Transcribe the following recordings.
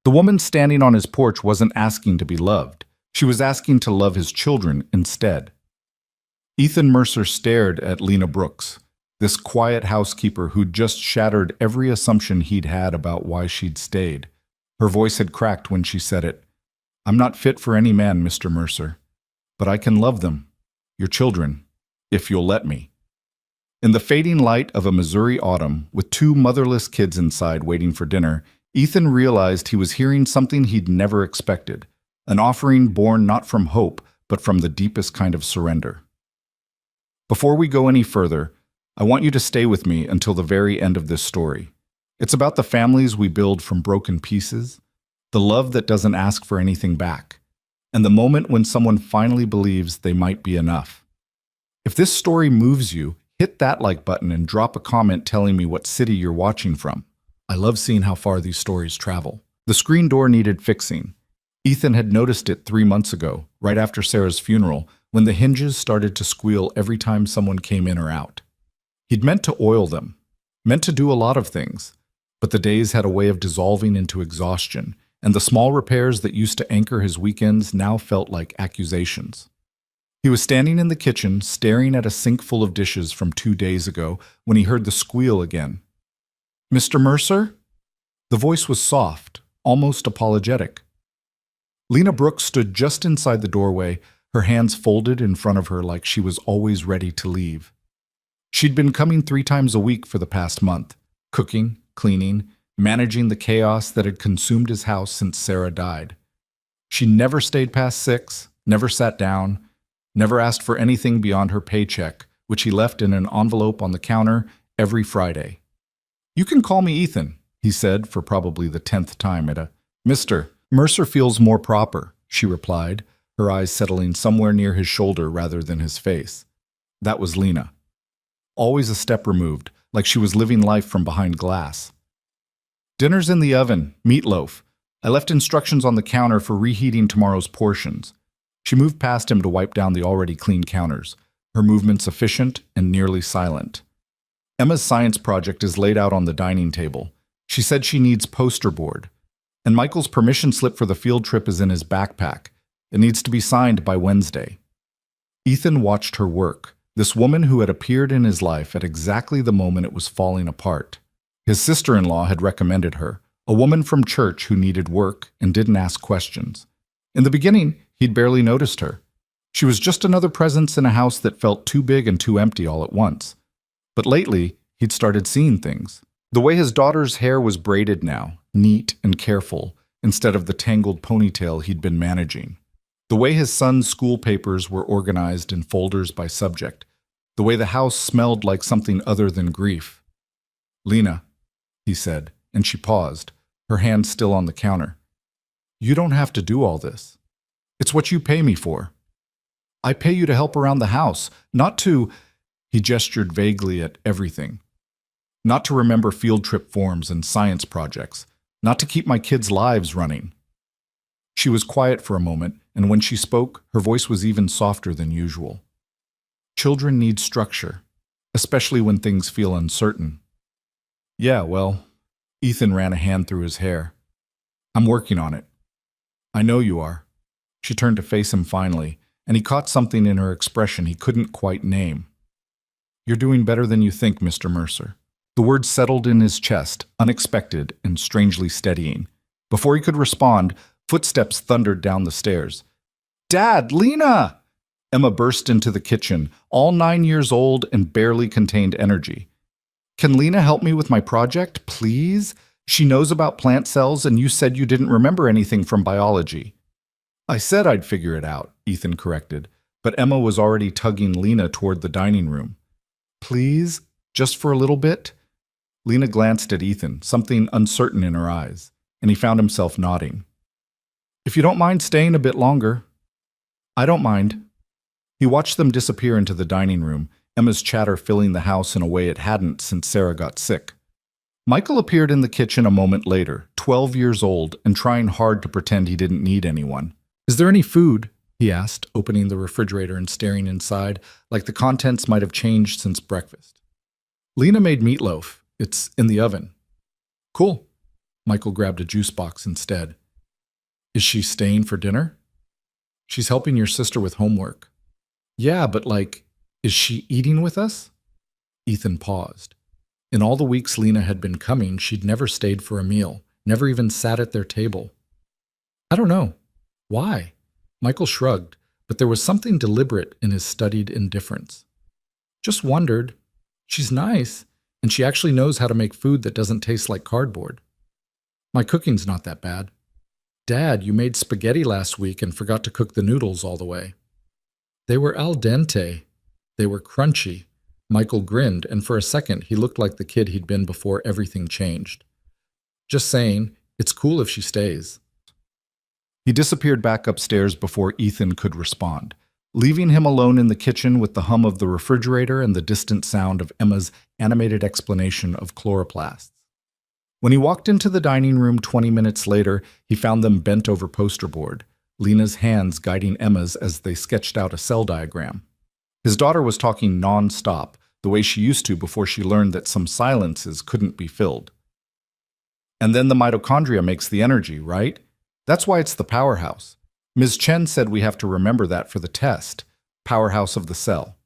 The woman standing on his porch wasn't asking to be loved. She was asking to love his children instead. Ethan Mercer stared at Lena Brooks, this quiet housekeeper who'd just shattered every assumption he'd had about why she'd stayed. Her voice had cracked when she said it. "I'm not fit for any man, Mr. Mercer, but I can love them, your children, if you'll let me." In the fading light of a Missouri autumn, with two motherless kids inside waiting for dinner, Ethan realized he was hearing something he'd never expected, an offering born not from hope, but from the deepest kind of surrender. Before we go any further, I want you to stay with me until the very end of this story. It's about the families we build from broken pieces, the love that doesn't ask for anything back, and the moment when someone finally believes they might be enough. If this story moves you, hit that like button and drop a comment telling me what city you're watching from. I love seeing how far these stories travel. The screen door needed fixing. Ethan had noticed it 3 months ago, right after Sarah's funeral, when the hinges started to squeal every time someone came in or out. He'd meant to oil them, meant to do a lot of things, but the days had a way of dissolving into exhaustion, and the small repairs that used to anchor his weekends now felt like accusations. He was standing in the kitchen, staring at a sink full of dishes from 2 days ago, when he heard the squeal again. "Mr. Mercer?" The voice was soft, almost apologetic. Lena Brooks stood just inside the doorway, her hands folded in front of her like she was always ready to leave. She'd been coming 3 times a week for the past month, cooking, cleaning, managing the chaos that had consumed his house since Sarah died. She never stayed past 6, never sat down, never asked for anything beyond her paycheck, which he left in an envelope on the counter every Friday. "You can call me Ethan," he said for probably the 10th time at a "Mr. Mercer feels more proper," she replied, her eyes settling somewhere near his shoulder rather than his face. That was Lena. Always a step removed, like she was living life from behind glass. "Dinner's in the oven, meatloaf. I left instructions on the counter for reheating tomorrow's portions." She moved past him to wipe down the already clean counters, her movements efficient and nearly silent. Emma's science project is laid out on the dining table. She said she needs poster board. And Michael's permission slip for the field trip is in his backpack. It needs to be signed by Wednesday. Ethan watched her work, this woman who had appeared in his life at exactly the moment it was falling apart. His sister-in-law had recommended her, a woman from church who needed work and didn't ask questions. In the beginning, he'd barely noticed her. She was just another presence in a house that felt too big and too empty all at once. But lately, he'd started seeing things. The way his daughter's hair was braided now, neat and careful, instead of the tangled ponytail he'd been managing. The way his son's school papers were organized in folders by subject. The way the house smelled like something other than grief. "Lena," he said, and she paused, her hand still on the counter. "You don't have to do all this. It's what you pay me for. I pay you to help around the house, not to—" He gestured vaguely at everything. "Not to remember field trip forms and science projects. Not to keep my kids' lives running." She was quiet for a moment, and when she spoke, her voice was even softer than usual. "Children need structure, especially when things feel uncertain." "Yeah, well," Ethan ran a hand through his hair. "I'm working on it." "I know you are." She turned to face him finally, and he caught something in her expression he couldn't quite name. "You're doing better than you think, Mr. Mercer." The words settled in his chest, unexpected and strangely steadying. Before he could respond, footsteps thundered down the stairs. "Dad, Lena!" Emma burst into the kitchen, all 9 years old and barely contained energy. "Can Lena help me with my project, please? She knows about plant cells and you said you didn't remember anything from biology." "I said I'd figure it out," Ethan corrected, but Emma was already tugging Lena toward the dining room. "Please? Just for a little bit?" Lena glanced at Ethan, something uncertain in her eyes, and he found himself nodding. "If you don't mind staying a bit longer." "I don't mind." He watched them disappear into the dining room, Emma's chatter filling the house in a way it hadn't since Sarah got sick. Michael appeared in the kitchen a moment later, 12 years old, and trying hard to pretend he didn't need anyone. "Is there any food?" he asked, opening the refrigerator and staring inside, like the contents might have changed since breakfast. "Lena made meatloaf. It's in the oven." "Cool." Michael grabbed a juice box instead. Is she staying for dinner? She's helping your sister with homework. Yeah, but is she eating with us? Ethan paused. In all the weeks Lena had been coming, she'd never stayed for a meal, never even sat at their table. I don't know. Why? Michael shrugged, but there was something deliberate in his studied indifference. Just wondered. She's nice, and she actually knows how to make food that doesn't taste like cardboard. My cooking's not that bad. Dad, you made spaghetti last week and forgot to cook the noodles all the way. They were al dente. They were crunchy. Michael grinned, and for a second he looked like the kid he'd been before everything changed. Just saying, it's cool if she stays. He disappeared back upstairs before Ethan could respond, leaving him alone in the kitchen with the hum of the refrigerator and the distant sound of Emma's animated explanation of chloroplasts. When he walked into the dining room 20 minutes later, he found them bent over poster board, Lena's hands guiding Emma's as they sketched out a cell diagram. His daughter was talking non-stop, the way she used to before she learned that some silences couldn't be filled. And then the mitochondria makes the energy, right? That's why it's the powerhouse. Ms. Chen said we have to remember that for the test. Powerhouse of the cell.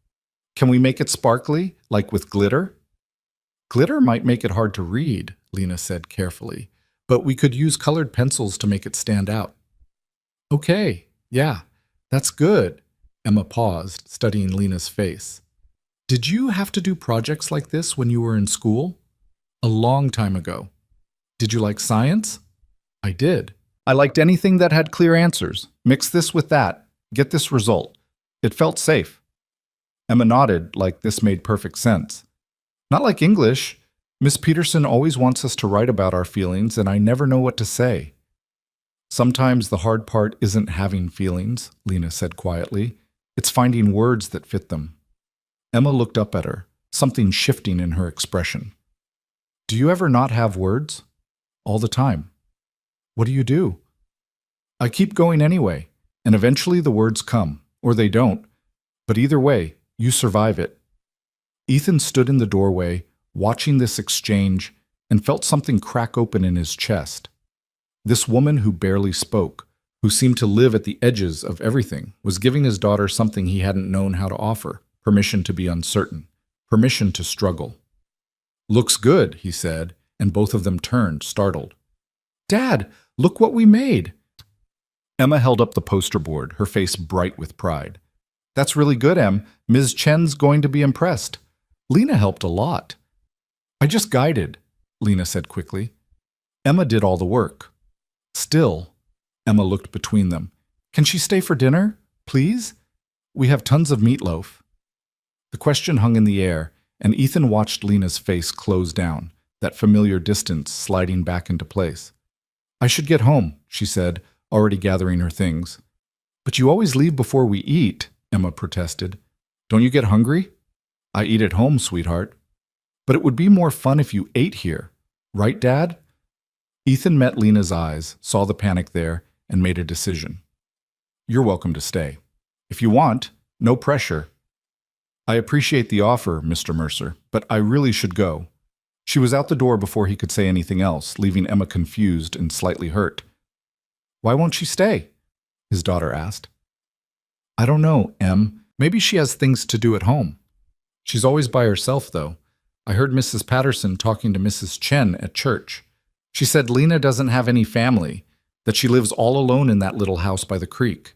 Can we make it sparkly, like with glitter? Glitter might make it hard to read, Lena said carefully, but we could use colored pencils to make it stand out. Okay, yeah, that's good. Emma paused, studying Lena's face. Did you have to do projects like this when you were in school? A long time ago. Did you like science? I did. I liked anything that had clear answers. Mix this with that. Get this result. It felt safe. Emma nodded, like this made perfect sense. Not like English. Miss Peterson always wants us to write about our feelings, and I never know what to say. Sometimes the hard part isn't having feelings, Lena said quietly. It's finding words that fit them. Emma looked up at her, something shifting in her expression. Do you ever not have words? All the time. What do you do? I keep going anyway, and eventually the words come, or they don't. But either way, you survive it. Ethan stood in the doorway, watching this exchange, and felt something crack open in his chest. This woman who barely spoke, who seemed to live at the edges of everything, was giving his daughter something he hadn't known how to offer, permission to be uncertain, permission to struggle. Looks good, he said, and both of them turned, startled. Dad, look what we made! Emma held up the poster board, her face bright with pride. That's really good, Em. Ms. Chen's going to be impressed. Lena helped a lot. I just guided, Lena said quickly. Emma did all the work. Still, Emma looked between them. Can she stay for dinner, please? We have tons of meatloaf. The question hung in the air, and Ethan watched Lena's face close down, that familiar distance sliding back into place. I should get home, she said, already gathering her things. But you always leave before we eat, Emma protested. Don't you get hungry? I eat at home, sweetheart. But it would be more fun if you ate here. Right, Dad? Ethan met Lena's eyes, saw the panic there, and made a decision. You're welcome to stay. If you want, no pressure. I appreciate the offer, Mr. Mercer, but I really should go. She was out the door before he could say anything else, leaving Emma confused and slightly hurt. Why won't she stay? His daughter asked. I don't know, Em. Maybe she has things to do at home. She's always by herself, though. I heard Mrs. Patterson talking to Mrs. Chen at church. She said Lena doesn't have any family, that she lives all alone in that little house by the creek.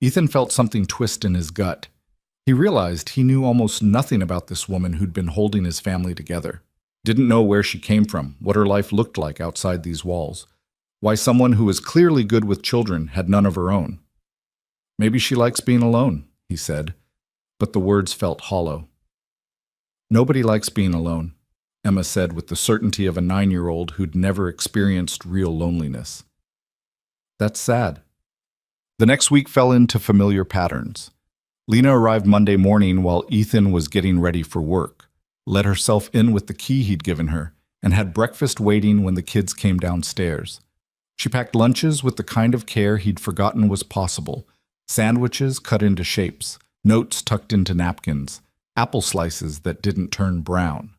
Ethan felt something twist in his gut. He realized he knew almost nothing about this woman who'd been holding his family together. Didn't know where she came from, what her life looked like outside these walls. Why someone who was clearly good with children had none of her own. Maybe she likes being alone, he said, but the words felt hollow. Nobody likes being alone, Emma said with the certainty of a 9-year-old who'd never experienced real loneliness. That's sad. The next week fell into familiar patterns. Lena arrived Monday morning while Ethan was getting ready for work, let herself in with the key he'd given her, and had breakfast waiting when the kids came downstairs. She packed lunches with the kind of care he'd forgotten was possible, sandwiches cut into shapes, notes tucked into napkins, apple slices that didn't turn brown.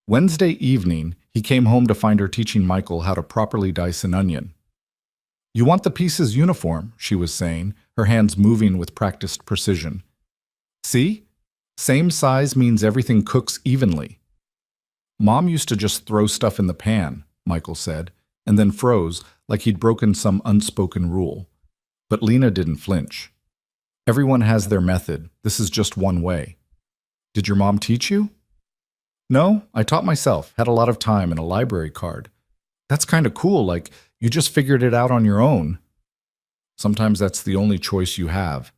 Wednesday evening, He came home to find her teaching Michael how to properly dice an onion. "You want the pieces uniform," she was saying, her hands moving with practiced precision. "See? Same size means everything cooks evenly." "Mom used to just throw stuff in the pan," Michael said, and then froze like he'd broken some unspoken rule. But Lena didn't flinch. "Everyone has their method. This is just one way." "Did your mom teach you?" "No, I taught myself, had a lot of time and a library card." "That's kind of cool, like you just figured it out on your own." "Sometimes that's the only choice you have."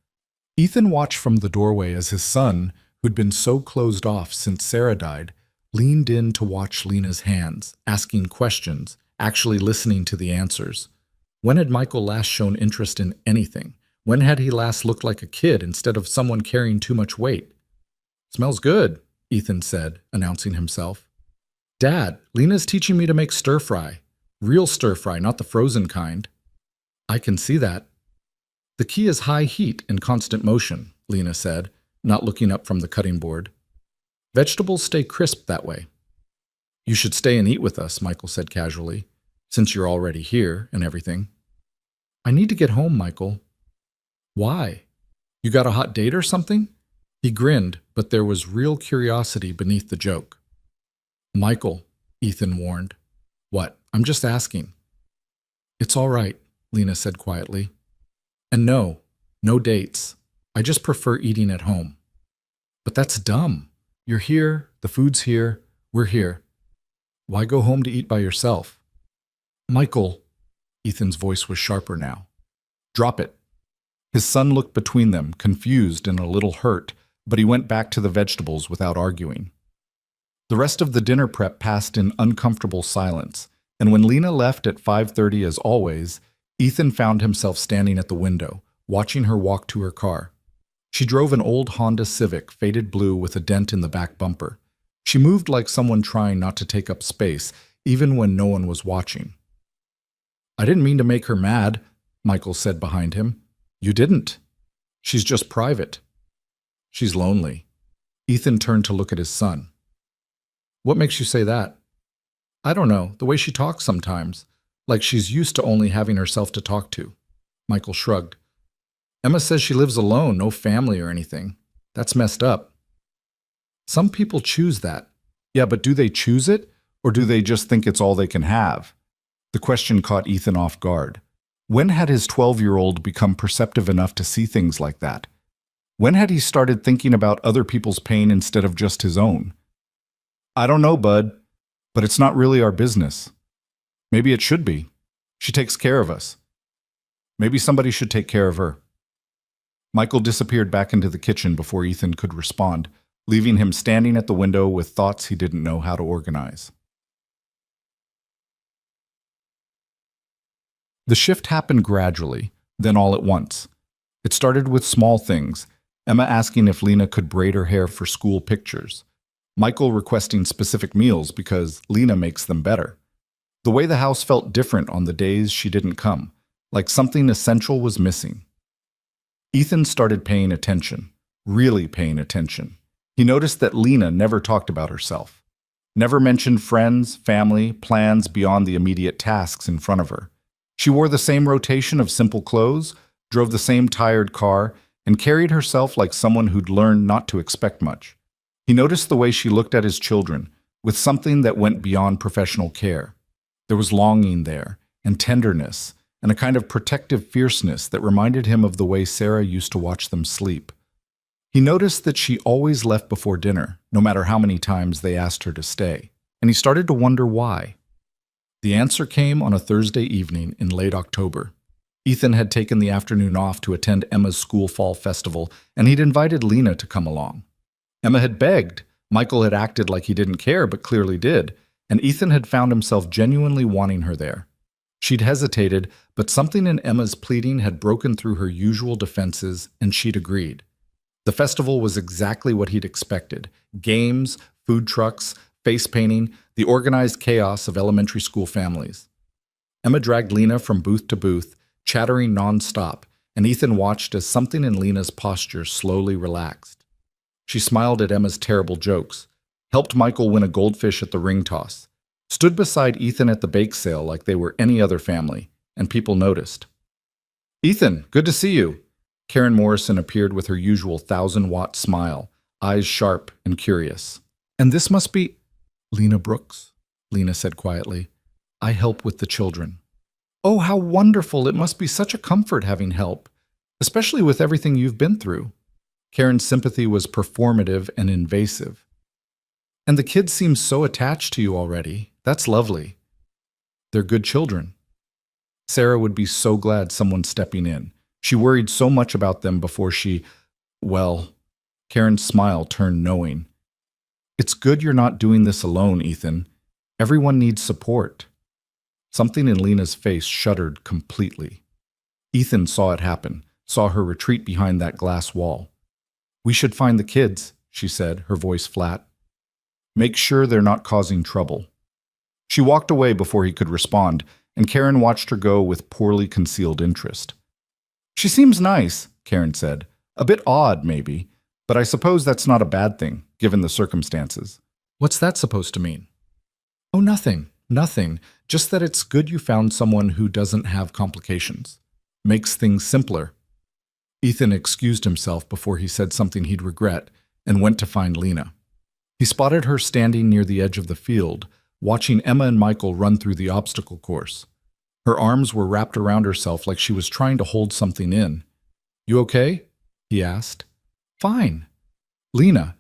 Ethan watched from the doorway as his son, who'd been so closed off since Sarah died, leaned in to watch Lena's hands, asking questions, actually listening to the answers. When had Michael last shown interest in anything? When had he last looked like a kid instead of someone carrying too much weight? "Smells good," Ethan said, announcing himself. "Dad, Lena's teaching me to make stir-fry. Real stir-fry, not the frozen kind." "I can see that." "The key is high heat and constant motion," Lena said, not looking up from the cutting board. "Vegetables stay crisp that way." "You should stay and eat with us," Michael said casually, "since you're already here and everything." "I need to get home, Michael." "Why? You got a hot date or something?" He grinned, but there was real curiosity beneath the joke. "Michael," Ethan warned. "What? I'm just asking." "It's all right," Lena said quietly. "And no dates. I just prefer eating at home." "But that's dumb. You're here, the food's here, we're here. Why go home to eat by yourself?" "Michael," Ethan's voice was sharper now. "Drop it." His son looked between them, confused and a little hurt, but he went back to the vegetables without arguing. The rest of the dinner prep passed in uncomfortable silence, and when Lena left at 5:30 as always, Ethan found himself standing at the window, watching her walk to her car. She drove an old Honda Civic, faded blue with a dent in the back bumper. She moved like someone trying not to take up space, even when no one was watching. "I didn't mean to make her mad," Michael said behind him. "You didn't. She's just private." "She's lonely." Ethan turned to look at his son. "What makes you say that?" "I don't know, the way she talks sometimes, like she's used to only having herself to talk to." Michael shrugged. "Emma says she lives alone, no family or anything. That's messed up." "Some people choose that." "Yeah, but do they choose it, or do they just think it's all they can have?" The question caught Ethan off guard. When had his 12-year-old become perceptive enough to see things like that? When had he started thinking about other people's pain instead of just his own? "I don't know, bud, but it's not really our business." "Maybe it should be. She takes care of us." "Maybe somebody should take care of her." Michael disappeared back into the kitchen before Ethan could respond, leaving him standing at the window with thoughts he didn't know how to organize. The shift happened gradually, then all at once. It started with small things, Emma asking if Lena could braid her hair for school pictures, Michael requesting specific meals because Lena makes them better. The way the house felt different on the days she didn't come, like something essential was missing. Ethan started paying attention, really paying attention. He noticed that Lena never talked about herself, never mentioned friends, family, plans beyond the immediate tasks in front of her. She wore the same rotation of simple clothes, drove the same tired car, and carried herself like someone who'd learned not to expect much. He noticed the way she looked at his children, with something that went beyond professional care. There was longing there, and tenderness, and a kind of protective fierceness that reminded him of the way Sarah used to watch them sleep. He noticed that she always left before dinner, no matter how many times they asked her to stay, and he started to wonder why. The answer came on a Thursday evening in late October. Ethan had taken the afternoon off to attend Emma's school fall festival, and he'd invited Lena to come along. Emma had begged. Michael had acted like he didn't care, but clearly did, and Ethan had found himself genuinely wanting her there. She'd hesitated, but something in Emma's pleading had broken through her usual defenses, and she'd agreed. The festival was exactly what he'd expected. Games, food trucks, face painting, the organized chaos of elementary school families. Emma dragged Lena from booth to booth, chattering nonstop, and Ethan watched as something in Lena's posture slowly relaxed. She smiled at Emma's terrible jokes, helped Michael win a goldfish at the ring toss, stood beside Ethan at the bake sale like they were any other family, and people noticed. Ethan, good to see you. Karen Morrison appeared with her usual 1,000-watt smile, eyes sharp and curious. And this must be Lena Brooks, Lena said quietly. I help with the children. Oh, how wonderful. It must be such a comfort having help, especially with everything you've been through. Karen's sympathy was performative and invasive. And the kids seem so attached to you already. That's lovely. They're good children. Sarah would be so glad someone's stepping in. She worried so much about them before well, Karen's smile turned knowing. It's good you're not doing this alone, Ethan. Everyone needs support. Something in Lena's face shuddered completely. Ethan saw it happen, saw her retreat behind that glass wall. We should find the kids, she said, her voice flat. Make sure they're not causing trouble. She walked away before he could respond, and Karen watched her go with poorly concealed interest. She seems nice, Karen said. A bit odd, maybe, but I suppose that's not a bad thing, given the circumstances. What's that supposed to mean? Oh, nothing. Just that it's good you found someone who doesn't have complications. Makes things simpler. Ethan excused himself before he said something he'd regret and went to find Lena. He spotted her standing near the edge of the field, watching Emma and Michael run through the obstacle course. Her arms were wrapped around herself like she was trying to hold something in. You okay? He asked. Fine. Lena,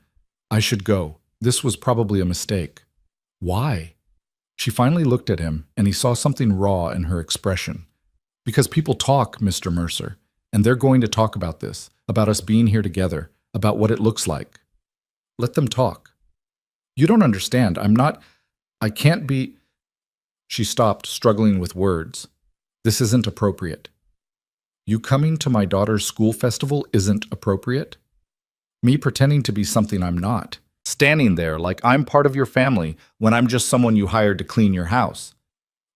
I should go. This was probably a mistake. Why? She finally looked at him, and he saw something raw in her expression. Because people talk, Mr. Mercer, and they're going to talk about this, about us being here together, about what it looks like. Let them talk. You don't understand. I can't be... She stopped, struggling with words. This isn't appropriate. You coming to my daughter's school festival isn't appropriate? Me pretending to be something I'm not. Standing there like I'm part of your family when I'm just someone you hired to clean your house.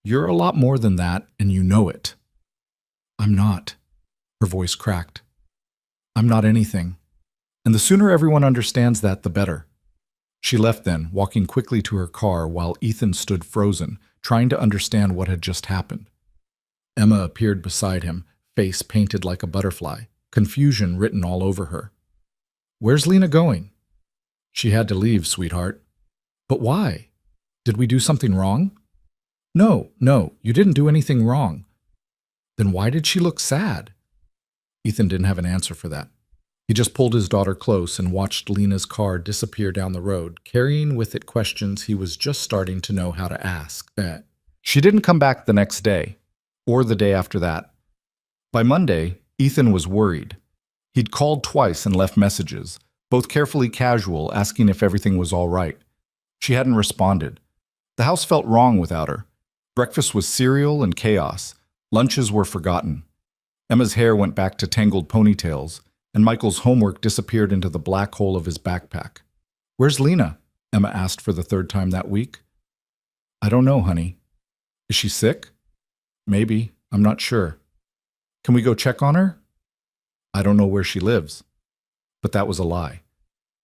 You're a lot more than that, and you know it. I'm not. Her voice cracked. I'm not anything. And the sooner everyone understands that, the better. She left then, walking quickly to her car while Ethan stood frozen, trying to understand what had just happened. Emma appeared beside him, face painted like a butterfly, confusion written all over her. Where's Lena going? She had to leave, sweetheart. But why? Did we do something wrong? No, you didn't do anything wrong. Then why did she look sad? Ethan didn't have an answer for that. He just pulled his daughter close and watched Lena's car disappear down the road, carrying with it questions he was just starting to know how to ask. She didn't come back the next day, or the day after that. By Monday, Ethan was worried. He'd called twice and left messages, both carefully casual, asking if everything was all right. She hadn't responded. The house felt wrong without her. Breakfast was cereal and chaos. Lunches were forgotten. Emma's hair went back to tangled ponytails, and Michael's homework disappeared into the black hole of his backpack. Where's Lena? Emma asked for the third time that week. I don't know, honey. Is she sick? Maybe. I'm not sure. Can we go check on her? I don't know where she lives. But that was a lie.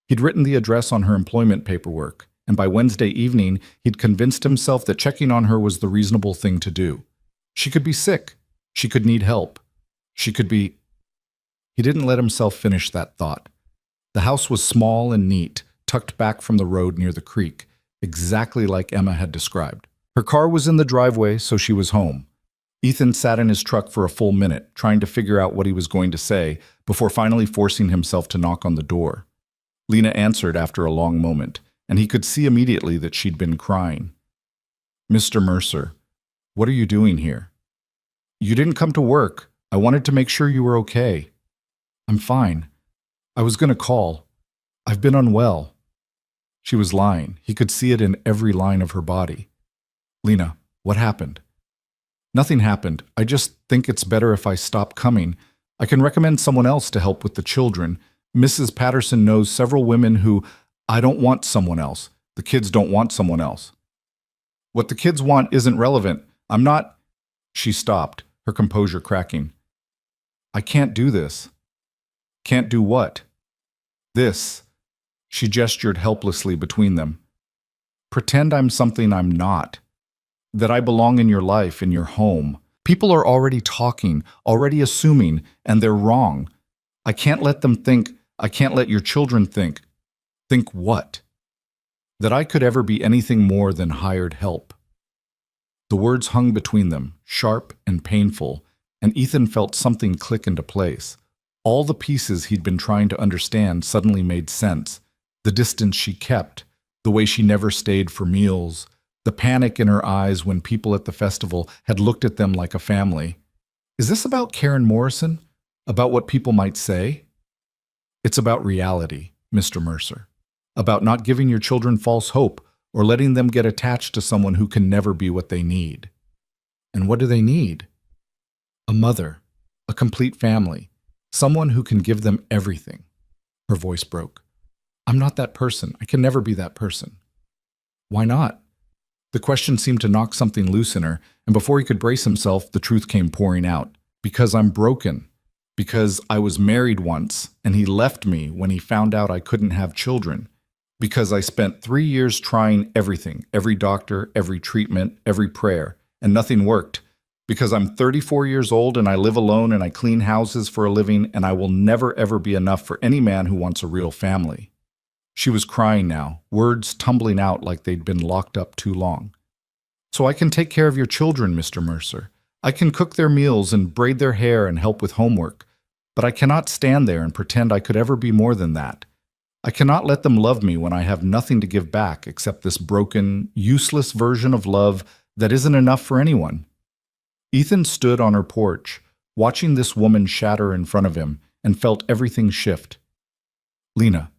He'd written the address on her employment paperwork, and by Wednesday evening, he'd convinced himself that checking on her was the reasonable thing to do. She could be sick. She could need help. She could be... He didn't let himself finish that thought. The house was small and neat, tucked back from the road near the creek, exactly like Emma had described. Her car was in the driveway, so she was home. Ethan sat in his truck for a full minute, trying to figure out what he was going to say, before finally forcing himself to knock on the door. Lena answered after a long moment, and he could see immediately that she'd been crying. Mr. Mercer, what are you doing here? You didn't come to work. I wanted to make sure you were okay. I'm fine. I was going to call. I've been unwell. She was lying. He could see it in every line of her body. Lena, what happened? Nothing happened. I just think it's better if I stop coming. I can recommend someone else to help with the children. Mrs. Patterson knows several women who... I don't want someone else. The kids don't want someone else. What the kids want isn't relevant. I'm not... She stopped, her composure cracking. I can't do this. Can't do what? This. She gestured helplessly between them. Pretend I'm something I'm not. That I belong in your life, in your home. People are already talking, already assuming, and they're wrong. I can't let them think, I can't let your children think. Think what? That I could ever be anything more than hired help. The words hung between them, sharp and painful, and Ethan felt something click into place. All the pieces he'd been trying to understand suddenly made sense. The distance she kept, the way she never stayed for meals, the panic in her eyes when people at the festival had looked at them like a family. Is this about Karen Morrison? About what people might say? It's about reality, Mr. Mercer. About not giving your children false hope or letting them get attached to someone who can never be what they need. And what do they need? A mother, a complete family, someone who can give them everything. Her voice broke. I'm not that person. I can never be that person. Why not? The question seemed to knock something loose in her, and before he could brace himself, the truth came pouring out. Because I'm broken. Because I was married once, and he left me when he found out I couldn't have children. Because I spent 3 years trying everything, every doctor, every treatment, every prayer, and nothing worked. Because I'm 34 years old and I live alone and I clean houses for a living and I will never ever be enough for any man who wants a real family. She was crying now, words tumbling out like they'd been locked up too long. So I can take care of your children, Mr. Mercer. I can cook their meals and braid their hair and help with homework. But I cannot stand there and pretend I could ever be more than that. I cannot let them love me when I have nothing to give back except this broken, useless version of love that isn't enough for anyone. Ethan stood on her porch, watching this woman shatter in front of him, and felt everything shift. Lena,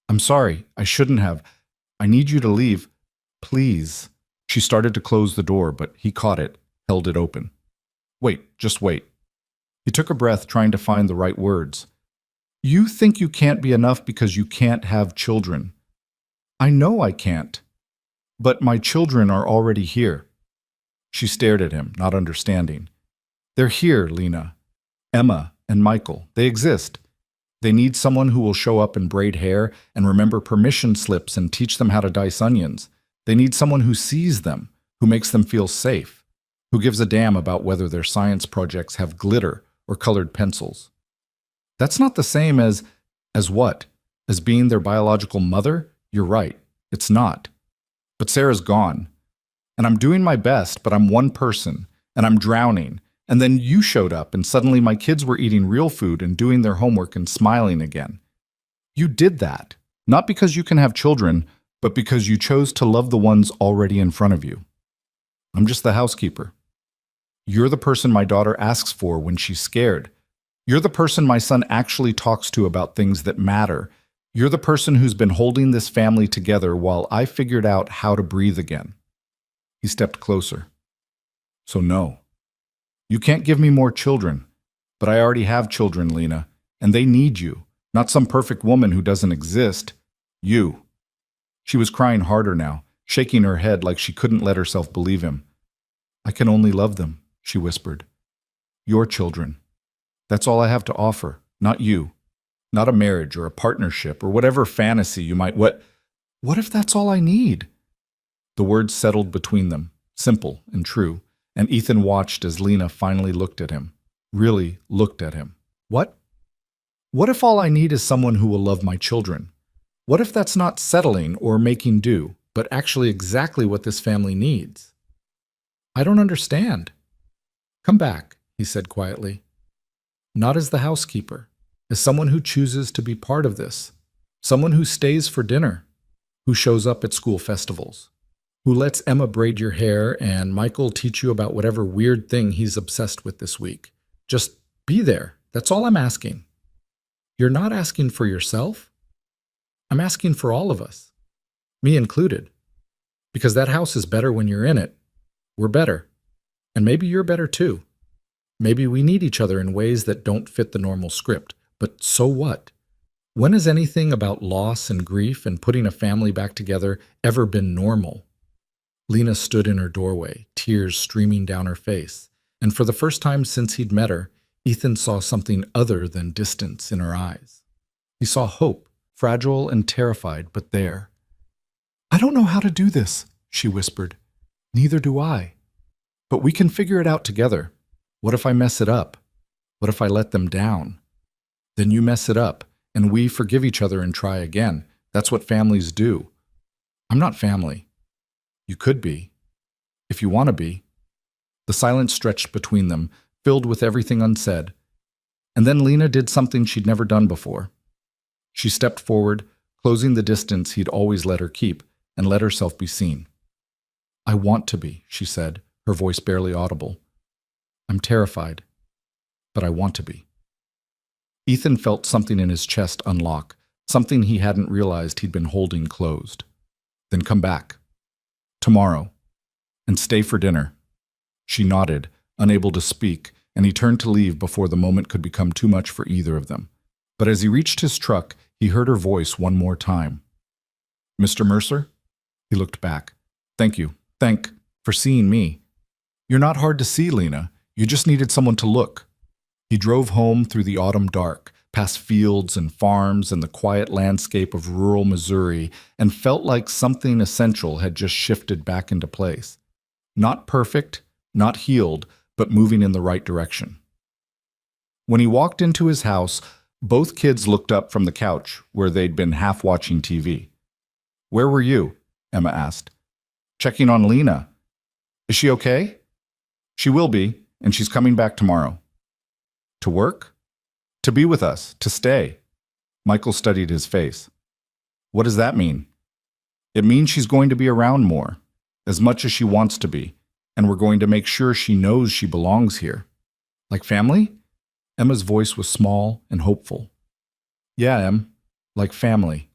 I'm sorry, I shouldn't have. I need you to leave. Please. She started to close the door, but he caught it, held it open. Wait, just wait. He took a breath, trying to find the right words. You think you can't be enough because you can't have children. I know I can't. But my children are already here. She stared at him, not understanding. They're here, Lena. Emma and Michael, they exist. They need someone who will show up and braid hair and remember permission slips and teach them how to dice onions. They need someone who sees them, who makes them feel safe, who gives a damn about whether their science projects have glitter or colored pencils. That's not the same as what? As being their biological mother? You're right, it's not. But Sarah's gone. And I'm doing my best, but I'm one person, and I'm drowning. And then you showed up, and suddenly my kids were eating real food and doing their homework and smiling again. You did that, not because you can have children, but because you chose to love the ones already in front of you. I'm just the housekeeper. You're the person my daughter asks for when she's scared. You're the person my son actually talks to about things that matter. You're the person who's been holding this family together while I figured out how to breathe again. He stepped closer. So no. You can't give me more children, but I already have children, Lena, and they need you, not some perfect woman who doesn't exist. You. She was crying harder now, shaking her head like she couldn't let herself believe him. I can only love them, she whispered. Your children. That's all I have to offer, not you. Not a marriage or a partnership or whatever fantasy you might... What if that's all I need? The words settled between them, simple and true, and Ethan watched as Lena finally looked at him, really looked at him. What? What if all I need is someone who will love my children? What if that's not settling or making do, but actually exactly what this family needs? I don't understand. Come back, he said quietly. Not as the housekeeper, as someone who chooses to be part of this, someone who stays for dinner, who shows up at school festivals, who lets Emma braid your hair and Michael teach you about whatever weird thing he's obsessed with this week. Just be there. That's all I'm asking. You're not asking for yourself? I'm asking for all of us, me included, because that house is better when you're in it. We're better. And maybe you're better too. Maybe we need each other in ways that don't fit the normal script. But so what? When has anything about loss and grief and putting a family back together ever been normal? Lena stood in her doorway, tears streaming down her face, and for the first time since he'd met her, Ethan saw something other than distance in her eyes. He saw hope, fragile and terrified, but there. I don't know how to do this, she whispered. Neither do I. But we can figure it out together. What if I mess it up? What if I let them down? Then you mess it up, and we forgive each other and try again. That's what families do. I'm not family. You could be. If you want to be. The silence stretched between them, filled with everything unsaid. And then Lena did something she'd never done before. She stepped forward, closing the distance he'd always let her keep, and let herself be seen. I want to be, she said, her voice barely audible. I'm terrified, but I want to be. Ethan felt something in his chest unlock, something he hadn't realized he'd been holding closed. Then come back. Tomorrow. And stay for dinner. She nodded, unable to speak, and he turned to leave before the moment could become too much for either of them. But as he reached his truck, he heard her voice one more time. Mr. Mercer? He looked back. Thank you. For seeing me. You're not hard to see, Lena. You just needed someone to look. He drove home through the autumn dark, past fields and farms and the quiet landscape of rural Missouri, and felt like something essential had just shifted back into place. Not perfect, not healed, but moving in the right direction. When he walked into his house, both kids looked up from the couch where they'd been half watching TV. Where were you? Emma asked. Checking on Lena. Is she okay? She will be, and she's coming back tomorrow. To work? To be with us, to stay. Michael studied his face. What does that mean? It means she's going to be around more, as much as she wants to be, and we're going to make sure she knows she belongs here. Like family? Emma's voice was small and hopeful. Yeah, Em, like family.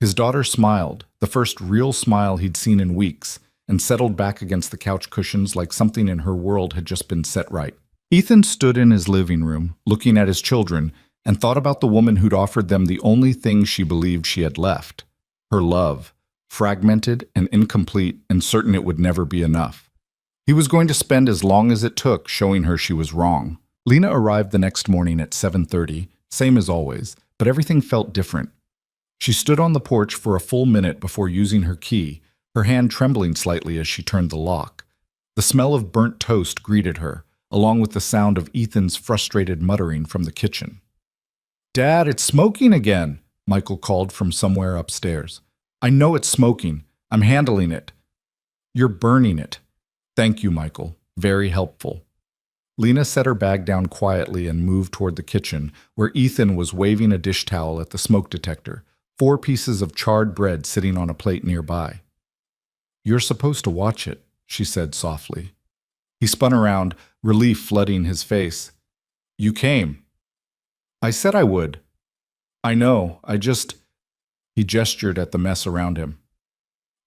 His daughter smiled, the first real smile he'd seen in weeks, and settled back against the couch cushions like something in her world had just been set right. Ethan stood in his living room, looking at his children, and thought about the woman who'd offered them the only thing she believed she had left. Her love, fragmented and incomplete and certain it would never be enough. He was going to spend as long as it took showing her she was wrong. Lena arrived the next morning at 7:30, same as always, but everything felt different. She stood on the porch for a full minute before using her key, her hand trembling slightly as she turned the lock. The smell of burnt toast greeted her, along with the sound of Ethan's frustrated muttering from the kitchen. Dad, it's smoking again, Michael called from somewhere upstairs. I know it's smoking. I'm handling it. You're burning it. Thank you, Michael. Very helpful. Lena set her bag down quietly and moved toward the kitchen, where Ethan was waving a dish towel at the smoke detector, 4 pieces of charred bread sitting on a plate nearby. You're supposed to watch it, she said softly. He spun around, relief flooding his face. You came. I said I would. I know, He gestured at the mess around him.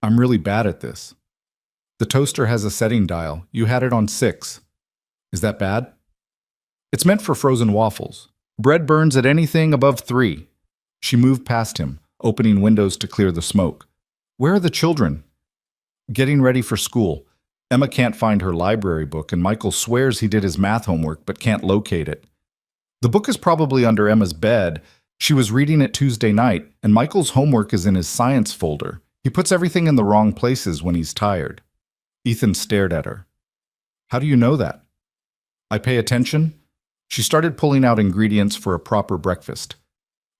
I'm really bad at this. The toaster has a setting dial. You had it on 6. Is that bad? It's meant for frozen waffles. Bread burns at anything above 3. She moved past him, opening windows to clear the smoke. Where are the children? Getting ready for school. Emma can't find her library book, and Michael swears he did his math homework but can't locate it. The book is probably under Emma's bed. She was reading it Tuesday night, and Michael's homework is in his science folder. He puts everything in the wrong places when he's tired. Ethan stared at her. How do you know that? I pay attention. She started pulling out ingredients for a proper breakfast.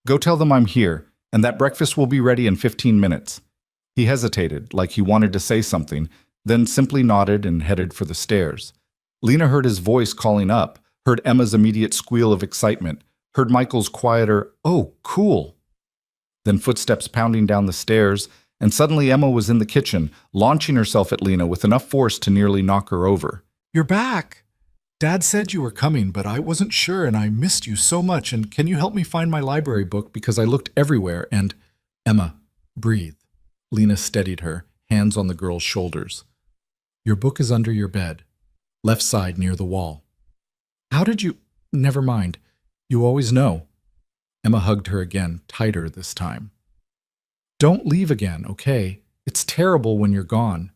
Go tell them I'm here, and that breakfast will be ready in 15 minutes. He hesitated, like he wanted to say something, then simply nodded and headed for the stairs. Lena heard his voice calling up, heard Emma's immediate squeal of excitement, heard Michael's quieter, "Oh, cool." Then footsteps pounding down the stairs, and suddenly Emma was in the kitchen, launching herself at Lena with enough force to nearly knock her over. You're back. Dad said you were coming, but I wasn't sure, and I missed you so much, and can you help me find my library book because I looked everywhere, and... Emma, breathe. Lena steadied her, hands on the girl's shoulders. Your book is under your bed, left side near the wall. How did you... Never mind. You always know. Emma hugged her again, tighter this time. Don't leave again, okay? It's terrible when you're gone.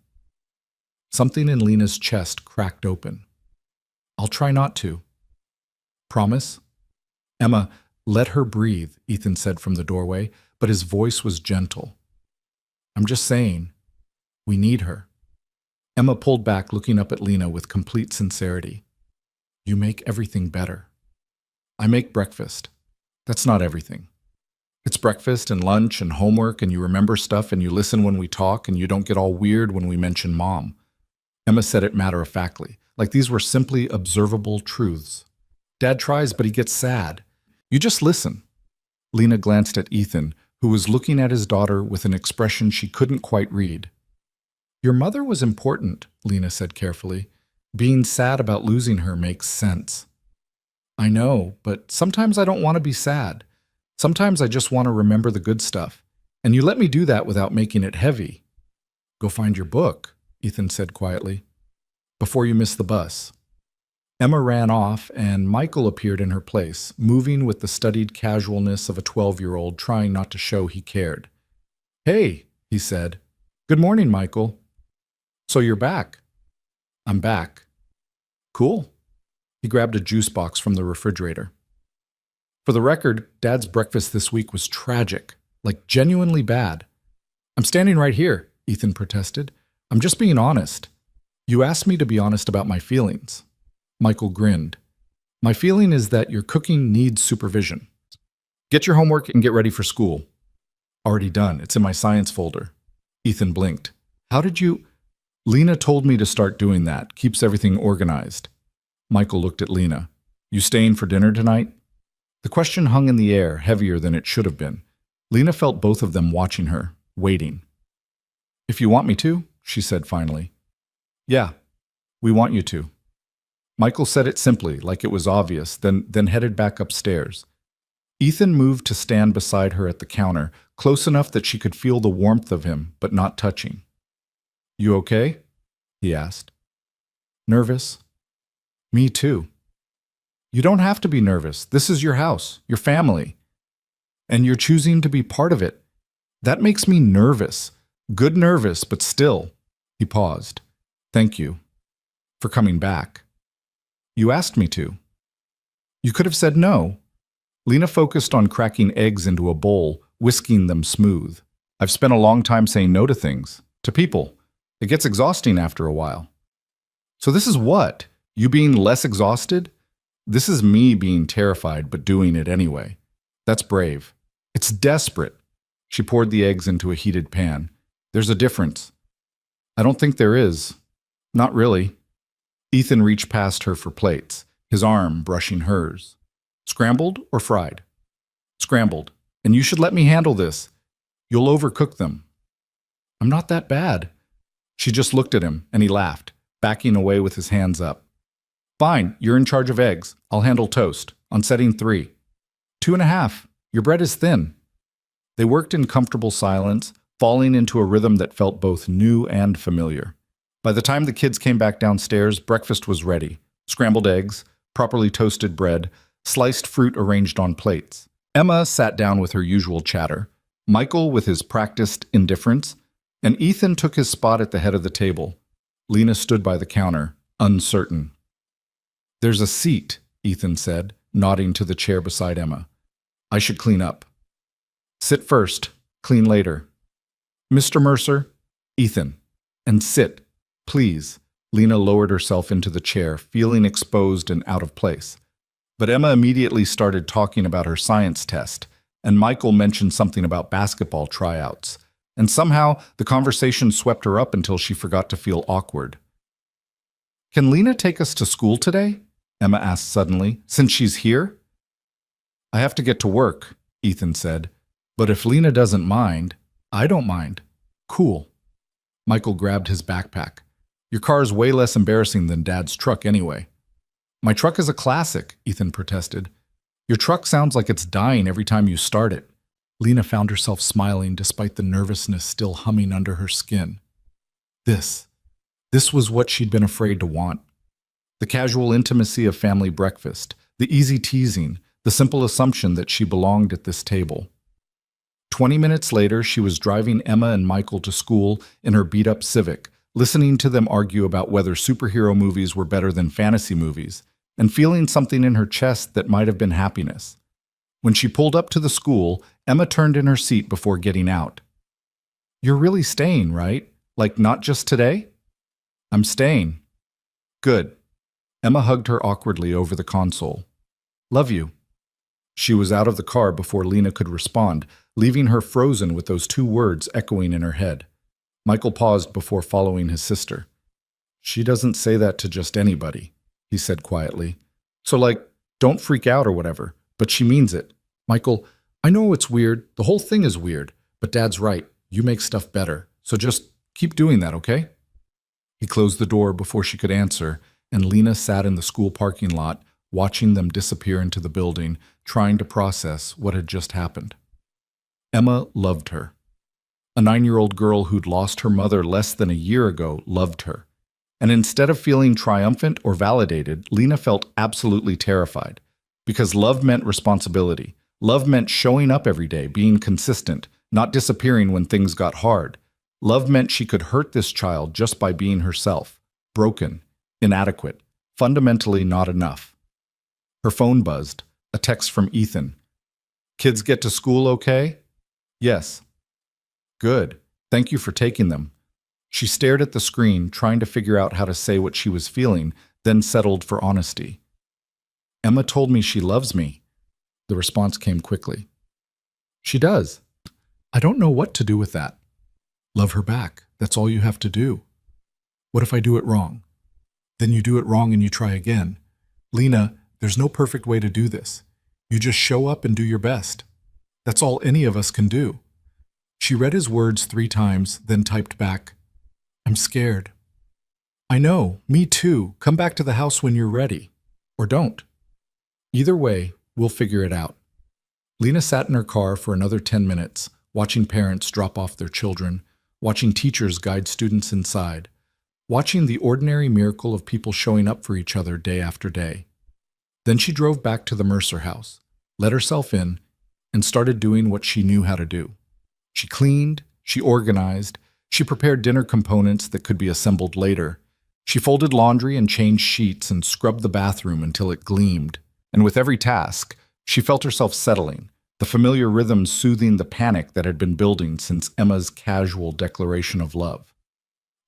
Something in Lena's chest cracked open. I'll try not to. Promise? Emma, let her breathe, Ethan said from the doorway, but his voice was gentle. I'm just saying, we need her. Emma pulled back, looking up at Lena with complete sincerity. You make everything better. I make breakfast. That's not everything. It's breakfast and lunch and homework, and you remember stuff and you listen when we talk and you don't get all weird when we mention Mom. Emma said it matter-of-factly, like these were simply observable truths. Dad tries, but he gets sad. You just listen. Lena glanced at Ethan, who was looking at his daughter with an expression she couldn't quite read. Your mother was important, Lena said carefully. Being sad about losing her makes sense. I know, but sometimes I don't want to be sad. Sometimes I just want to remember the good stuff. And you let me do that without making it heavy. Go find your book, Ethan said quietly, before you miss the bus. Emma ran off, and Michael appeared in her place, moving with the studied casualness of a 12-year-old trying not to show he cared. Hey, he said. Good morning, Michael. So you're back. I'm back. Cool. He grabbed a juice box from the refrigerator. For the record, Dad's breakfast this week was tragic, like genuinely bad. I'm standing right here, Ethan protested. I'm just being honest. You asked me to be honest about my feelings. Michael grinned. My feeling is that your cooking needs supervision. Get your homework and get ready for school. Already done. It's in my science folder. Ethan blinked. How did you... Lena told me to start doing that. Keeps everything organized. Michael looked at Lena. You staying for dinner tonight? The question hung in the air, heavier than it should have been. Lena felt both of them watching her, waiting. If you want me to, she said finally. Yeah, we want you to. Michael said it simply, like it was obvious, then headed back upstairs. Ethan moved to stand beside her at the counter, close enough that she could feel the warmth of him, but not touching. You okay? He asked. Nervous? Me too. You don't have to be nervous. This is your house, your family. And you're choosing to be part of it. That makes me nervous. Good nervous, but still. He paused. Thank you for coming back. You asked me to. You could have said no. Lena focused on cracking eggs into a bowl, whisking them smooth. I've spent a long time saying no to things, to people. It gets exhausting after a while. So this is what? You being less exhausted? This is me being terrified but doing it anyway. That's brave. It's desperate. She poured the eggs into a heated pan. There's a difference. I don't think there is. Not really. Ethan reached past her for plates, his arm brushing hers. Scrambled or fried? Scrambled. And you should let me handle this. You'll overcook them. I'm not that bad. She just looked at him, and he laughed, backing away with his hands up. Fine, you're in charge of eggs. I'll handle toast. On setting 3. 2.5. Your bread is thin. They worked in comfortable silence, falling into a rhythm that felt both new and familiar. By the time the kids came back downstairs, breakfast was ready. Scrambled eggs, properly toasted bread, sliced fruit arranged on plates. Emma sat down with her usual chatter, Michael with his practiced indifference, and Ethan took his spot at the head of the table. Lena stood by the counter, uncertain. There's a seat, Ethan said, nodding to the chair beside Emma. I should clean up. Sit first, clean later. Mr. Mercer, Ethan, and sit, please. Lena lowered herself into the chair, feeling exposed and out of place. But Emma immediately started talking about her science test, and Michael mentioned something about basketball tryouts. And somehow, the conversation swept her up until she forgot to feel awkward. Can Lena take us to school today? Emma asked suddenly, since she's here? I have to get to work, Ethan said. But if Lena doesn't mind, I don't mind. Cool. Michael grabbed his backpack. Your car's way less embarrassing than Dad's truck anyway. My truck is a classic, Ethan protested. Your truck sounds like it's dying every time you start it. Lena found herself smiling despite the nervousness still humming under her skin. This was what she'd been afraid to want. The casual intimacy of family breakfast, the easy teasing, the simple assumption that she belonged at this table. 20 minutes later, she was driving Emma and Michael to school in her beat-up Civic, listening to them argue about whether superhero movies were better than fantasy movies, and feeling something in her chest that might have been happiness. When she pulled up to the school, Emma turned in her seat before getting out. You're really staying, right? Like not just today? I'm staying. Good. Emma hugged her awkwardly over the console. Love you. She was out of the car before Lena could respond, leaving her frozen with those two words echoing in her head. Michael paused before following his sister. She doesn't say that to just anybody, he said quietly. So don't freak out or whatever, but she means it. Michael, I know it's weird, the whole thing is weird, but Dad's right, you make stuff better, so just keep doing that, okay? He closed the door before she could answer, and Lena sat in the school parking lot, watching them disappear into the building, trying to process what had just happened. Emma loved her. A 9-year-old girl who'd lost her mother less than a year ago loved her. And instead of feeling triumphant or validated, Lena felt absolutely terrified. Because love meant responsibility. Love meant showing up every day, being consistent, not disappearing when things got hard. Love meant she could hurt this child just by being herself. Broken, inadequate, fundamentally not enough. Her phone buzzed, a text from Ethan. Kids get to school okay? Yes. Good. Thank you for taking them. She stared at the screen, trying to figure out how to say what she was feeling, then settled for honesty. Emma told me she loves me. The response came quickly. She does. I don't know what to do with that. Love her back. That's all you have to do. What if I do it wrong? Then you do it wrong and you try again. Lena, there's no perfect way to do this. You just show up and do your best. That's all any of us can do. She read his words 3 times, then typed back, I'm scared. I know, me too. Come back to the house when you're ready. Or don't. Either way, we'll figure it out. Lena sat in her car for another 10 minutes, watching parents drop off their children, watching teachers guide students inside, watching the ordinary miracle of people showing up for each other day after day. Then she drove back to the Mercer house, let herself in, and started doing what she knew how to do. She cleaned, she organized, she prepared dinner components that could be assembled later. She folded laundry and changed sheets and scrubbed the bathroom until it gleamed. And with every task, she felt herself settling, the familiar rhythm soothing the panic that had been building since Emma's casual declaration of love.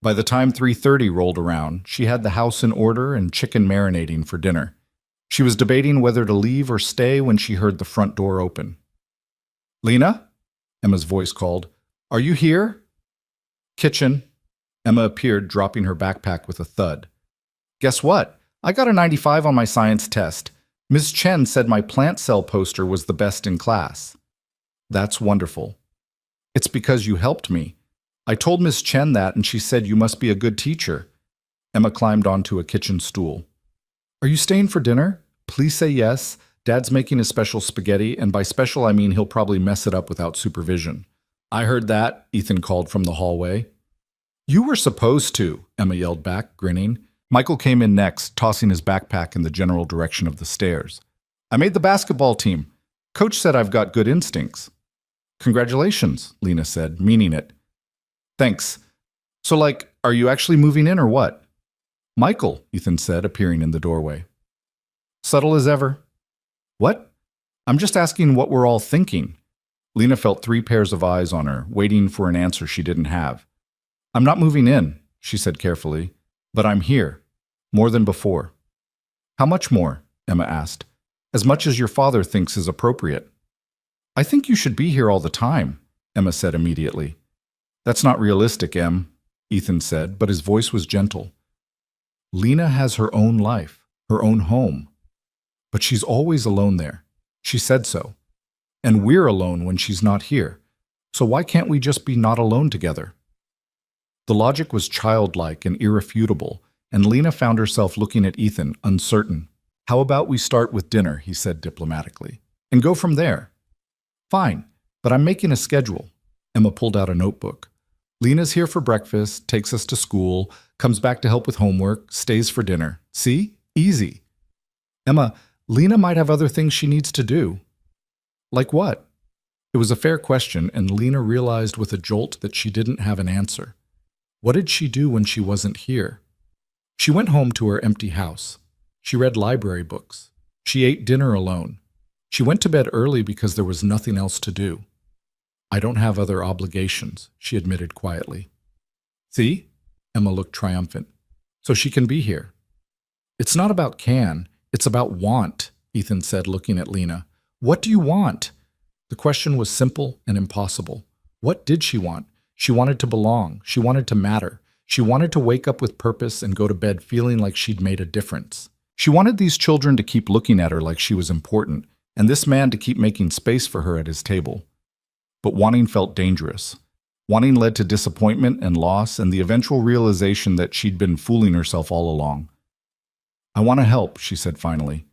By the time 3:30 rolled around, she had the house in order and chicken marinating for dinner. She was debating whether to leave or stay when she heard the front door open. Lena? Emma's voice called. Are you here? Kitchen. Emma appeared, dropping her backpack with a thud. Guess what? I got a 95 on my science test. Ms. Chen said my plant cell poster was the best in class. That's wonderful. It's because you helped me. I told Ms. Chen that and she said you must be a good teacher. Emma climbed onto a kitchen stool. Are you staying for dinner? Please say yes. Dad's making a special spaghetti, and by special I mean he'll probably mess it up without supervision. I heard that, Ethan called from the hallway. You were supposed to, Emma yelled back, grinning. Michael came in next, tossing his backpack in the general direction of the stairs. I made the basketball team. Coach said I've got good instincts. Congratulations, Lena said, meaning it. Thanks. So are you actually moving in or what? Michael, Ethan said, appearing in the doorway. Subtle as ever. What? I'm just asking what we're all thinking. Lena felt 3 pairs of eyes on her, waiting for an answer she didn't have. I'm not moving in, she said carefully, but I'm here. More than before. How much more? Emma asked. As much as your father thinks is appropriate. I think you should be here all the time, Emma said immediately. That's not realistic, Em, Ethan said, but his voice was gentle. Lena has her own life, her own home. But she's always alone there. She said so. And we're alone when she's not here. So why can't we just be not alone together? The logic was childlike and irrefutable, and Lena found herself looking at Ethan, uncertain. How about we start with dinner, he said diplomatically, and go from there. Fine, but I'm making a schedule. Emma pulled out a notebook. Lena's here for breakfast, takes us to school, comes back to help with homework, stays for dinner. See? Easy. Emma, Lena might have other things she needs to do. Like what? It was a fair question, and Lena realized with a jolt that she didn't have an answer. What did she do when she wasn't here? She went home to her empty house. She read library books. She ate dinner alone. She went to bed early because there was nothing else to do. I don't have other obligations, she admitted quietly. See? Emma looked triumphant. So she can be here. It's not about can, it's about want, Ethan said, looking at Lena. What do you want? The question was simple and impossible. What did she want? She wanted to belong. She wanted to matter. She wanted to wake up with purpose and go to bed feeling like she'd made a difference. She wanted these children to keep looking at her like she was important, and this man to keep making space for her at his table. But wanting felt dangerous. Wanting led to disappointment and loss and the eventual realization that she'd been fooling herself all along. I want to help, she said finally.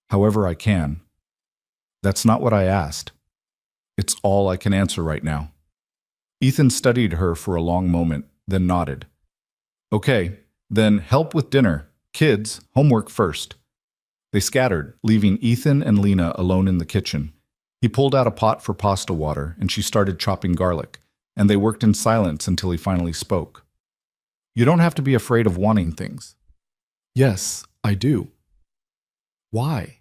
However I can. That's not what I asked. It's all I can answer right now. Ethan studied her for a long moment, then nodded. Okay, then help with dinner. Kids, homework first. They scattered, leaving Ethan and Lena alone in the kitchen. He pulled out a pot for pasta water, and she started chopping garlic, and they worked in silence until he finally spoke. You don't have to be afraid of wanting things. Yes, I do. Why?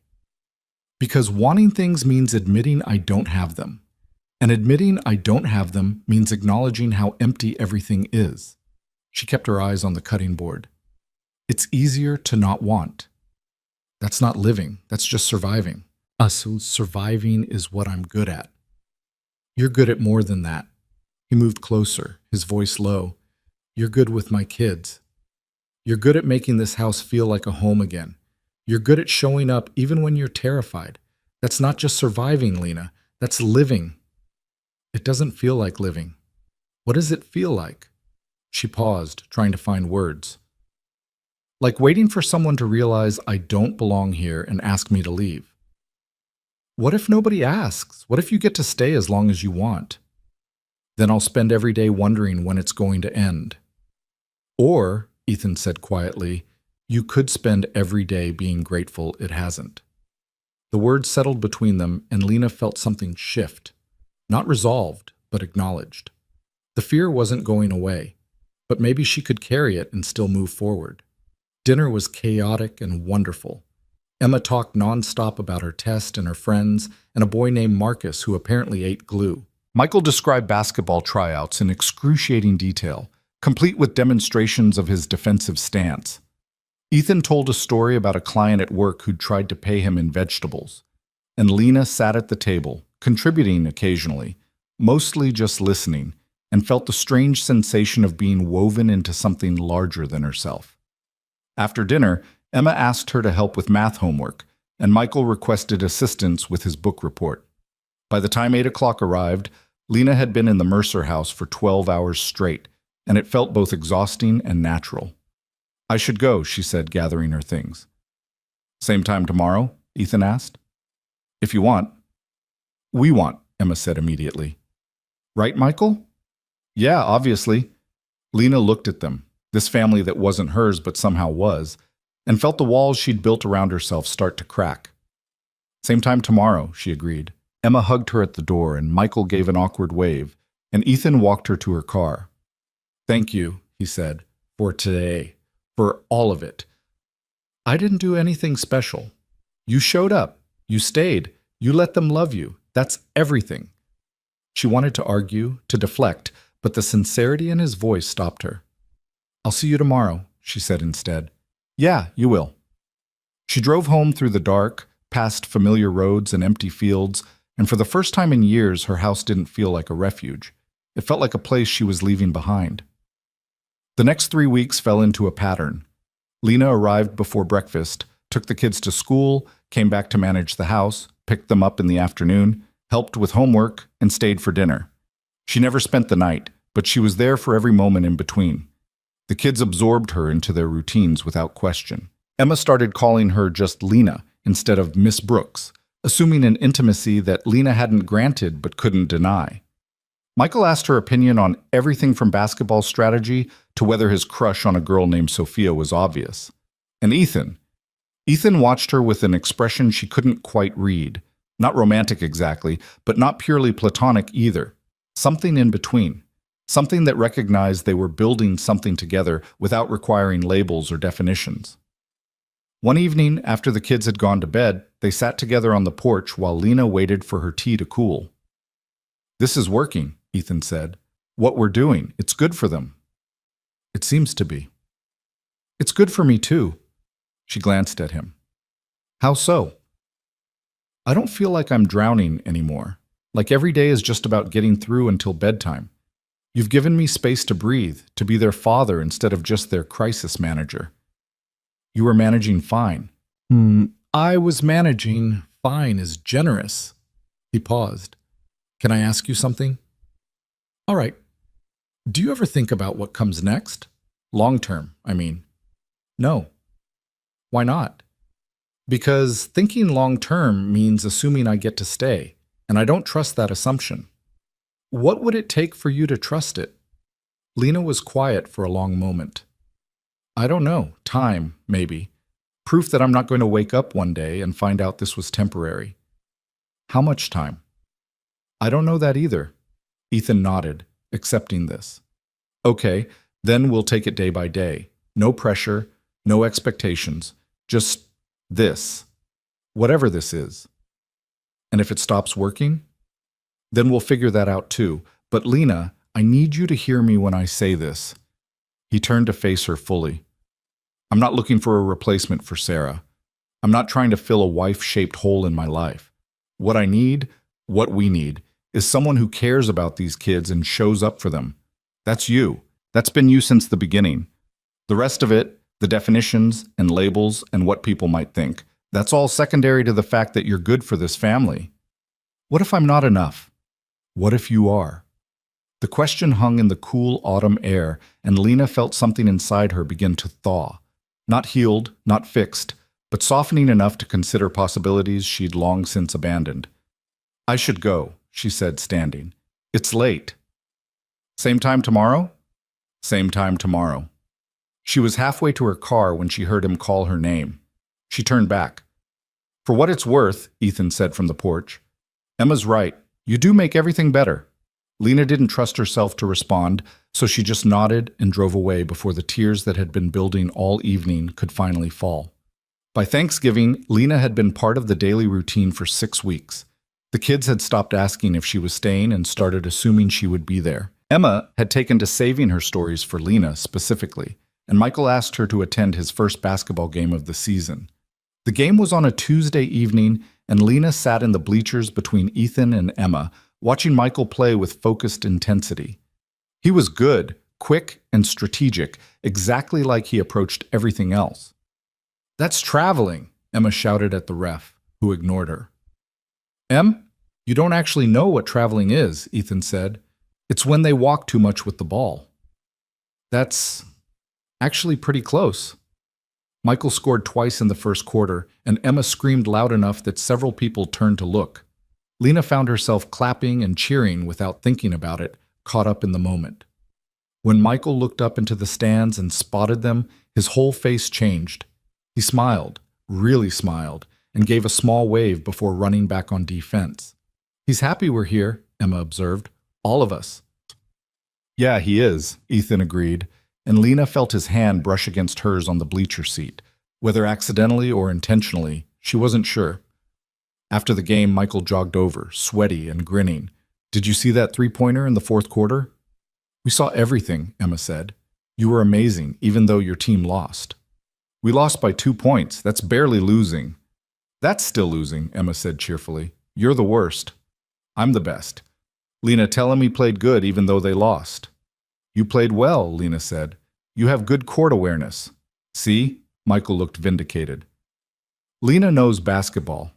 Because wanting things means admitting I don't have them. And admitting I don't have them means acknowledging how empty everything is. She kept her eyes on the cutting board. It's easier to not want. That's not living, that's just surviving. So surviving is what I'm good at. You're good at more than that. He moved closer, his voice low. You're good with my kids. You're good at making this house feel like a home again. You're good at showing up even when you're terrified. That's not just surviving, Lena. That's living. It doesn't feel like living. What does it feel like? She paused, trying to find words. Like waiting for someone to realize I don't belong here and ask me to leave. What if nobody asks? What if you get to stay as long as you want? Then I'll spend every day wondering when it's going to end. Or, Ethan said quietly, you could spend every day being grateful it hasn't. The words settled between them, and Lena felt something shift. Not resolved, but acknowledged. The fear wasn't going away, but maybe she could carry it and still move forward. Dinner was chaotic and wonderful. Emma talked nonstop about her test and her friends, and a boy named Marcus who apparently ate glue. Michael described basketball tryouts in excruciating detail, complete with demonstrations of his defensive stance. Ethan told a story about a client at work who'd tried to pay him in vegetables, and Lena sat at the table, contributing occasionally, mostly just listening, and felt the strange sensation of being woven into something larger than herself. After dinner, Emma asked her to help with math homework, and Michael requested assistance with his book report. By the time 8 o'clock arrived, Lena had been in the Mercer house for 12 hours straight, and it felt both exhausting and natural. I should go, she said, gathering her things. Same time tomorrow? Ethan asked. If you want. We want, Emma said immediately. Right, Michael? Yeah, obviously. Lena looked at them, this family that wasn't hers but somehow was, and felt the walls she'd built around herself start to crack. Same time tomorrow, she agreed. Emma hugged her at the door, and Michael gave an awkward wave, and Ethan walked her to her car. Thank you, he said, for today, for all of it. I didn't do anything special. You showed up. You stayed. You let them love you. That's everything. She wanted to argue, to deflect, but the sincerity in his voice stopped her. I'll see you tomorrow, she said instead. Yeah, you will. She drove home through the dark, past familiar roads and empty fields, and for the first time in years, her house didn't feel like a refuge. It felt like a place she was leaving behind. The next 3 weeks fell into a pattern. Lena arrived before breakfast, took the kids to school, came back to manage the house, picked them up in the afternoon, helped with homework, and stayed for dinner. She never spent the night, but she was there for every moment in between. The kids absorbed her into their routines without question. Emma started calling her just Lena instead of Miss Brooks, assuming an intimacy that Lena hadn't granted but couldn't deny. Michael asked her opinion on everything from basketball strategy to whether his crush on a girl named Sophia was obvious. And Ethan watched her with an expression she couldn't quite read. Not romantic exactly, but not purely platonic either. Something in between. Something that recognized they were building something together without requiring labels or definitions. One evening, after the kids had gone to bed, they sat together on the porch while Lena waited for her tea to cool. This is working, Ethan said. What we're doing, it's good for them. It seems to be. It's good for me too. She glanced at him. How so? I don't feel like I'm drowning anymore. Like every day is just about getting through until bedtime. You've given me space to breathe, to be their father instead of just their crisis manager. You were managing fine. I was managing fine is generous. He paused. Can I ask you something? All right. Do you ever think about what comes next? Long term, I mean. No. Why not? Because thinking long term means assuming I get to stay, and I don't trust that assumption. What would it take for you to trust it? Lena was quiet for a long moment. I don't know. Time, maybe. Proof that I'm not going to wake up one day and find out this was temporary. How much time? I don't know that either. Ethan nodded, accepting this. Okay, then we'll take it day by day. No pressure, no expectations, just this. Whatever this is. And if it stops working? Then we'll figure that out too. But Lena, I need you to hear me when I say this. He turned to face her fully. I'm not looking for a replacement for Sarah. I'm not trying to fill a wife-shaped hole in my life. What I need, what we need, is someone who cares about these kids and shows up for them. That's you. That's been you since the beginning. The rest of it, the definitions and labels and what people might think, that's all secondary to the fact that you're good for this family. What if I'm not enough? What if you are? The question hung in the cool autumn air, and Lena felt something inside her begin to thaw. Not healed, not fixed, but softening enough to consider possibilities she'd long since abandoned. I should go, she said, standing. It's late. Same time tomorrow? Same time tomorrow. She was halfway to her car when she heard him call her name. She turned back. For what it's worth, Ethan said from the porch. Emma's right. You do make everything better. Lena didn't trust herself to respond, so she just nodded and drove away before the tears that had been building all evening could finally fall. By Thanksgiving, Lena had been part of the daily routine for 6 weeks. The kids had stopped asking if she was staying and started assuming she would be there. Emma had taken to saving her stories for Lena specifically, and Michael asked her to attend his first basketball game of the season. The game was on a Tuesday evening, and Lena sat in the bleachers between Ethan and Emma, watching Michael play with focused intensity. He was good, quick, and strategic, exactly like he approached everything else. That's traveling, Emma shouted at the ref, who ignored her. Em, you don't actually know what traveling is, Ethan said. It's when they walk too much with the ball. That's actually pretty close. Michael scored twice in the first quarter, and Emma screamed loud enough that several people turned to look. Lena found herself clapping and cheering without thinking about it, caught up in the moment. When Michael looked up into the stands and spotted them, his whole face changed. He smiled, really smiled, and gave a small wave before running back on defense. He's happy we're here, Emma observed. All of us. Yeah, he is, Ethan agreed, and Lena felt his hand brush against hers on the bleacher seat. Whether accidentally or intentionally, she wasn't sure. After the game, Michael jogged over, sweaty and grinning. Did you see that three-pointer in the fourth quarter? We saw everything, Emma said. You were amazing, even though your team lost. We lost by 2 points. That's barely losing. That's still losing, Emma said cheerfully. You're the worst. I'm the best. Lena, tell him he played good even though they lost. You played well, Lena said. You have good court awareness. See? Michael looked vindicated. Lena knows basketball.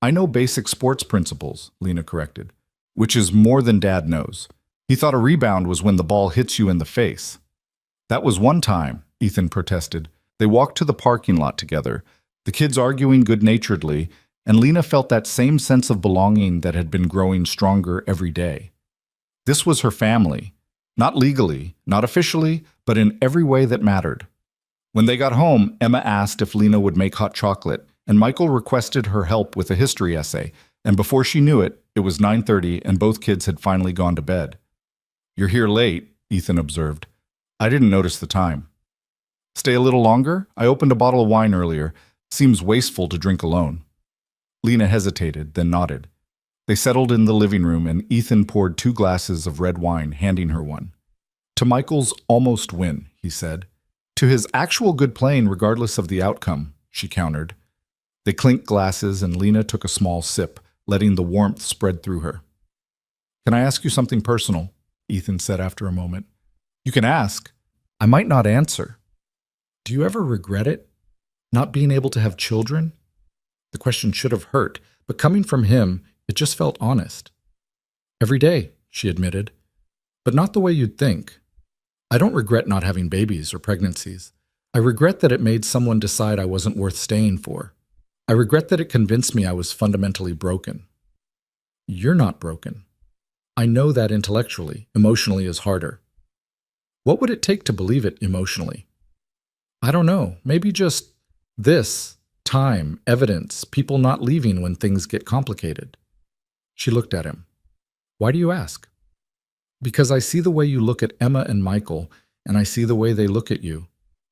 I know basic sports principles, Lena corrected, which is more than Dad knows. He thought a rebound was when the ball hits you in the face. That was one time, Ethan protested. They walked to the parking lot together, the kids arguing good-naturedly, and Lena felt that same sense of belonging that had been growing stronger every day. This was her family, not legally, not officially, but in every way that mattered. When they got home, Emma asked if Lena would make hot chocolate, and Michael requested her help with a history essay, and before she knew it, it was 9:30 and both kids had finally gone to bed. You're here late, Ethan observed. I didn't notice the time. Stay a little longer? I opened a bottle of wine earlier. Seems wasteful to drink alone. Lena hesitated, then nodded. They settled in the living room, and Ethan poured 2 glasses of red wine, handing her one. To Michael's almost win, he said. To his actual good playing regardless of the outcome, she countered. They clinked glasses, and Lena took a small sip, letting the warmth spread through her. Can I ask you something personal? Ethan said after a moment. You can ask. I might not answer. Do you ever regret it? Not being able to have children? The question should have hurt, but coming from him, it just felt honest. Every day, she admitted, but not the way you'd think. I don't regret not having babies or pregnancies. I regret that it made someone decide I wasn't worth staying for. I regret that it convinced me I was fundamentally broken. You're not broken. I know that intellectually. Emotionally is harder. What would it take to believe it emotionally? I don't know. Maybe just this, time, evidence, people not leaving when things get complicated. She looked at him. Why do you ask? Because I see the way you look at Emma and Michael, and I see the way they look at you.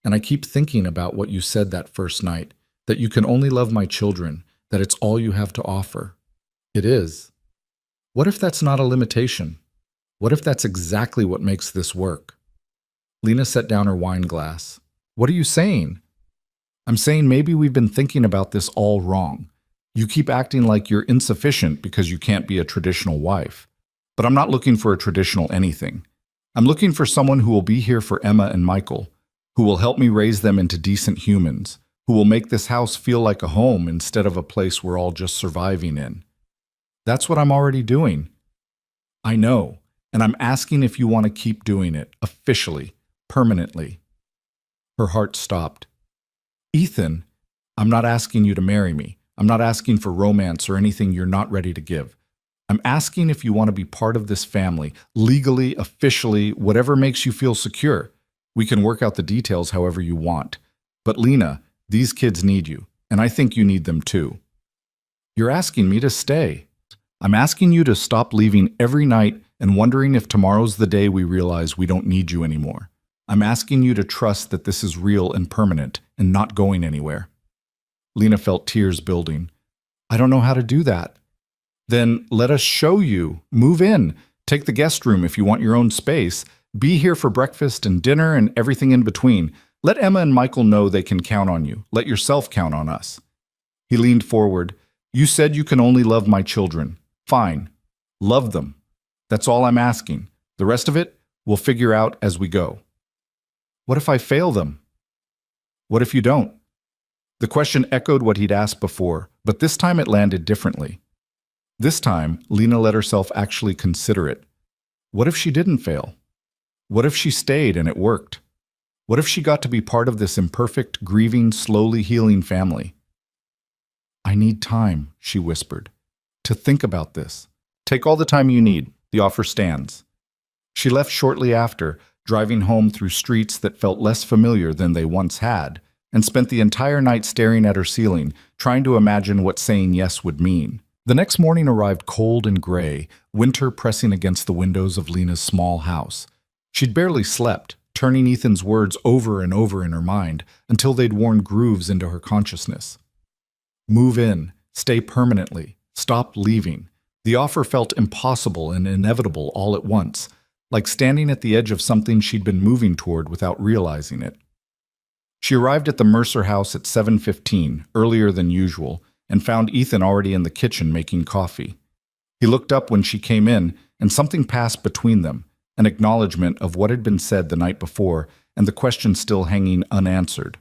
And I keep thinking about what you said that first night, that you can only love my children, that it's all you have to offer. It is. What if that's not a limitation? What if that's exactly what makes this work? Lena set down her wine glass. What are you saying? I'm saying maybe we've been thinking about this all wrong. You keep acting like you're insufficient because you can't be a traditional wife. But I'm not looking for a traditional anything. I'm looking for someone who will be here for Emma and Michael, who will help me raise them into decent humans, who will make this house feel like a home instead of a place we're all just surviving in. That's what I'm already doing. I know, and I'm asking if you want to keep doing it, officially, permanently. Her heart stopped. Ethan, I'm not asking you to marry me. I'm not asking for romance or anything you're not ready to give. I'm asking if you want to be part of this family, legally, officially, whatever makes you feel secure. We can work out the details however you want. But Lena, these kids need you, and I think you need them too. You're asking me to stay. I'm asking you to stop leaving every night and wondering if tomorrow's the day we realize we don't need you anymore. I'm asking you to trust that this is real and permanent and not going anywhere. Lena felt tears building. I don't know how to do that. Then let us show you. Move in. Take the guest room if you want your own space. Be here for breakfast and dinner and everything in between. Let Emma and Michael know they can count on you. Let yourself count on us. He leaned forward. You said you can only love my children. Fine. Love them. That's all I'm asking. The rest of it, we'll figure out as we go. What if I fail them? What if you don't? The question echoed what he'd asked before, but this time it landed differently. This time, Lena let herself actually consider it. What if she didn't fail? What if she stayed and it worked? What if she got to be part of this imperfect, grieving, slowly healing family? I need time, she whispered, to think about this. Take all the time you need. The offer stands. She left shortly after, driving home through streets that felt less familiar than they once had, and spent the entire night staring at her ceiling, trying to imagine what saying yes would mean. The next morning arrived cold and gray, winter pressing against the windows of Lena's small house. She'd barely slept, turning Ethan's words over and over in her mind until they'd worn grooves into her consciousness. Move in, stay permanently, stop leaving. The offer felt impossible and inevitable all at once, like standing at the edge of something she'd been moving toward without realizing it. She arrived at the Mercer house at 7:15, earlier than usual, and found Ethan already in the kitchen making coffee. He looked up when she came in, and something passed between them, an acknowledgement of what had been said the night before and the question still hanging unanswered.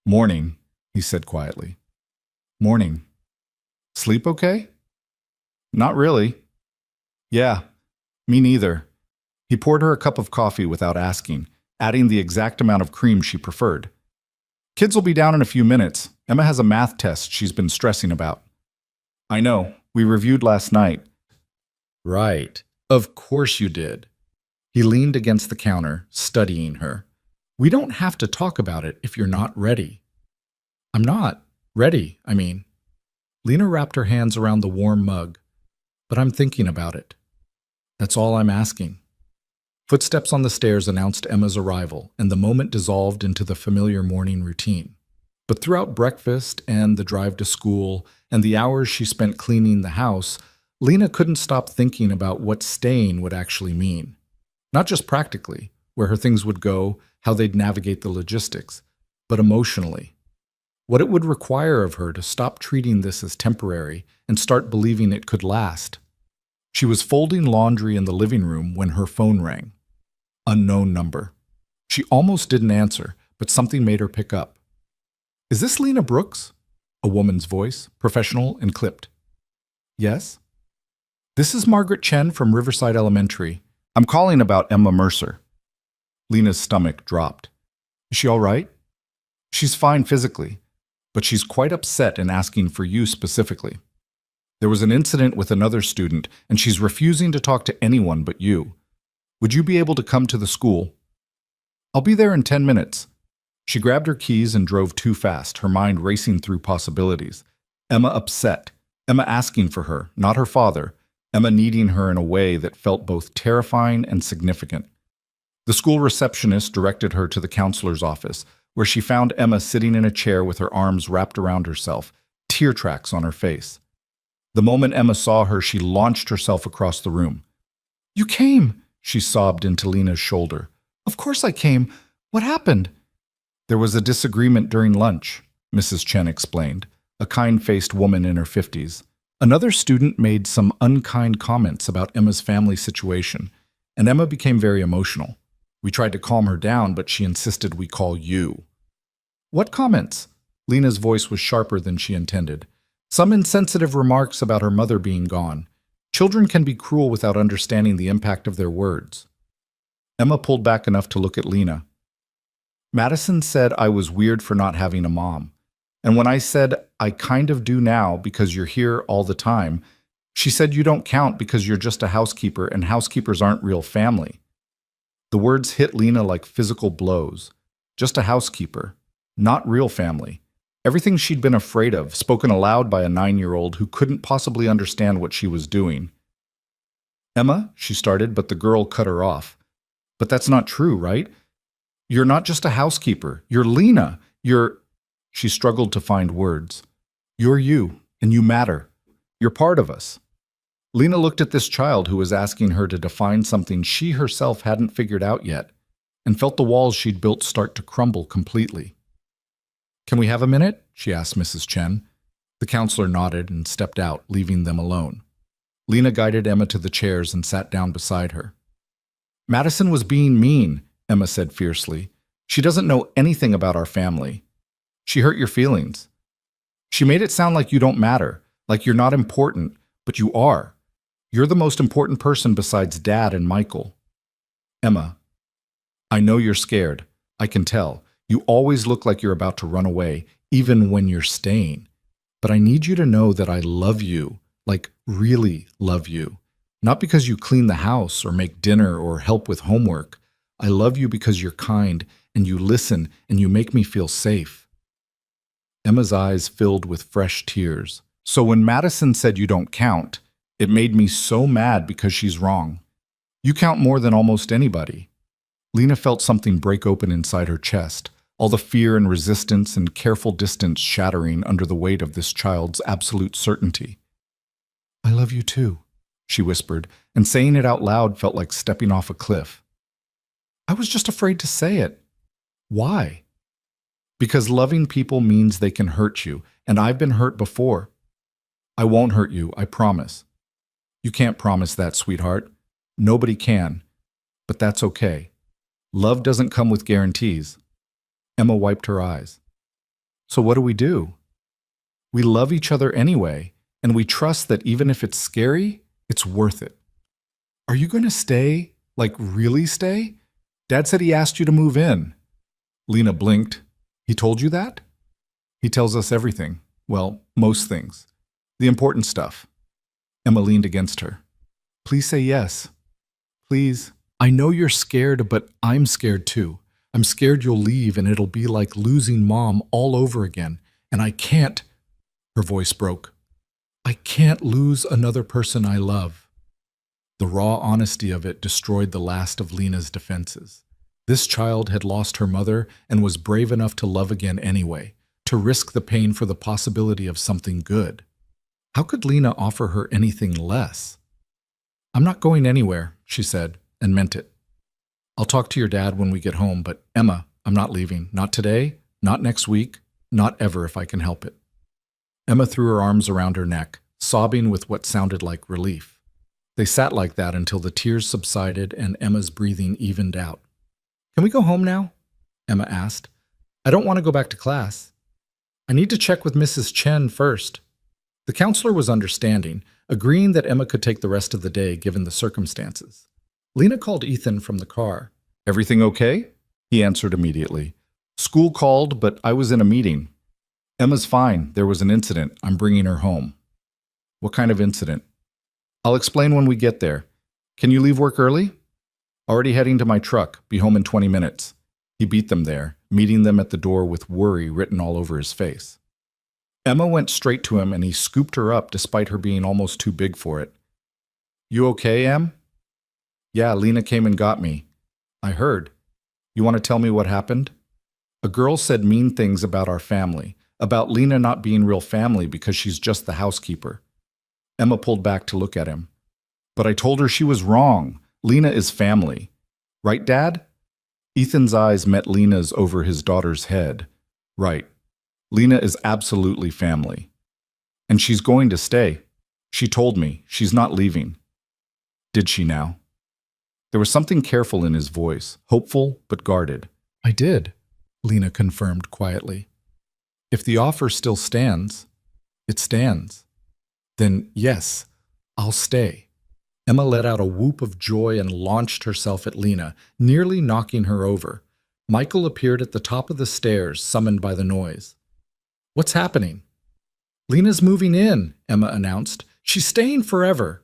Morning, he said quietly. Morning. Sleep okay? Not really. Yeah, me neither. He poured her a cup of coffee without asking, adding the exact amount of cream she preferred. Kids will be down in a few minutes. Emma has a math test she's been stressing about. I know. We reviewed last night. Right. Of course you did. He leaned against the counter, studying her. We don't have to talk about it if you're not ready. I'm not ready, I mean. Lena wrapped her hands around the warm mug. But I'm thinking about it. That's all I'm asking. Footsteps on the stairs announced Emma's arrival, and the moment dissolved into the familiar morning routine. But throughout breakfast and the drive to school and the hours she spent cleaning the house, Lena couldn't stop thinking about what staying would actually mean. Not just practically, where her things would go, how they'd navigate the logistics, but emotionally. What it would require of her to stop treating this as temporary and start believing it could last. She was folding laundry in the living room when her phone rang. Unknown number. She almost didn't answer, but something made her pick up. "Is this Lena Brooks?" A woman's voice, professional and clipped. "Yes?" "This is Margaret Chen from Riverside Elementary. I'm calling about Emma Mercer." Lena's stomach dropped. "Is she all right?" "She's fine physically, but she's quite upset and asking for you specifically. There was an incident with another student, and she's refusing to talk to anyone but you. Would you be able to come to the school?" "I'll be there in 10 minutes." She grabbed her keys and drove too fast, her mind racing through possibilities. Emma upset. Emma asking for her, not her father. Emma needing her in a way that felt both terrifying and significant. The school receptionist directed her to the counselor's office, where she found Emma sitting in a chair with her arms wrapped around herself, tear tracks on her face. The moment Emma saw her, she launched herself across the room. "You came!" she sobbed into Lena's shoulder. "Of course I came. What happened?" "There was a disagreement during lunch," Mrs. Chen explained, a kind-faced woman in her 50s. Another student made some unkind comments about Emma's family situation, and Emma became very emotional. We tried to calm her down, but she insisted we call you. "What comments?" Lena's voice was sharper than she intended. "Some insensitive remarks about her mother being gone. Children can be cruel without understanding the impact of their words." Emma pulled back enough to look at Lena. "Madison said I was weird for not having a mom. And when I said, I kind of do now because you're here all the time, she said you don't count because you're just a housekeeper and housekeepers aren't real family." The words hit Lena like physical blows. Just a housekeeper, not real family. Everything she'd been afraid of, spoken aloud by a 9-year-old who couldn't possibly understand what she was doing. "Emma," she started, but the girl cut her off. "But that's not true, right? You're not just a housekeeper. You're Lena. You're—" She struggled to find words. "You're you, and you matter. You're part of us." Lena looked at this child who was asking her to define something she herself hadn't figured out yet, and felt the walls she'd built start to crumble completely. "Can we have a minute?" she asked Mrs. Chen. The counselor nodded and stepped out, leaving them alone. Lena guided Emma to the chairs and sat down beside her. "Madison was being mean," Emma said fiercely. "She doesn't know anything about our family. She hurt your feelings. She made it sound like you don't matter, like you're not important, but you are. You're the most important person besides Dad and Michael." "Emma, I know you're scared. I can tell. You always look like you're about to run away, even when you're staying. But I need you to know that I love you, like really love you. Not because you clean the house or make dinner or help with homework. I love you because you're kind and you listen and you make me feel safe." Emma's eyes filled with fresh tears. "So when Madison said you don't count, it made me so mad because she's wrong. You count more than almost anybody." Lena felt something break open inside her chest, all the fear and resistance and careful distance shattering under the weight of this child's absolute certainty. "I love you too," she whispered, and saying it out loud felt like stepping off a cliff. "I was just afraid to say it." "Why?" "Because loving people means they can hurt you, and I've been hurt before." "I won't hurt you, I promise." "You can't promise that, sweetheart. Nobody can. But that's okay. Love doesn't come with guarantees." Emma wiped her eyes. "So what do we do?" "We love each other anyway, and we trust that even if it's scary, it's worth it." "Are you going to stay? Like really stay? Dad said he asked you to move in." Lena blinked. "He told you that?" "He tells us everything. Well, most things. The important stuff." Emma leaned against her. "Please say yes. Please. I know you're scared, but I'm scared too. I'm scared you'll leave and it'll be like losing Mom all over again. And I can't—" Her voice broke. "I can't lose another person I love." The raw honesty of it destroyed the last of Lena's defenses. This child had lost her mother and was brave enough to love again anyway, to risk the pain for the possibility of something good. How could Lena offer her anything less? I'm not going anywhere, she said, and meant it. I'll talk to your dad when we get home, but Emma, I'm not leaving. Not today, not next week, not ever if I can help it. Emma threw her arms around her neck, sobbing with what sounded like relief. They sat like that until the tears subsided and Emma's breathing evened out. Can we go home now? Emma asked. I don't want to go back to class. I need to check with Mrs. Chen first. The counselor was understanding, agreeing that Emma could take the rest of the day given the circumstances. Lena called Ethan from the car. Everything okay? He answered immediately. School called, but I was in a meeting. Emma's fine. There was an incident. I'm bringing her home. What kind of incident? I'll explain when we get there. Can you leave work early? Already heading to my truck. Be home in 20 minutes. He beat them there, meeting them at the door with worry written all over his face. Emma went straight to him and he scooped her up despite her being almost too big for it. You okay, Em? Yeah, Lena came and got me. I heard. You want to tell me what happened? A girl said mean things about our family, about Lena not being real family because she's just the housekeeper. Emma pulled back to look at him. But I told her she was wrong. Lena is family. Right, Dad? Ethan's eyes met Lena's over his daughter's head. Right. Lena is absolutely family. And she's going to stay. She told me. She's not leaving. Did she now? There was something careful in his voice, hopeful but guarded. I did, Lena confirmed quietly. If the offer still stands, it stands. Then yes, I'll stay. Emma let out a whoop of joy and launched herself at Lena, nearly knocking her over. Michael appeared at the top of the stairs, summoned by the noise. What's happening? Lena's moving in, Emma announced. She's staying forever.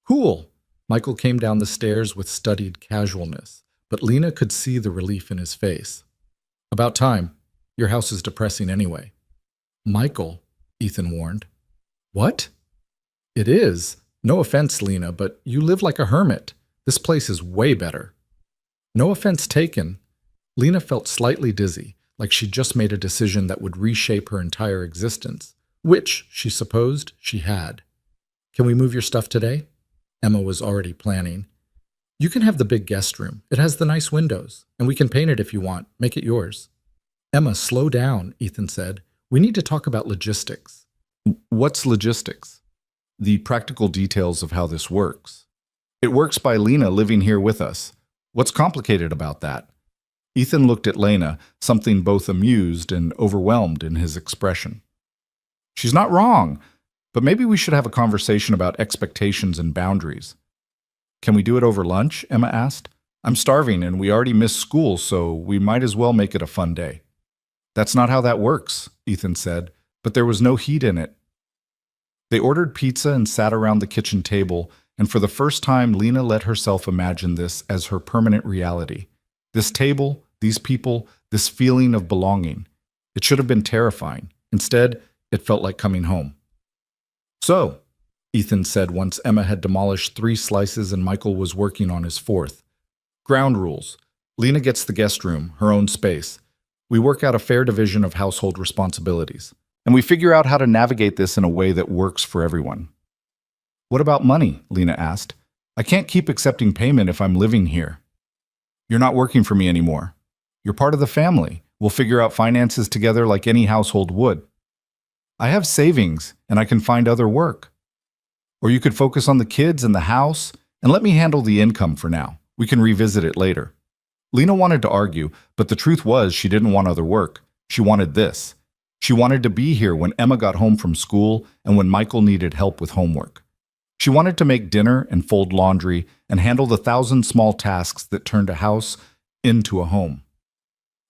Cool. Michael came down the stairs with studied casualness, but Lena could see the relief in his face. About time. Your house is depressing anyway. Michael, Ethan warned. What? It is. No offense, Lena, but you live like a hermit. This place is way better. No offense taken. Lena felt slightly dizzy, like she'd just made a decision that would reshape her entire existence, which, she supposed, she had. Can we move your stuff today? Emma was already planning. You can have the big guest room. It has the nice windows, and we can paint it if you want. Make it yours. Emma, slow down, Ethan said. We need to talk about logistics. What's logistics? The practical details of how this works. It works by Lena living here with us. What's complicated about that? Ethan looked at Lena, something both amused and overwhelmed in his expression. She's not wrong, but maybe we should have a conversation about expectations and boundaries. Can we do it over lunch? Emma asked. I'm starving and we already missed school, so we might as well make it a fun day. That's not how that works, Ethan said, but there was no heat in it. They ordered pizza and sat around the kitchen table, and for the first time Lena let herself imagine this as her permanent reality. This table, these people, this feeling of belonging. It should have been terrifying. Instead, it felt like coming home. So, Ethan said once Emma had demolished 3 slices and Michael was working on his 4th. Ground rules. Lena gets the guest room, her own space. We work out a fair division of household responsibilities. And we figure out how to navigate this in a way that works for everyone. What about money? Lena asked. I can't keep accepting payment if I'm living here. You're not working for me anymore. You're part of the family. We'll figure out finances together like any household would. I have savings, and I can find other work. Or you could focus on the kids and the house, and let me handle the income for now. We can revisit it later. Lena wanted to argue, but the truth was she didn't want other work. She wanted this. She wanted to be here when Emma got home from school and when Michael needed help with homework. She wanted to make dinner and fold laundry and handle the 1,000 small tasks that turned a house into a home.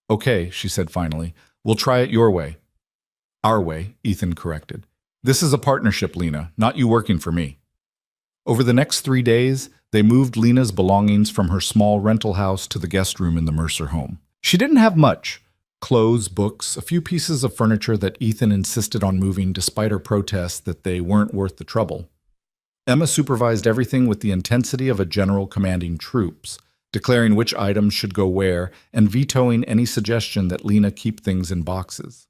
Okay, she said finally, we'll try it your way. Our way, Ethan corrected. This is a partnership, Lena, not you working for me. Over the next 3 days, they moved Lena's belongings from her small rental house to the guest room in the Mercer home. She didn't have much. Clothes, books, a few pieces of furniture that Ethan insisted on moving despite her protests that they weren't worth the trouble. Emma supervised everything with the intensity of a general commanding troops, declaring which items should go where and vetoing any suggestion that Lena keep things in boxes.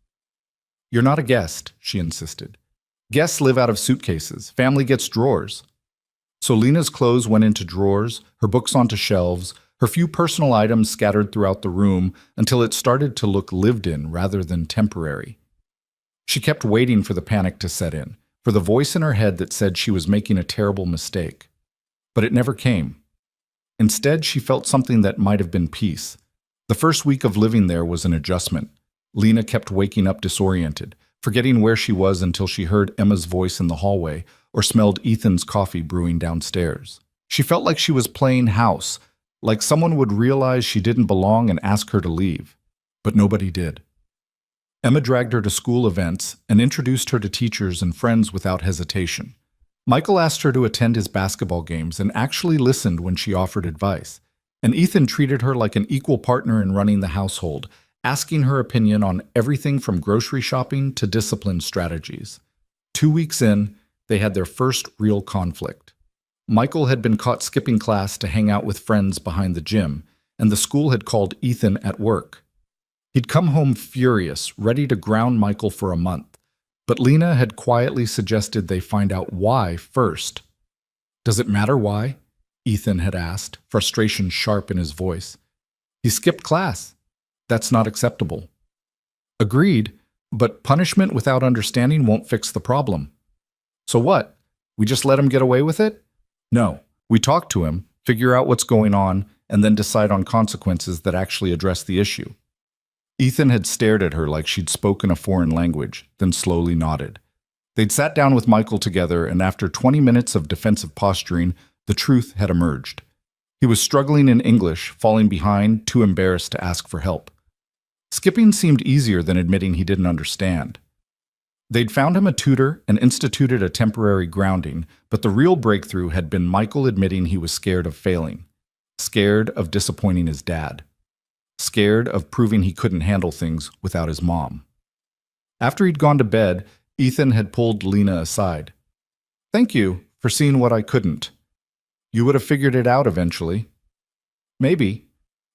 You're not a guest, she insisted. Guests live out of suitcases. Family gets drawers. So Lena's clothes went into drawers, her books onto shelves, her few personal items scattered throughout the room until it started to look lived in rather than temporary. She kept waiting for the panic to set in, for the voice in her head that said she was making a terrible mistake. But it never came. Instead, she felt something that might have been peace. The first week of living there was an adjustment. Lena kept waking up disoriented, forgetting where she was until she heard Emma's voice in the hallway or smelled Ethan's coffee brewing downstairs. She felt like she was playing house, like someone would realize she didn't belong and ask her to leave. But nobody did. Emma dragged her to school events and introduced her to teachers and friends without hesitation. Michael asked her to attend his basketball games and actually listened when she offered advice. And Ethan treated her like an equal partner in running the household, asking her opinion on everything from grocery shopping to discipline strategies. 2 weeks in, they had their first real conflict. Michael had been caught skipping class to hang out with friends behind the gym, and the school had called Ethan at work. He'd come home furious, ready to ground Michael for a month, but Lena had quietly suggested they find out why first. "Does it matter why?" Ethan had asked, frustration sharp in his voice. "He skipped class. That's not acceptable." "Agreed, but punishment without understanding won't fix the problem." "So what? We just let him get away with it?" "No. We talk to him, figure out what's going on, and then decide on consequences that actually address the issue." Ethan had stared at her like she'd spoken a foreign language, then slowly nodded. They'd sat down with Michael together, and after 20 minutes of defensive posturing, the truth had emerged. He was struggling in English, falling behind, too embarrassed to ask for help. Skipping seemed easier than admitting he didn't understand. They'd found him a tutor and instituted a temporary grounding, but the real breakthrough had been Michael admitting he was scared of failing, scared of disappointing his dad, scared of proving he couldn't handle things without his mom. After he'd gone to bed, Ethan had pulled Lena aside. "Thank you for seeing what I couldn't. You would have figured it out eventually." "Maybe,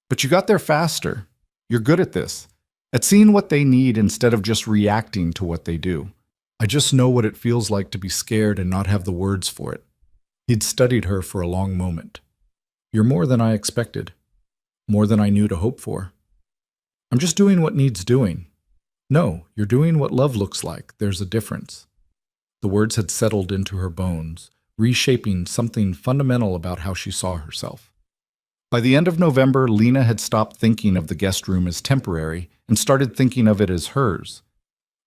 but you got there faster. You're good at this, at seeing what they need instead of just reacting to what they do. I just know what it feels like to be scared and not have the words for it." He'd studied her for a long moment. "You're more than I expected, more than I knew to hope for. I'm just doing what needs doing." "No, you're doing what love looks like. There's a difference." The words had settled into her bones, reshaping something fundamental about how she saw herself. By the end of November, Lena had stopped thinking of the guest room as temporary and started thinking of it as hers.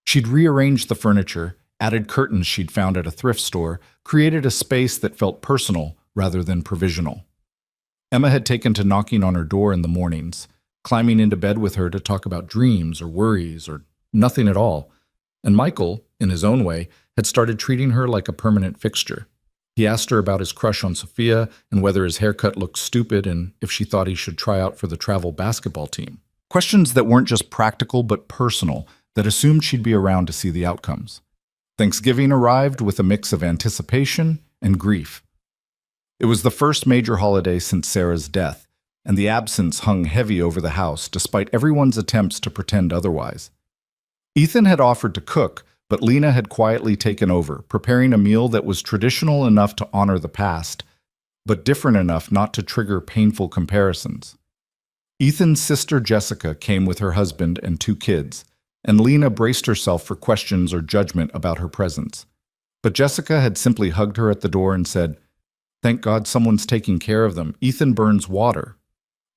She'd rearranged the furniture, added curtains she'd found at a thrift store, created a space that felt personal rather than provisional. Emma had taken to knocking on her door in the mornings, climbing into bed with her to talk about dreams or worries or nothing at all. And Michael, in his own way, had started treating her like a permanent fixture. He asked her about his crush on Sophia and whether his haircut looked stupid and if she thought he should try out for the travel basketball team. Questions that weren't just practical but personal, that assumed she'd be around to see the outcomes. Thanksgiving arrived with a mix of anticipation and grief. It was the first major holiday since Sarah's death, and the absence hung heavy over the house despite everyone's attempts to pretend otherwise. Ethan had offered to cook, but Lena had quietly taken over, preparing a meal that was traditional enough to honor the past, but different enough not to trigger painful comparisons. Ethan's sister Jessica came with her husband and 2 kids, and Lena braced herself for questions or judgment about her presence. But Jessica had simply hugged her at the door and said, "Thank God someone's taking care of them. Ethan burns water."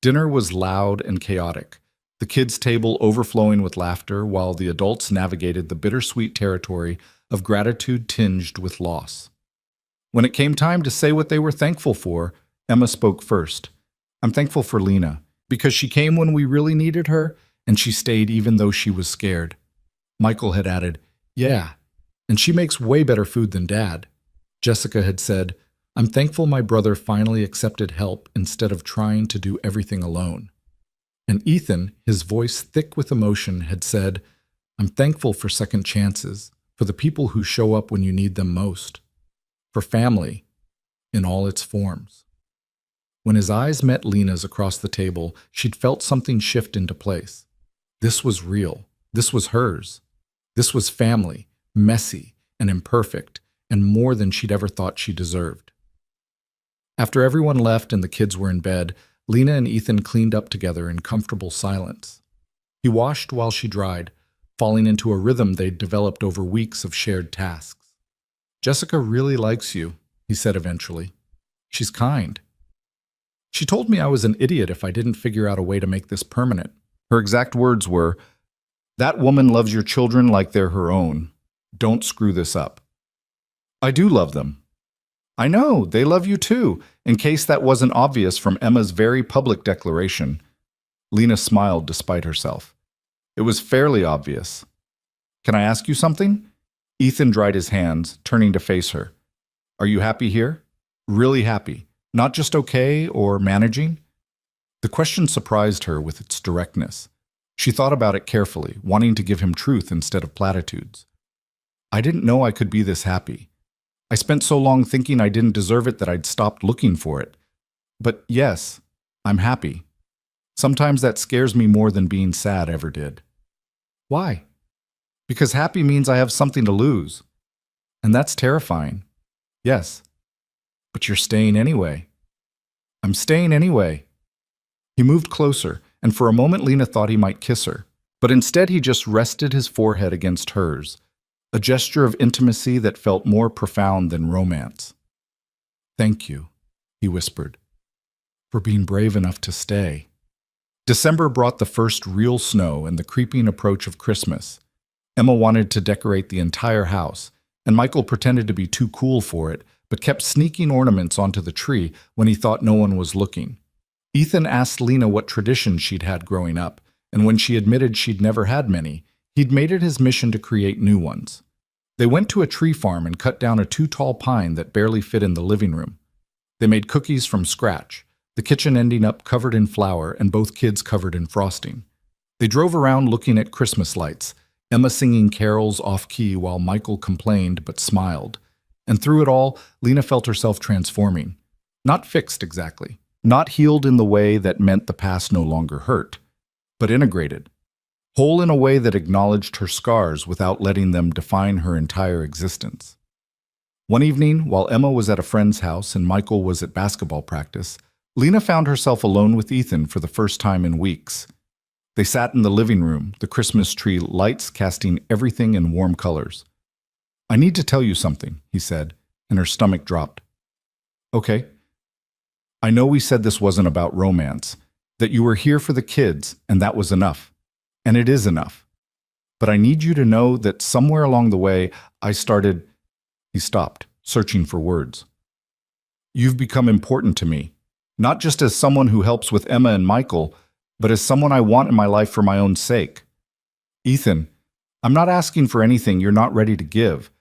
Dinner was loud and chaotic, the kids' table overflowing with laughter while the adults navigated the bittersweet territory of gratitude tinged with loss. When it came time to say what they were thankful for, Emma spoke first. "I'm thankful for Lena, because she came when we really needed her, and she stayed even though she was scared." Michael had added, "Yeah, and she makes way better food than Dad." Jessica had said, "I'm thankful my brother finally accepted help instead of trying to do everything alone." And Ethan, his voice thick with emotion, had said, "I'm thankful for second chances, for the people who show up when you need them most, for family in all its forms." When his eyes met Lena's across the table, she'd felt something shift into place. This was real. This was hers. This was family, messy, and imperfect, and more than she'd ever thought she deserved. After everyone left and the kids were in bed, Lena and Ethan cleaned up together in comfortable silence. He washed while she dried, falling into a rhythm they'd developed over weeks of shared tasks. "Jessica really likes you," he said eventually. "She's kind. She told me I was an idiot if I didn't figure out a way to make this permanent." Her exact words were, "That woman loves your children like they're her own. Don't screw this up." "I do love them." "I know, they love you too," in case that wasn't obvious from Emma's very public declaration. Lena smiled despite herself. It was fairly obvious. "Can I ask you something?" Ethan dried his hands, turning to face her. "Are you happy here? Really happy? Not just okay or managing?" The question surprised her with its directness. She thought about it carefully, wanting to give him truth instead of platitudes. "I didn't know I could be this happy. I spent so long thinking I didn't deserve it that I'd stopped looking for it. But yes, I'm happy. Sometimes that scares me more than being sad ever did." "Why?" "Because happy means I have something to lose. And that's terrifying." "Yes." "But you're staying anyway." "I'm staying anyway." He moved closer, and for a moment Lena thought he might kiss her. But instead he just rested his forehead against hers, a gesture of intimacy that felt more profound than romance. "Thank you," he whispered, "for being brave enough to stay." December brought the first real snow and the creeping approach of Christmas. Emma wanted to decorate the entire house, and Michael pretended to be too cool for it, but kept sneaking ornaments onto the tree when he thought no one was looking. Ethan asked Lena what traditions she'd had growing up, and when she admitted she'd never had many, he'd made it his mission to create new ones. They went to a tree farm and cut down a too-tall pine that barely fit in the living room. They made cookies from scratch, the kitchen ending up covered in flour and both kids covered in frosting. They drove around looking at Christmas lights, Emma singing carols off-key while Michael complained but smiled. And through it all, Lena felt herself transforming. Not fixed exactly, not healed in the way that meant the past no longer hurt, but integrated. Whole in a way that acknowledged her scars without letting them define her entire existence. One evening, while Emma was at a friend's house and Michael was at basketball practice, Lena found herself alone with Ethan for the first time in weeks. They sat in the living room, the Christmas tree lights casting everything in warm colors. "I need to tell you something," he said, and her stomach dropped. "Okay. I know we said this wasn't about romance, that you were here for the kids, and that was enough. And it is enough. But I need you to know that somewhere along the way, I started..." He stopped, searching for words. "You've become important to me, not just as someone who helps with Emma and Michael, but as someone I want in my life for my own sake. Ethan, I'm not asking for anything you're not ready to give.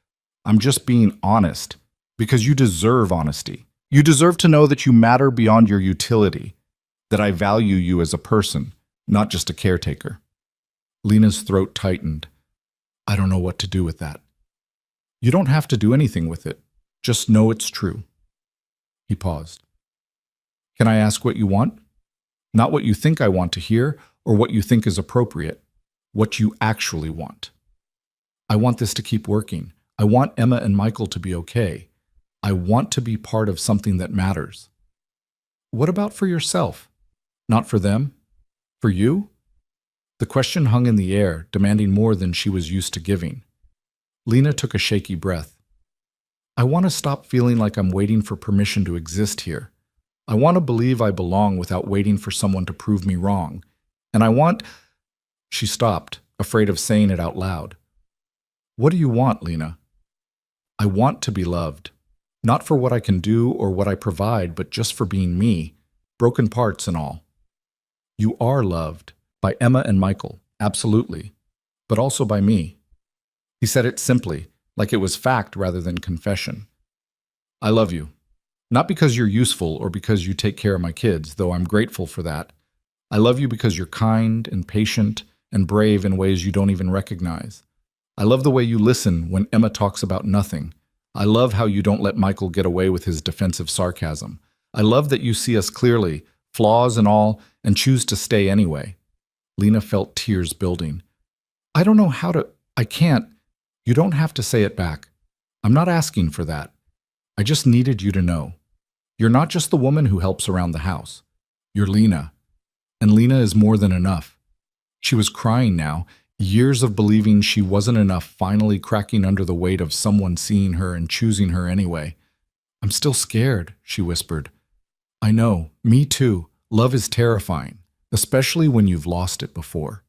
I'm just being honest, because you deserve honesty. You deserve to know that you matter beyond your utility, that I value you as a person, not just a caretaker." Lena's throat tightened. "I don't know what to do with that." "You don't have to do anything with it. Just know it's true." He paused. "Can I ask what you want? Not what you think I want to hear or what you think is appropriate. What you actually want." "I want this to keep working. I want Emma and Michael to be okay. I want to be part of something that matters." "What about for yourself? Not for them? For you?" The question hung in the air, demanding more than she was used to giving. Lena took a shaky breath. "I want to stop feeling like I'm waiting for permission to exist here. I want to believe I belong without waiting for someone to prove me wrong. And I want..." She stopped, afraid of saying it out loud. "What do you want, Lena?" "I want to be loved. Not for what I can do or what I provide, but just for being me, broken parts and all." "You are loved. By Emma and Michael, absolutely. But also by me." He said it simply, like it was fact rather than confession. "I love you. Not because you're useful or because you take care of my kids, though I'm grateful for that. I love you because you're kind and patient and brave in ways you don't even recognize. I love the way you listen when Emma talks about nothing. I love how you don't let Michael get away with his defensive sarcasm. I love that you see us clearly, flaws and all, and choose to stay anyway." Lena felt tears building. "I don't know how to... I can't. You don't have to say it back. I'm not asking for that. I just needed you to know. You're not just the woman who helps around the house. You're Lena. And Lena is more than enough. She was crying now, years of believing she wasn't enough finally cracking under the weight of someone seeing her and choosing her anyway. I'm still scared, she whispered. I know, me too. Love is terrifying, especially when you've lost it before.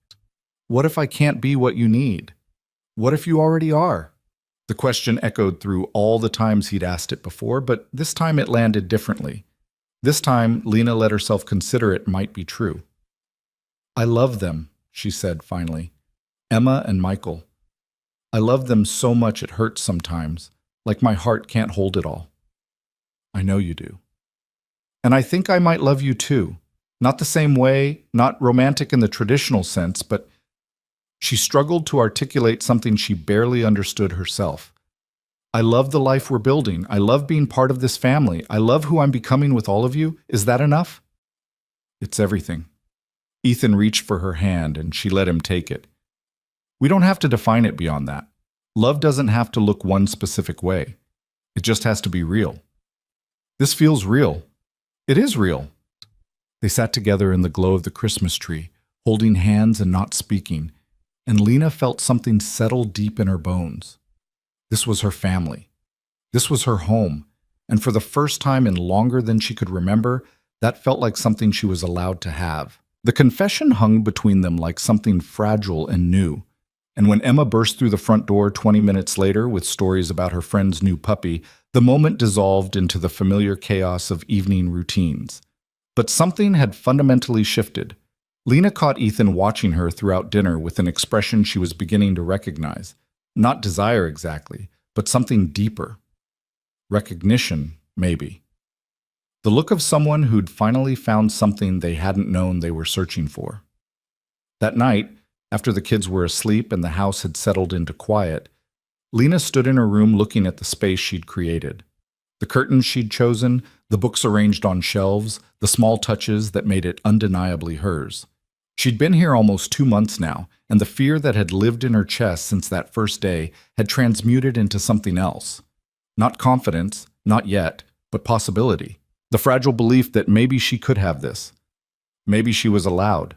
What if I can't be what you need? What if you already are? The question echoed through all the times he'd asked it before, but this time it landed differently. This time, Lena let herself consider it might be true. I love them, she said finally. Emma and Michael. I love them so much it hurts sometimes, like my heart can't hold it all. I know you do. And I think I might love you too. Not the same way, not romantic in the traditional sense, but she struggled to articulate something she barely understood herself. I love the life we're building. I love being part of this family. I love who I'm becoming with all of you. Is that enough? It's everything. Ethan reached for her hand and she let him take it. We don't have to define it beyond that. Love doesn't have to look one specific way. It just has to be real. This feels real. It is real. They sat together in the glow of the Christmas tree, holding hands and not speaking, and Lena felt something settle deep in her bones. This was her family. This was her home, and for the first time in longer than she could remember, that felt like something she was allowed to have. The confession hung between them like something fragile and new, and when Emma burst through the front door 20 minutes later with stories about her friend's new puppy, the moment dissolved into the familiar chaos of evening routines. But something had fundamentally shifted. Lena caught Ethan watching her throughout dinner with an expression she was beginning to recognize. Not desire exactly, but something deeper. Recognition, maybe. The look of someone who'd finally found something they hadn't known they were searching for. That night, after the kids were asleep and the house had settled into quiet, Lena stood in her room looking at the space she'd created. The curtains she'd chosen, the books arranged on shelves, the small touches that made it undeniably hers. She'd been here almost 2 months now, and the fear that had lived in her chest since that first day had transmuted into something else. Not confidence, not yet, but possibility. The fragile belief that maybe she could have this. Maybe she was allowed.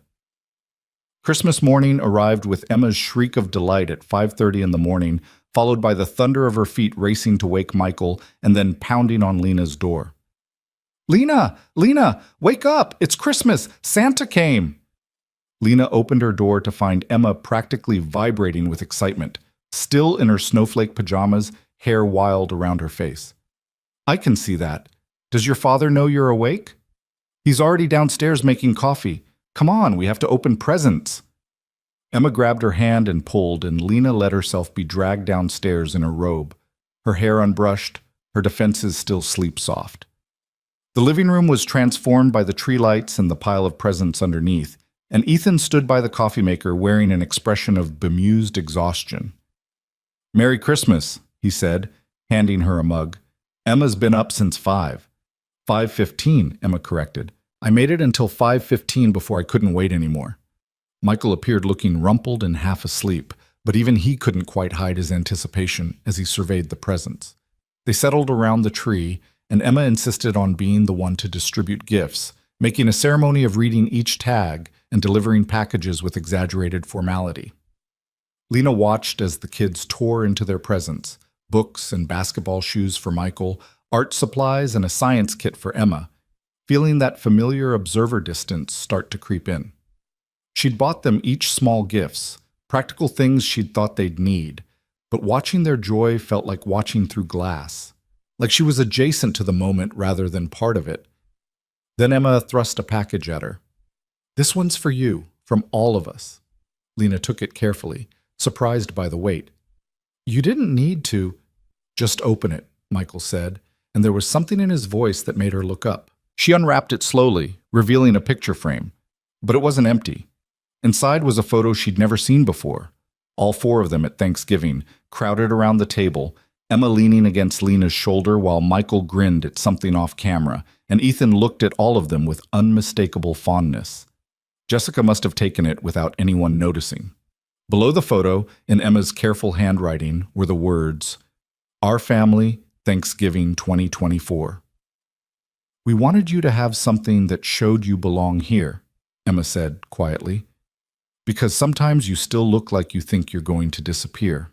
Christmas morning arrived with Emma's shriek of delight at 5:30 in the morning, followed by the thunder of her feet racing to wake Michael and then pounding on Lena's door. Lena! Lena! Wake up! It's Christmas! Santa came! Lena opened her door to find Emma practically vibrating with excitement, still in her snowflake pajamas, hair wild around her face. I can see that. Does your father know you're awake? He's already downstairs making coffee. Come on, we have to open presents. Emma grabbed her hand and pulled, and Lena let herself be dragged downstairs in her robe, her hair unbrushed, her defenses still sleep-soft. The living room was transformed by the tree lights and the pile of presents underneath, and Ethan stood by the coffee maker wearing an expression of bemused exhaustion. Merry Christmas, he said, handing her a mug. Emma's been up since 5. 5:15, Emma corrected. I made it until 5:15 before I couldn't wait anymore. Michael appeared looking rumpled and half asleep, but even he couldn't quite hide his anticipation as he surveyed the presents. They settled around the tree, and Emma insisted on being the one to distribute gifts, making a ceremony of reading each tag and delivering packages with exaggerated formality. Lena watched as the kids tore into their presents, books and basketball shoes for Michael, art supplies and a science kit for Emma, feeling that familiar observer distance start to creep in. She'd bought them each small gifts, practical things she'd thought they'd need, but watching their joy felt like watching through glass, like she was adjacent to the moment rather than part of it. Then Emma thrust a package at her. This one's for you, from all of us. Lena took it carefully, surprised by the weight. You didn't need to. Just open it, Michael said, and there was something in his voice that made her look up. She unwrapped it slowly, revealing a picture frame, but it wasn't empty. Inside was a photo she'd never seen before. All 4 of them at Thanksgiving, crowded around the table, Emma leaning against Lena's shoulder while Michael grinned at something off camera, and Ethan looked at all of them with unmistakable fondness. Jessica must have taken it without anyone noticing. Below the photo, in Emma's careful handwriting, were the words, Our Family, Thanksgiving 2024. We wanted you to have something that showed you belong here, Emma said quietly, because sometimes you still look like you think you're going to disappear.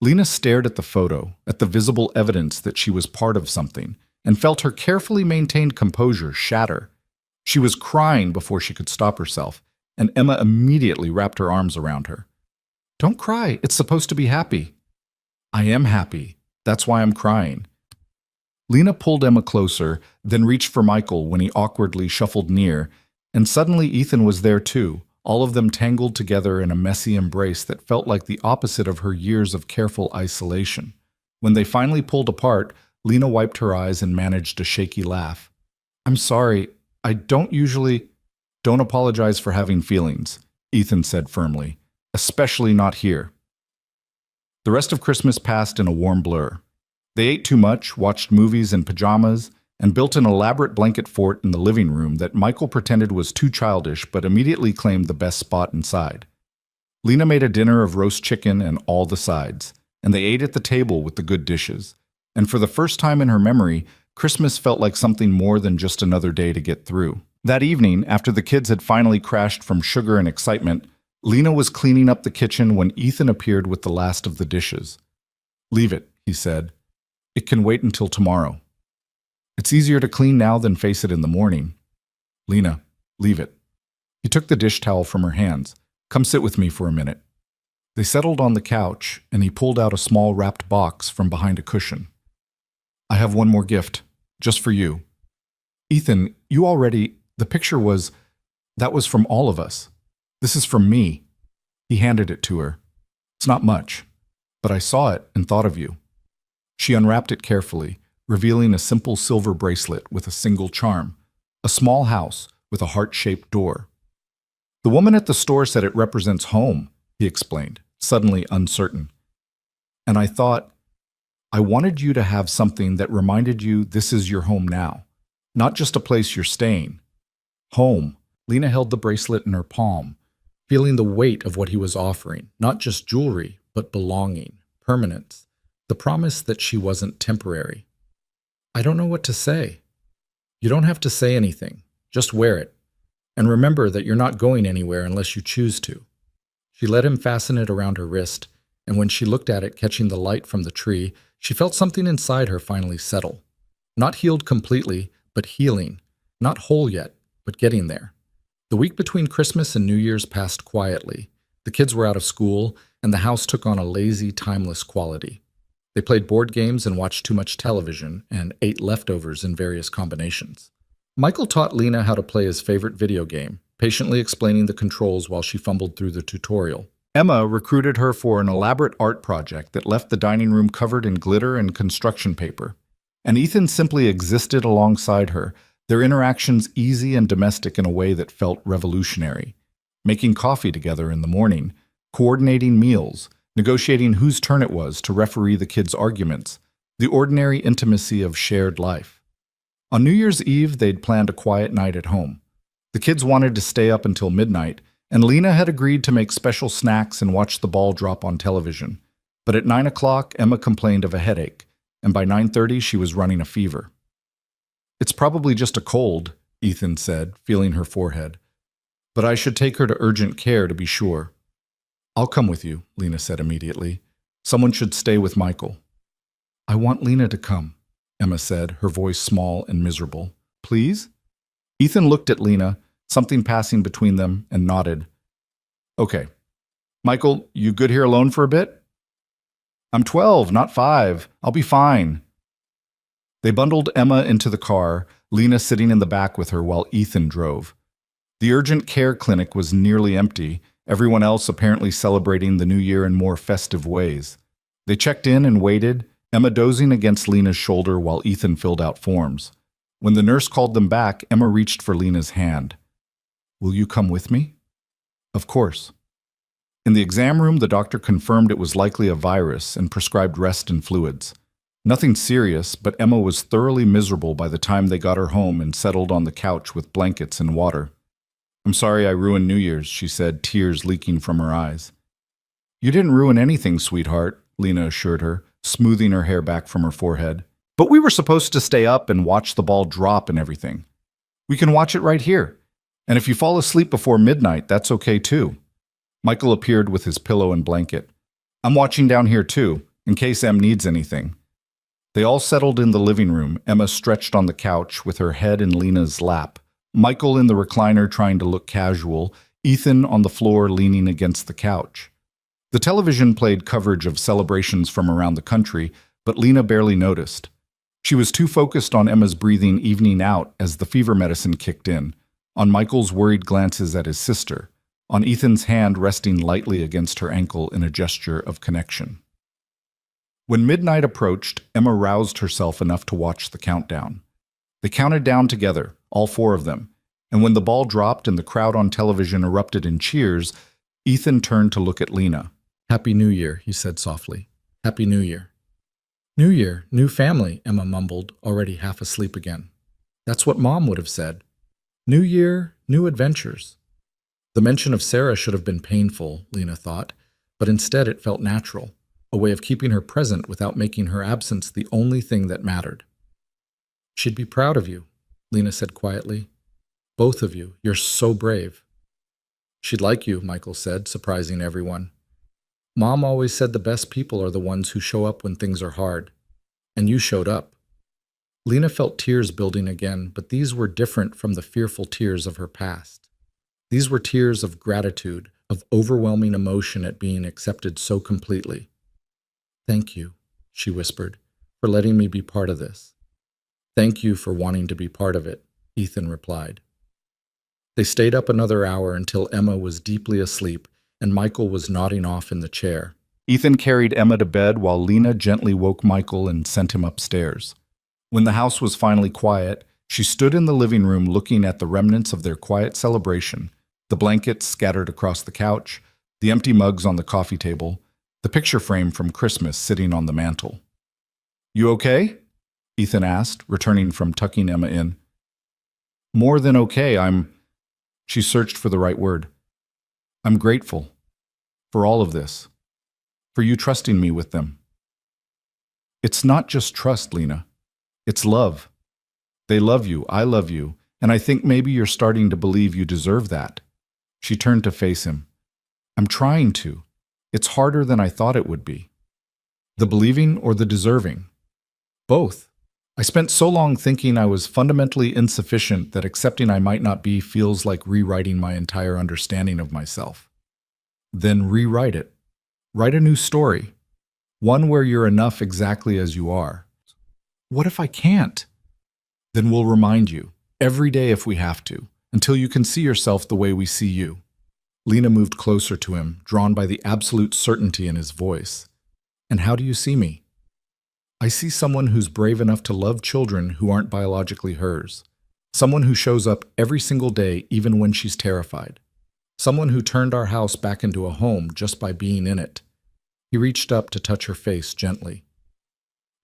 Lena stared at the photo, at the visible evidence that she was part of something, and felt her carefully maintained composure shatter. She was crying before she could stop herself, and Emma immediately wrapped her arms around her. Don't cry, it's supposed to be happy. I am happy, that's why I'm crying. Lena pulled Emma closer, then reached for Michael when he awkwardly shuffled near, and suddenly Ethan was there too, all of them tangled together in a messy embrace that felt like the opposite of her years of careful isolation. When they finally pulled apart, Lena wiped her eyes and managed a shaky laugh. I'm sorry, I don't usually... Don't apologize for having feelings, Ethan said firmly, especially not here. The rest of Christmas passed in a warm blur. They ate too much, watched movies in pajamas, and built an elaborate blanket fort in the living room that Michael pretended was too childish but immediately claimed the best spot inside. Lena made a dinner of roast chicken and all the sides, and they ate at the table with the good dishes. And for the first time in her memory, Christmas felt like something more than just another day to get through. That evening, after the kids had finally crashed from sugar and excitement, Lena was cleaning up the kitchen when Ethan appeared with the last of the dishes. Leave it, he said. It can wait until tomorrow. It's easier to clean now than face it in the morning. Lena, leave it. He took the dish towel from her hands. Come sit with me for a minute. They settled on the couch, and he pulled out a small wrapped box from behind a cushion. I have one more gift, just for you. Ethan, you already... The picture was... That was from all of us. This is from me. He handed it to her. It's not much, but I saw it and thought of you. She unwrapped it carefully, revealing a simple silver bracelet with a single charm, a small house with a heart-shaped door. The woman at the store said it represents home, he explained, suddenly uncertain. And I thought, I wanted you to have something that reminded you this is your home now, not just a place you're staying. Home. Lena held the bracelet in her palm, feeling the weight of what he was offering, not just jewelry, but belonging, permanence, the promise that she wasn't temporary. I don't know what to say. You don't have to say anything. Just wear it. And remember that you're not going anywhere unless you choose to. She let him fasten it around her wrist, and when she looked at it catching the light from the tree, she felt something inside her finally settle. Not healed completely, but healing. Not whole yet, but getting there. The week between Christmas and New Year's passed quietly. The kids were out of school, and the house took on a lazy, timeless quality. They played board games and watched too much television, and ate leftovers in various combinations. Michael taught Lena how to play his favorite video game, patiently explaining the controls while she fumbled through the tutorial. Emma recruited her for an elaborate art project that left the dining room covered in glitter and construction paper. And Ethan simply existed alongside her, their interactions easy and domestic in a way that felt revolutionary. Making coffee together in the morning, coordinating meals, negotiating whose turn it was to referee the kids' arguments, the ordinary intimacy of shared life. On New Year's Eve, they'd planned a quiet night at home. The kids wanted to stay up until midnight, and Lena had agreed to make special snacks and watch the ball drop on television. But at 9 o'clock, Emma complained of a headache, and by 9:30 she was running a fever. It's probably just a cold, Ethan said, feeling her forehead. But I should take her to urgent care to be sure. I'll come with you, Lena said immediately. Someone should stay with Michael. I want Lena to come, Emma said, her voice small and miserable. Please? Ethan looked at Lena, something passing between them, and nodded. Okay. Michael, you good here alone for a bit? I'm 12, not 5. I'll be fine. They bundled Emma into the car, Lena sitting in the back with her while Ethan drove. The urgent care clinic was nearly empty, everyone else apparently celebrating the new year in more festive ways. They checked in and waited, Emma dozing against Lena's shoulder while Ethan filled out forms. When the nurse called them back, Emma reached for Lena's hand. Will you come with me? Of course. In the exam room, the doctor confirmed it was likely a virus and prescribed rest and fluids. Nothing serious, but Emma was thoroughly miserable by the time they got her home and settled on the couch with blankets and water. I'm sorry I ruined New Year's, she said, tears leaking from her eyes. You didn't ruin anything, sweetheart, Lena assured her, smoothing her hair back from her forehead. But we were supposed to stay up and watch the ball drop and everything. We can watch it right here. And if you fall asleep before midnight, that's okay too. Michael appeared with his pillow and blanket. I'm watching down here too, in case Em needs anything. They all settled in the living room, Emma stretched on the couch with her head in Lena's lap, Michael in the recliner trying to look casual, Ethan on the floor leaning against the couch. The television played coverage of celebrations from around the country, but Lena barely noticed. She was too focused on Emma's breathing evening out as the fever medicine kicked in, on Michael's worried glances at his sister, on Ethan's hand resting lightly against her ankle in a gesture of connection. When midnight approached, Emma roused herself enough to watch the countdown. They counted down together, all four of them, and when the ball dropped and the crowd on television erupted in cheers, Ethan turned to look at Lena. "Happy New Year," he said softly. "Happy New Year." "New Year, new family," Emma mumbled, already half asleep again. "That's what Mom would have said. New year, new adventures." The mention of Sarah should have been painful, Lena thought, but instead it felt natural, a way of keeping her present without making her absence the only thing that mattered. "She'd be proud of you," Lena said quietly. "Both of you, you're so brave." "She'd like you," Michael said, surprising everyone. "Mom always said the best people are the ones who show up when things are hard. And you showed up." Lena felt tears building again, but these were different from the fearful tears of her past. These were tears of gratitude, of overwhelming emotion at being accepted so completely. "Thank you," she whispered, "for letting me be part of this." "Thank you for wanting to be part of it," Ethan replied. They stayed up another hour until Emma was deeply asleep and Michael was nodding off in the chair. Ethan carried Emma to bed while Lena gently woke Michael and sent him upstairs. When the house was finally quiet, she stood in the living room looking at the remnants of their quiet celebration, the blankets scattered across the couch, the empty mugs on the coffee table, the picture frame from Christmas sitting on the mantel. "You okay?" Ethan asked, returning from tucking Emma in. "More than okay, She searched for the right word. "I'm grateful for all of this, for you trusting me with them." "It's not just trust, Lena. It's love. They love you, I love you, and I think maybe you're starting to believe you deserve that." She turned to face him. "I'm trying to. It's harder than I thought it would be." "The believing or the deserving?" "Both. I spent so long thinking I was fundamentally insufficient that accepting I might not be feels like rewriting my entire understanding of myself." "Then rewrite it. Write a new story. One where you're enough exactly as you are." "What if I can't?" "Then we'll remind you, every day if we have to, until you can see yourself the way we see you." Lena moved closer to him, drawn by the absolute certainty in his voice. "And how do you see me?" "I see someone who's brave enough to love children who aren't biologically hers. Someone who shows up every single day even when she's terrified. Someone who turned our house back into a home just by being in it." He reached up to touch her face gently.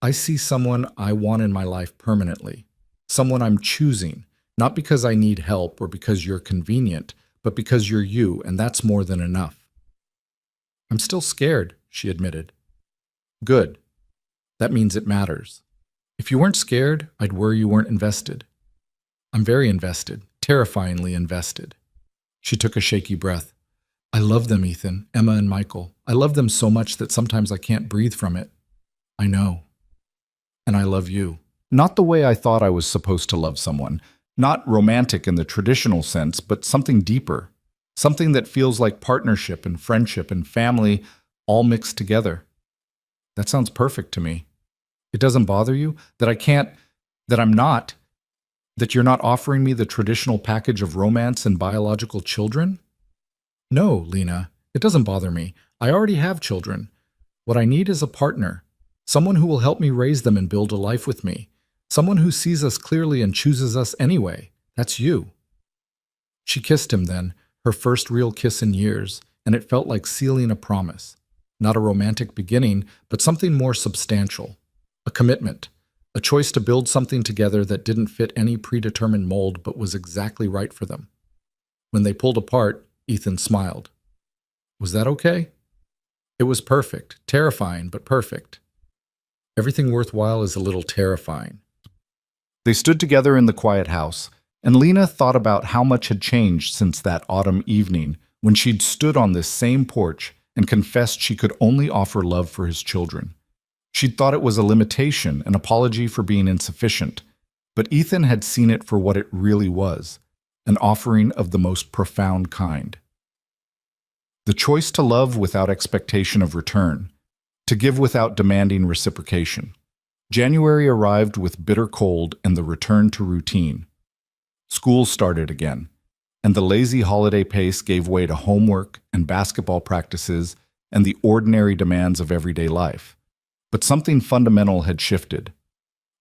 "I see someone I want in my life permanently. Someone I'm choosing, not because I need help or because you're convenient, but because you're you, and that's more than enough." "I'm still scared," she admitted. "Good. That means it matters. If you weren't scared, I'd worry you weren't invested." "I'm very invested, terrifyingly invested." She took a shaky breath. "I love them, Ethan, Emma and Michael. I love them so much that sometimes I can't breathe from it." "I know. And I love you." "Not the way I thought I was supposed to love someone. Not romantic in the traditional sense, but something deeper. Something that feels like partnership and friendship and family all mixed together." "That sounds perfect to me." "It doesn't bother you? That I can't, that I'm not, that you're not offering me the traditional package of romance and biological children?" "No, Lena, it doesn't bother me. I already have children. What I need is a partner. Someone who will help me raise them and build a life with me. Someone who sees us clearly and chooses us anyway. That's you." She kissed him then, her first real kiss in years, and it felt like sealing a promise. Not a romantic beginning, but something more substantial. A commitment. A choice to build something together that didn't fit any predetermined mold but was exactly right for them. When they pulled apart, Ethan smiled. "Was that okay?" "It was perfect. Terrifying, but perfect." Everything worthwhile is a little terrifying. They stood together in the quiet house, and Lena thought about how much had changed since that autumn evening when she'd stood on this same porch and confessed she could only offer love for his children. She'd thought it was a limitation, an apology for being insufficient, but Ethan had seen it for what it really was, an offering of the most profound kind. The choice to love without expectation of return, to give without demanding reciprocation. January arrived with bitter cold and the return to routine. School started again, and the lazy holiday pace gave way to homework and basketball practices and the ordinary demands of everyday life. But something fundamental had shifted.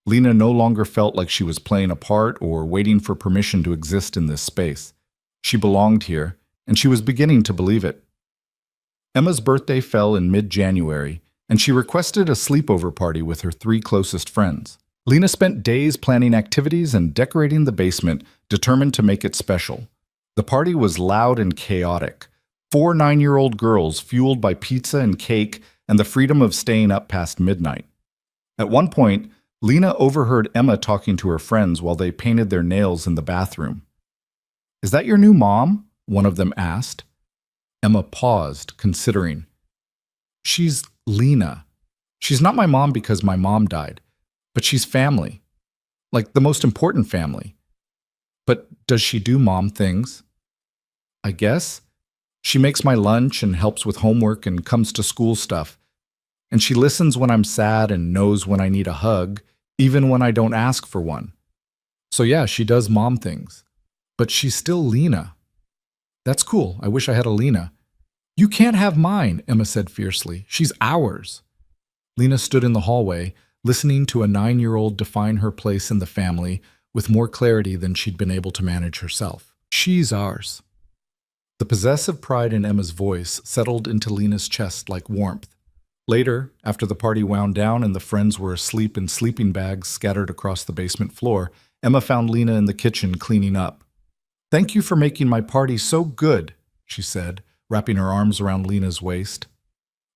Lena no longer felt like she was playing a part or waiting for permission to exist in this space. She belonged here, and she was beginning to believe it. Emma's birthday fell in mid-January, and she requested a sleepover party with her 3 closest friends. Lena spent days planning activities and decorating the basement, determined to make it special. The party was loud and chaotic. 4 9-year-old girls fueled by pizza and cake and the freedom of staying up past midnight. At one point, Lena overheard Emma talking to her friends while they painted their nails in the bathroom. "Is that your new mom?" one of them asked. Emma paused, considering. "She's Lena. She's not my mom because my mom died, but she's family. Like the most important family. But does she do mom things?" "I guess. She makes my lunch and helps with homework and comes to school stuff. And she listens when I'm sad and knows when I need a hug, even when I don't ask for one. So yeah, she does mom things. But she's still Lena." "That's cool. I wish I had a Lena." "You can't have mine," Emma said fiercely. "She's ours." Lena stood in the hallway, listening to a 9-year-old define her place in the family with more clarity than she'd been able to manage herself. "She's ours." The possessive pride in Emma's voice settled into Lena's chest like warmth. Later, after the party wound down and the friends were asleep in sleeping bags scattered across the basement floor, Emma found Lena in the kitchen cleaning up. "Thank you for making my party so good," she said, wrapping her arms around Lena's waist.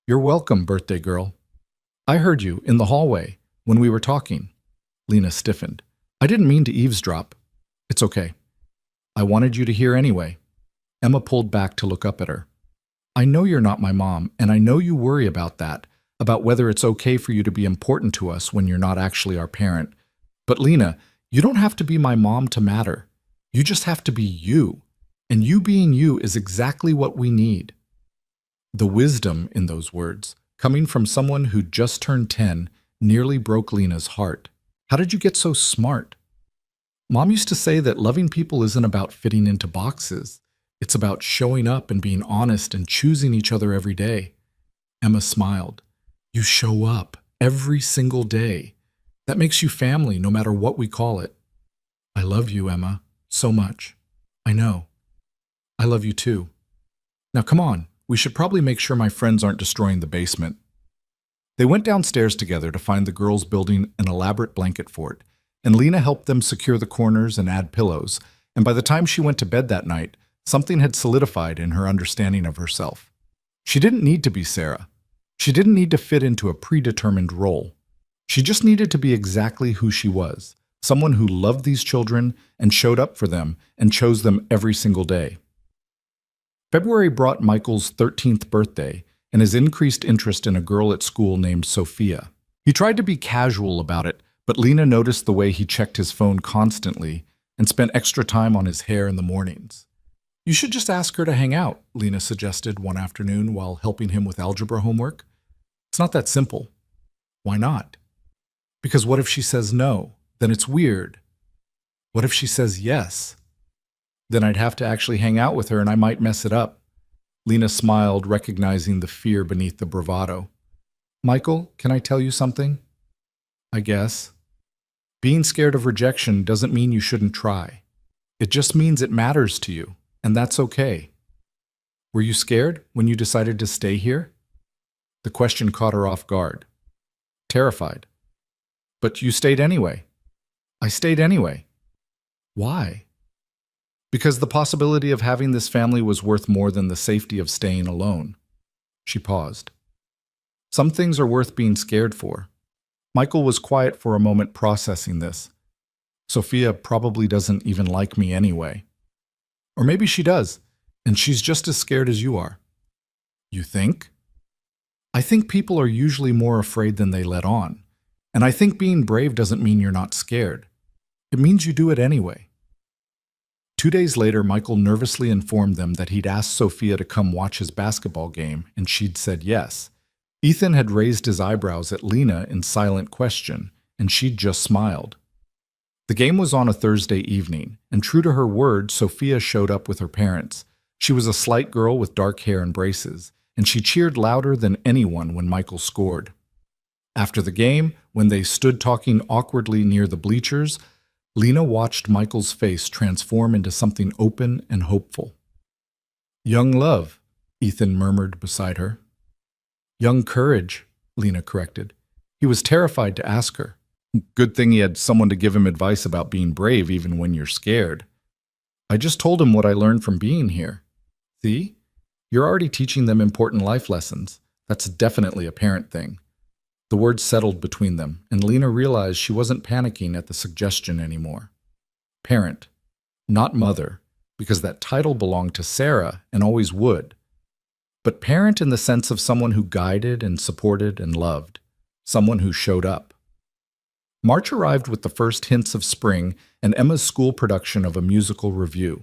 "You're welcome, birthday girl. I heard you in the hallway when we were talking." Lena stiffened. "I didn't mean to eavesdrop. It's okay. I wanted you to hear anyway." Emma pulled back to look up at her. "I know you're not my mom, and I know you worry about that, about whether it's okay for you to be important to us when you're not actually our parent. But Lena, you don't have to be my mom to matter. You just have to be you. And you being you is exactly what we need." The wisdom in those words, coming from someone who just turned 10, nearly broke Lena's heart. "How did you get so smart?" "Mom used to say that loving people isn't about fitting into boxes. It's about showing up and being honest and choosing each other every day." Emma smiled. "You show up every single day. That makes you family no matter what we call it." "I love you, Emma, so much." "I know. I love you too. Now come on, we should probably make sure my friends aren't destroying the basement." They went downstairs together to find the girls building an elaborate blanket fort, and Lena helped them secure the corners and add pillows, and by the time she went to bed that night, something had solidified in her understanding of herself. She didn't need to be Sarah. She didn't need to fit into a predetermined role. She just needed to be exactly who she was, someone who loved these children and showed up for them and chose them every single day. February brought Michael's 13th birthday and his increased interest in a girl at school named Sophia. He tried to be casual about it, but Lena noticed the way he checked his phone constantly and spent extra time on his hair in the mornings. "You should just ask her to hang out," Lena suggested one afternoon while helping him with algebra homework. "It's not that simple." "Why not?" "Because what if she says no? Then it's weird. What if she says yes? Then I'd have to actually hang out with her and I might mess it up." Lena smiled, recognizing the fear beneath the bravado. "Michael, can I tell you something?" "I guess." "Being scared of rejection doesn't mean you shouldn't try. It just means it matters to you. And that's okay." "Were you scared when you decided to stay here?" The question caught her off guard. "Terrified." "But you stayed anyway." "I stayed anyway." "Why?" "Because the possibility of having this family was worth more than the safety of staying alone." She paused. "Some things are worth being scared for." Michael was quiet for a moment, processing this. Sophia probably doesn't even like me anyway. Or maybe she does, and she's just as scared as you are. You think? I think people are usually more afraid than they let on. And I think being brave doesn't mean you're not scared. It means you do it anyway. 2 days later, Michael nervously informed them that he'd asked Sophia to come watch his basketball game, and she'd said yes. Ethan had raised his eyebrows at Lena in silent question, and she'd just smiled. The game was on a Thursday evening, and true to her word, Sophia showed up with her parents. She was a slight girl with dark hair and braces, and she cheered louder than anyone when Michael scored. After the game, when they stood talking awkwardly near the bleachers, Lena watched Michael's face transform into something open and hopeful. "Young love," Ethan murmured beside her. "Young courage," Lena corrected. He was terrified to ask her. Good thing he had someone to give him advice about being brave even when you're scared. "I just told him what I learned from being here. See? You're already teaching them important life lessons. That's definitely a parent thing." The words settled between them, and Lena realized she wasn't panicking at the suggestion anymore. Parent, not mother, because that title belonged to Sarah and always would. But parent in the sense of someone who guided and supported and loved, someone who showed up. March arrived with the first hints of spring and Emma's school production of a musical revue.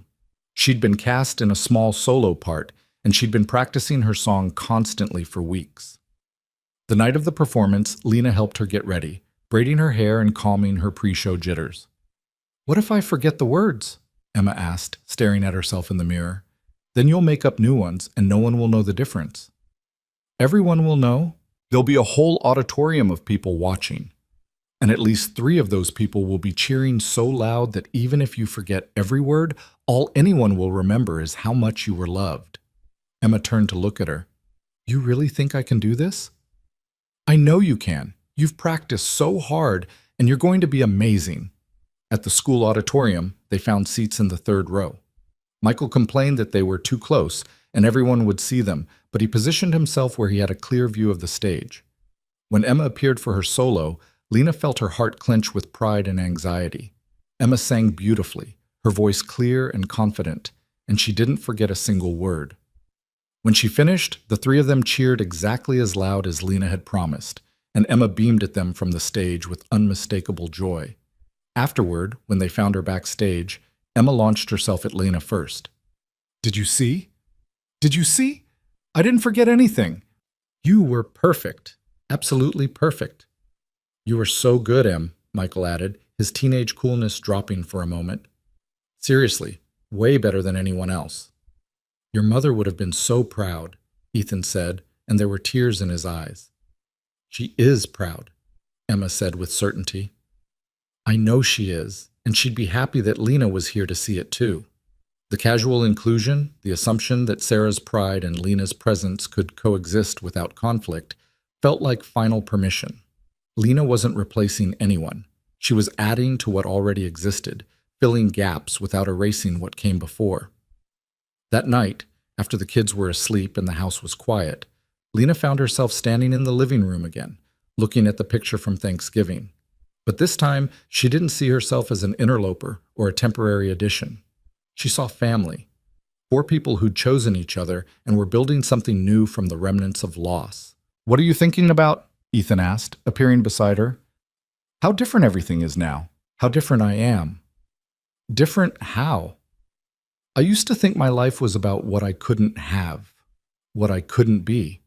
She'd been cast in a small solo part, and she'd been practicing her song constantly for weeks. The night of the performance, Lena helped her get ready, braiding her hair and calming her pre-show jitters. "What if I forget the words?" Emma asked, staring at herself in the mirror. "Then you'll make up new ones, and no one will know the difference." "Everyone will know. There'll be a whole auditorium of people watching. And at least 3 of those people will be cheering so loud that even if you forget every word, all anyone will remember is how much you were loved." Emma turned to look at her. "You really think I can do this?" "I know you can. You've practiced so hard, and you're going to be amazing." At the school auditorium, they found seats in the 3rd row. Michael complained that they were too close, and everyone would see them, but he positioned himself where he had a clear view of the stage. When Emma appeared for her solo, Lena felt her heart clench with pride and anxiety. Emma sang beautifully, her voice clear and confident, and she didn't forget a single word. When she finished, the 3 of them cheered exactly as loud as Lena had promised, and Emma beamed at them from the stage with unmistakable joy. Afterward, when they found her backstage, Emma launched herself at Lena first. "Did you see? Did you see? I didn't forget anything. You were perfect. Absolutely perfect." "You were so good, Em," Michael added, his teenage coolness dropping for a moment. "Seriously, way better than anyone else." "Your mother would have been so proud," Ethan said, and there were tears in his eyes. "She is proud," Emma said with certainty. "I know she is, and she'd be happy that Lena was here to see it too." The casual inclusion, the assumption that Sarah's pride and Lena's presence could coexist without conflict, felt like final permission. Lena wasn't replacing anyone. She was adding to what already existed, filling gaps without erasing what came before. That night, after the kids were asleep and the house was quiet, Lena found herself standing in the living room again, looking at the picture from Thanksgiving. But this time, she didn't see herself as an interloper or a temporary addition. She saw family, 4 people who'd chosen each other and were building something new from the remnants of loss. "What are you thinking about?" Ethan asked, appearing beside her. "How different everything is now. How different I am." "Different how?" "I used to think my life was about what I couldn't have, what I couldn't be.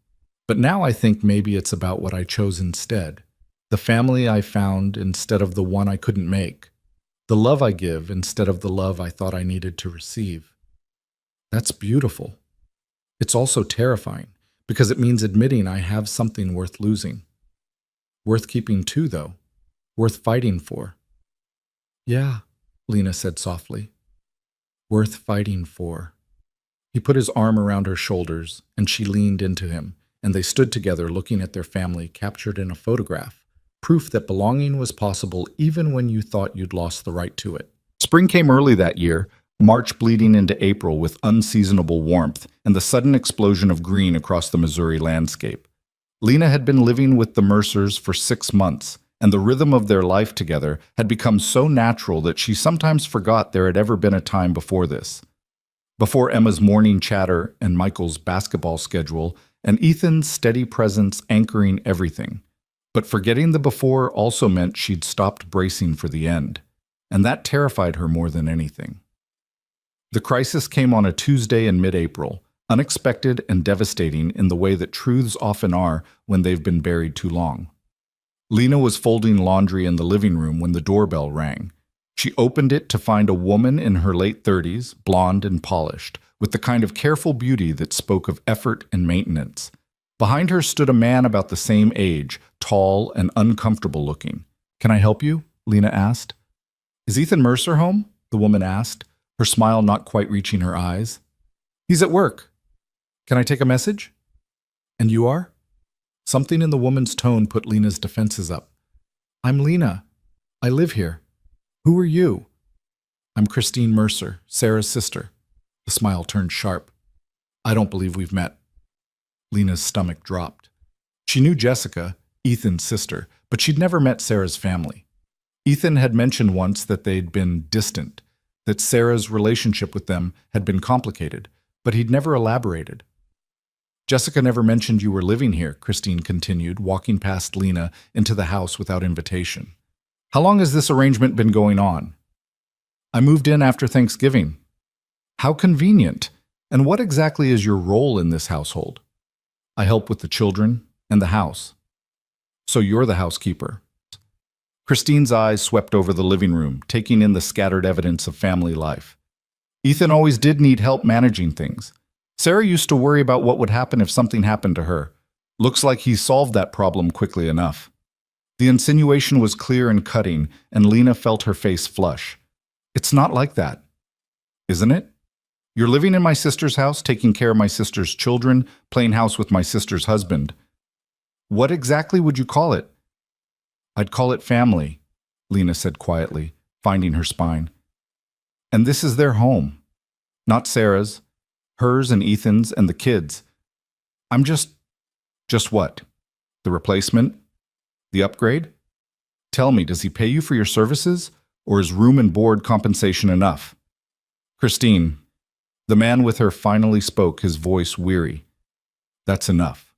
But now I think maybe it's about what I chose instead. The family I found instead of the one I couldn't make. The love I give instead of the love I thought I needed to receive." "That's beautiful. It's also terrifying, because it means admitting I have something worth losing. Worth keeping too, though. Worth fighting for." "Yeah," Lena said softly. "Worth fighting for." He put his arm around her shoulders, and she leaned into him, and they stood together looking at their family captured in a photograph, proof that belonging was possible even when you thought you'd lost the right to it. Spring came early that year, March bleeding into April with unseasonable warmth and the sudden explosion of green across the Missouri landscape. Lena had been living with the Mercers for 6 months, and the rhythm of their life together had become so natural that she sometimes forgot there had ever been a time before this. Before Emma's morning chatter and Michael's basketball schedule, and Ethan's steady presence anchoring everything. But forgetting the before also meant she'd stopped bracing for the end, and that terrified her more than anything. The crisis came on a Tuesday in mid-April, unexpected and devastating in the way that truths often are when they've been buried too long. Lena was folding laundry in the living room when the doorbell rang. She opened it to find a woman in her late 30s, blonde and polished, with the kind of careful beauty that spoke of effort and maintenance. Behind her stood a man about the same age, tall and uncomfortable looking. "Can I help you?" Lena asked. "Is Ethan Mercer home?" the woman asked, her smile not quite reaching her eyes. "He's at work. Can I take a message?" "And you are?" Something in the woman's tone put Lena's defenses up. "I'm Lena. I live here. Who are you?" "I'm Christine Mercer, Sarah's sister." The smile turned sharp. "I don't believe we've met." Lena's stomach dropped. She knew Jessica, Ethan's sister, but she'd never met Sarah's family. Ethan had mentioned once that they'd been distant, that Sarah's relationship with them had been complicated, but he'd never elaborated. "Jessica never mentioned you were living here," Christine continued, walking past Lena into the house without invitation. "How long has this arrangement been going on?" "I moved in after Thanksgiving." "How convenient. And what exactly is your role in this household?" "I help with the children and the house." "So you're the housekeeper." Christine's eyes swept over the living room, taking in the scattered evidence of family life. Ethan always did need help managing things. Sarah used to worry about what would happen if something happened to her. Looks like he solved that problem quickly enough. The insinuation was clear and cutting, and Lena felt her face flush. "It's not like that." "Isn't it? You're living in my sister's house, taking care of my sister's children, playing house with my sister's husband. What exactly would you call it?" "I'd call it family," Lena said quietly, finding her spine. "And this is their home. Not Sarah's, hers and Ethan's and the kids. I'm just what? The replacement? The upgrade? Tell me, does he pay you for your services, or is room and board compensation enough?" "Christine," the man with her finally spoke, his voice weary. "That's enough."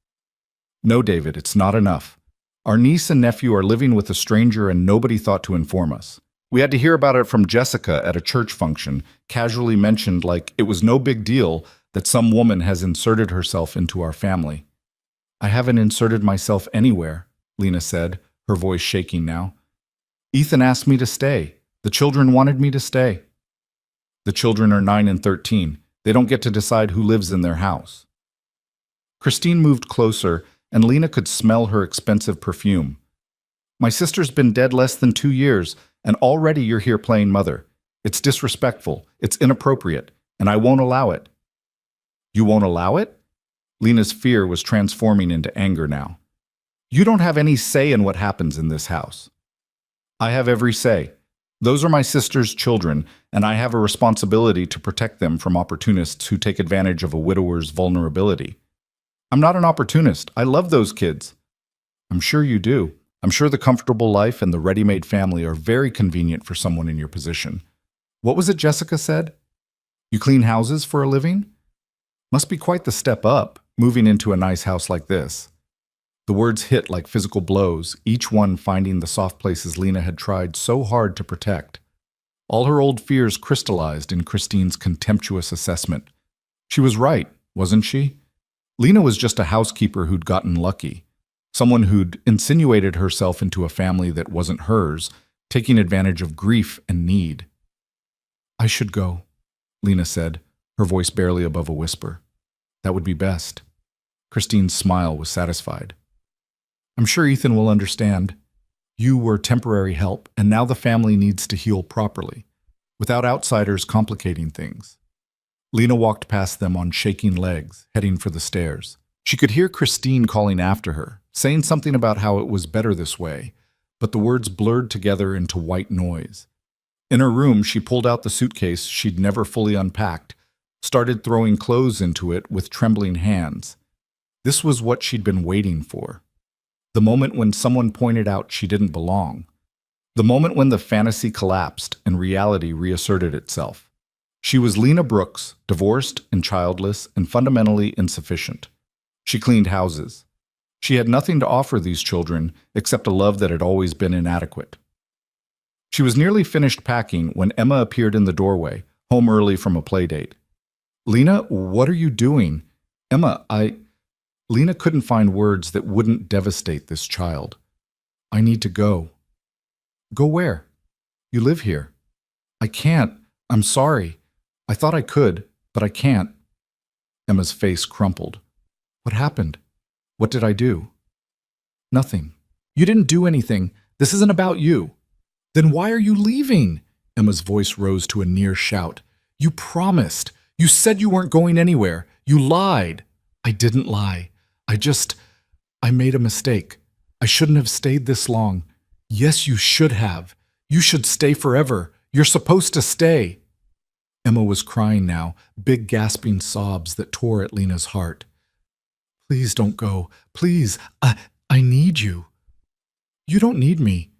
"No, David, it's not enough. Our niece and nephew are living with a stranger and nobody thought to inform us. We had to hear about it from Jessica at a church function, casually mentioned like it was no big deal that some woman has inserted herself into our family." "I haven't inserted myself anywhere," Lena said, her voice shaking now. "Ethan asked me to stay. The children wanted me to stay." "The children are 9 and 13. They don't get to decide who lives in their house." Christine moved closer, and Lena could smell her expensive perfume. "My sister's been dead less than 2 years, and already you're here playing mother. It's disrespectful, it's inappropriate, and I won't allow it." "You won't allow it?" Lena's fear was transforming into anger now. "You don't have any say in what happens in this house." "I have every say. Those are my sister's children, and I have a responsibility to protect them from opportunists who take advantage of a widower's vulnerability." "I'm not an opportunist. I love those kids." "I'm sure you do. I'm sure the comfortable life and the ready-made family are very convenient for someone in your position. What was it Jessica said? You clean houses for a living? Must be quite the step up, moving into a nice house like this." The words hit like physical blows, each one finding the soft places Lena had tried so hard to protect. All her old fears crystallized in Christine's contemptuous assessment. She was right, wasn't she? Lena was just a housekeeper who'd gotten lucky. Someone who'd insinuated herself into a family that wasn't hers, taking advantage of grief and need. "I should go," Lena said, her voice barely above a whisper. "That would be best." Christine's smile was satisfied. "I'm sure Ethan will understand. You were temporary help, and now the family needs to heal properly, without outsiders complicating things." Lena walked past them on shaking legs, heading for the stairs. She could hear Christine calling after her, saying something about how it was better this way, but the words blurred together into white noise. In her room, she pulled out the suitcase she'd never fully unpacked, started throwing clothes into it with trembling hands. This was what she'd been waiting for. The moment when someone pointed out she didn't belong. The moment when the fantasy collapsed and reality reasserted itself. She was Lena Brooks, divorced and childless and fundamentally insufficient. She cleaned houses. She had nothing to offer these children except a love that had always been inadequate. She was nearly finished packing when Emma appeared in the doorway, home early from a playdate. "Lena, what are you doing?" "Emma, Lena couldn't find words that wouldn't devastate this child. "I need to go." "Go where?" "You live here." "I can't. I'm sorry. I thought I could, but I can't." Emma's face crumpled. "What happened? What did I do?" "Nothing." "You didn't do anything. This isn't about you." "Then why are you leaving?" Emma's voice rose to a near shout. "You promised. You said you weren't going anywhere. You lied." "I didn't lie. I made a mistake. I shouldn't have stayed this long." "Yes, you should have. You should stay forever. You're supposed to stay." Emma was crying now, big gasping sobs that tore at Lena's heart. "Please don't go. Please, I need you." "You don't need me.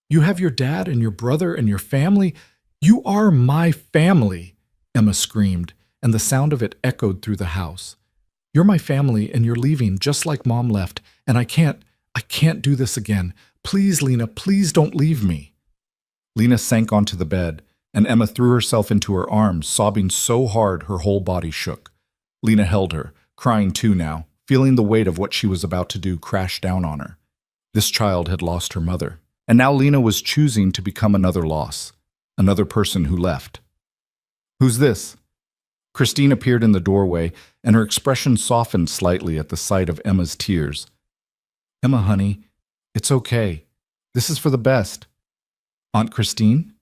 You have your dad and your brother and your family. You are my family," Emma screamed, and the sound of it echoed through the house. "You're my family and you're leaving just like Mom left, and I can't do this again. Please, Lena, please don't leave me." Lena sank onto the bed, and Emma threw herself into her arms, sobbing so hard her whole body shook. Lena held her, crying too now, feeling the weight of what she was about to do crash down on her. This child had lost her mother, and now Lena was choosing to become another loss, another person who left. "Who's this?" Christine appeared in the doorway, and her expression softened slightly at the sight of Emma's tears. "Emma, honey, it's okay. This is for the best." "Aunt Christine?"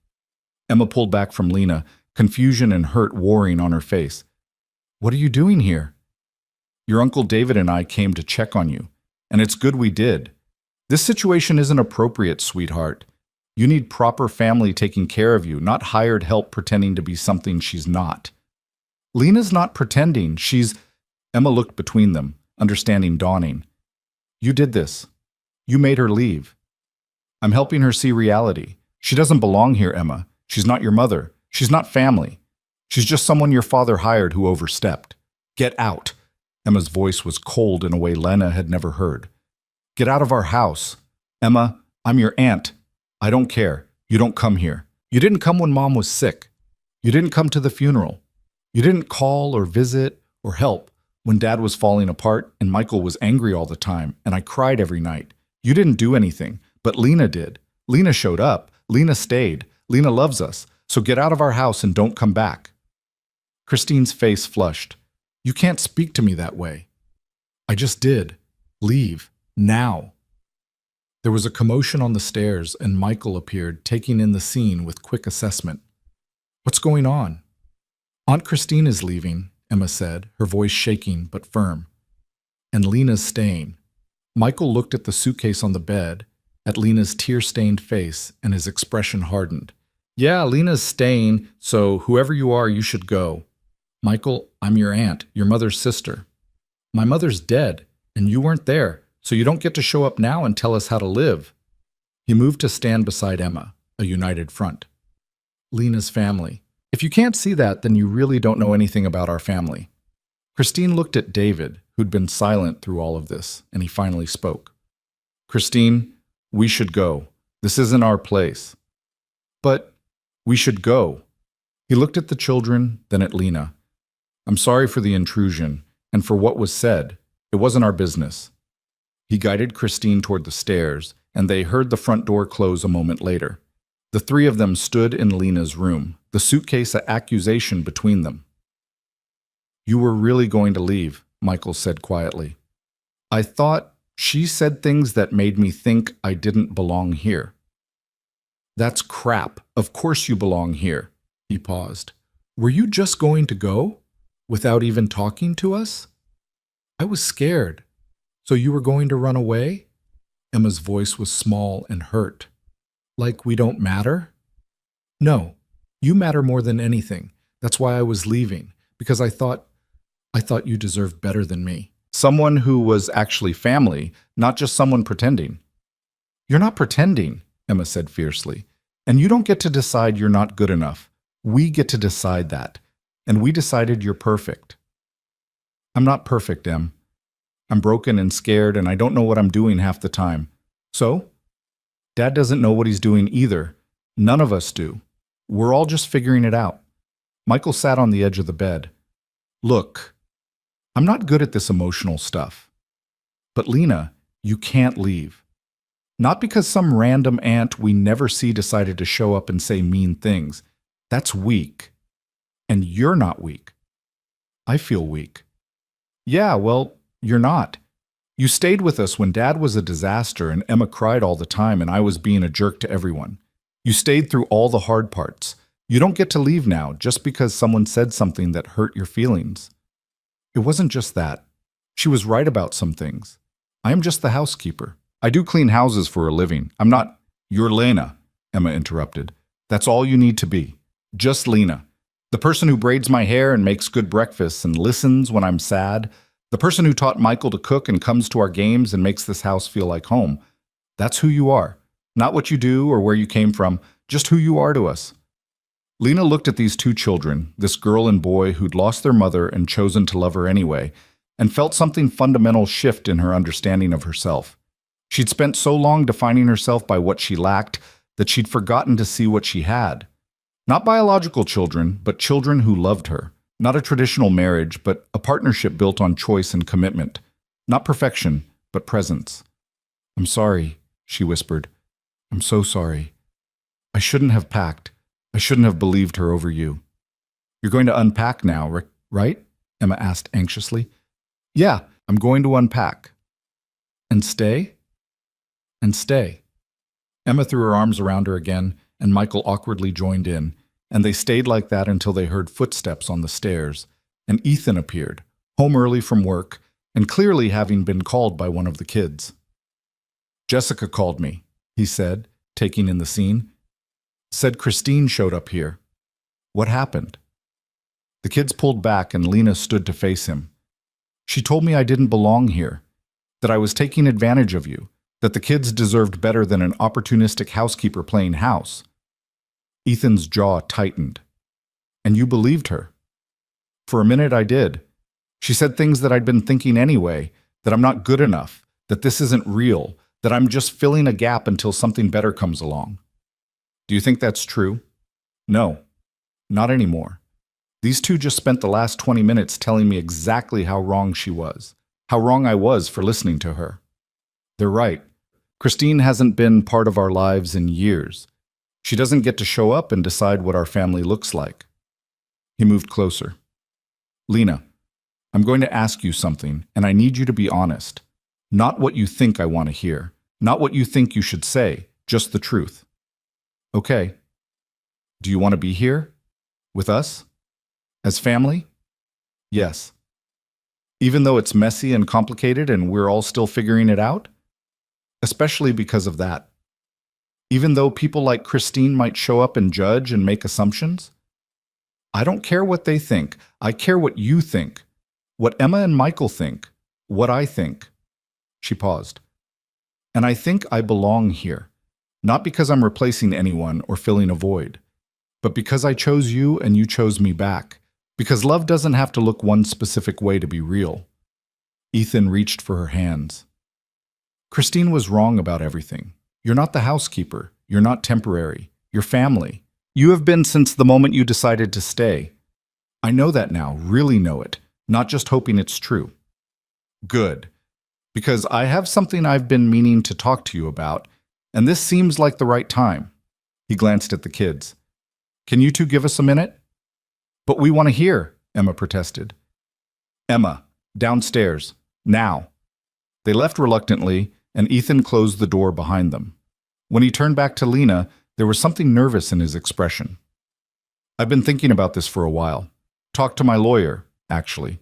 Emma pulled back from Lena, confusion and hurt warring on her face. "What are you doing here?" "Your Uncle David and I came to check on you, and it's good we did. This situation isn't appropriate, sweetheart. You need proper family taking care of you, not hired help pretending to be something she's not." "Lena's not pretending, she's—" Emma looked between them, understanding dawning. "You did this. You made her leave. I'm helping her see reality. She doesn't belong here, Emma. She's not your mother. She's not family. She's just someone your father hired who overstepped. Get out." Emma's voice was cold in a way Lena had never heard. "Get out of our house. Emma, I'm your aunt. I don't care. You don't come here. You didn't come when Mom was sick. You didn't come to the funeral. You didn't call or visit or help when Dad was falling apart and Michael was angry all the time and I cried every night. You didn't do anything, but Lena did. Lena showed up. Lena stayed. Lena loves us. So get out of our house and don't come back." Christine's face flushed. "You can't speak to me that way." "I just did. Leave. Now." There was a commotion on the stairs and Michael appeared, taking in the scene with quick assessment. "What's going on?" "Aunt Christine is leaving," Emma said, her voice shaking but firm. "And Lena's staying." Michael looked at the suitcase on the bed, at Lena's tear-stained face, and his expression hardened. "Yeah, Lena's staying, so whoever you are, you should go." "Michael, I'm your aunt, your mother's sister." "My mother's dead, and you weren't there, so you don't get to show up now and tell us how to live." He moved to stand beside Emma, a united front. "Lena's family. If you can't see that, then you really don't know anything about our family." Christine looked at David, who'd been silent through all of this, and he finally spoke. "Christine, we should go. This isn't our place." "But we should go." He looked at the children, then at Lena. "I'm sorry for the intrusion, and for what was said. It wasn't our business." He guided Christine toward the stairs, and they heard the front door close a moment later. The three of them stood in Lena's room, the suitcase an accusation between them. "You were really going to leave," Michael said quietly. "I thought she said things that made me think I didn't belong here." "That's crap. Of course you belong here." He paused. "Were you just going to go? Without even talking to us?" "I was scared." "So you were going to run away?" Emma's voice was small and hurt. "Like we don't matter?" "No, you matter more than anything. That's why I was leaving, because I thought you deserved better than me. Someone who was actually family, not just someone pretending. You're not pretending, Emma said fiercely. And you don't get to decide you're not good enough. We get to decide that. And we decided you're perfect. I'm not perfect, Em. I'm broken and scared, and I don't know what I'm doing half the time. So? Dad doesn't know what he's doing either. None of us do. We're all just figuring it out. Michael sat on the edge of the bed. Look, I'm not good at this emotional stuff. But Lena, you can't leave. Not because some random aunt we never see decided to show up and say mean things. That's weak. And you're not weak. I feel weak. Yeah, well, you're not. You stayed with us when Dad was a disaster and Emma cried all the time and I was being a jerk to everyone. You stayed through all the hard parts. You don't get to leave now just because someone said something that hurt your feelings. It wasn't just that. She was right about some things. I am just the housekeeper. I do clean houses for a living. I'm not— You're Lena, Emma interrupted. That's all you need to be. Just Lena. The person who braids my hair and makes good breakfasts and listens when I'm sad. The person who taught Michael to cook and comes to our games and makes this house feel like home. That's who you are. Not what you do or where you came from, just who you are to us. Lena looked at these two children, this girl and boy who'd lost their mother and chosen to love her anyway, and felt something fundamental shift in her understanding of herself. She'd spent so long defining herself by what she lacked that she'd forgotten to see what she had. Not biological children, but children who loved her. Not a traditional marriage, but a partnership built on choice and commitment. Not perfection, but presence. I'm sorry, she whispered. I'm so sorry. I shouldn't have packed. I shouldn't have believed her over you. You're going to unpack now, right? Emma asked anxiously. Yeah, I'm going to unpack. And stay? And stay. Emma threw her arms around her again, and Michael awkwardly joined in, and they stayed like that until they heard footsteps on the stairs, and Ethan appeared, home early from work, and clearly having been called by one of the kids. Jessica called me, he said, taking in the scene. Said Christine showed up here. What happened? The kids pulled back and Lena stood to face him. She told me I didn't belong here, that I was taking advantage of you, that the kids deserved better than an opportunistic housekeeper playing house. Ethan's jaw tightened. And you believed her? For a minute I did. She said things that I'd been thinking anyway, that I'm not good enough, that this isn't real, that I'm just filling a gap until something better comes along. Do you think that's true? No, not anymore. These two just spent the last 20 minutes telling me exactly how wrong she was, how wrong I was for listening to her. They're right. Christine hasn't been part of our lives in years. She doesn't get to show up and decide what our family looks like. He moved closer. Lena, I'm going to ask you something, and I need you to be honest. Not what you think I want to hear, not what you think you should say, just the truth. Okay. Do you want to be here? With us? As family? Yes. Even though it's messy and complicated and we're all still figuring it out? Especially because of that. Even though people like Christine might show up and judge and make assumptions? I don't care what they think. I care what you think. What Emma and Michael think. What I think. She paused. And I think I belong here. Not because I'm replacing anyone or filling a void, but because I chose you and you chose me back. Because love doesn't have to look one specific way to be real. Ethan reached for her hands. Christine was wrong about everything. You're not the housekeeper. You're not temporary. You're family. You have been since the moment you decided to stay. I know that now, really know it, not just hoping it's true. Good. Because I have something I've been meaning to talk to you about, and this seems like the right time. He glanced at the kids. Can you two give us a minute? But we want to hear, Emma protested. Emma, downstairs, now. They left reluctantly, and Ethan closed the door behind them. When he turned back to Lena, there was something nervous in his expression. I've been thinking about this for a while. Talked to my lawyer, actually.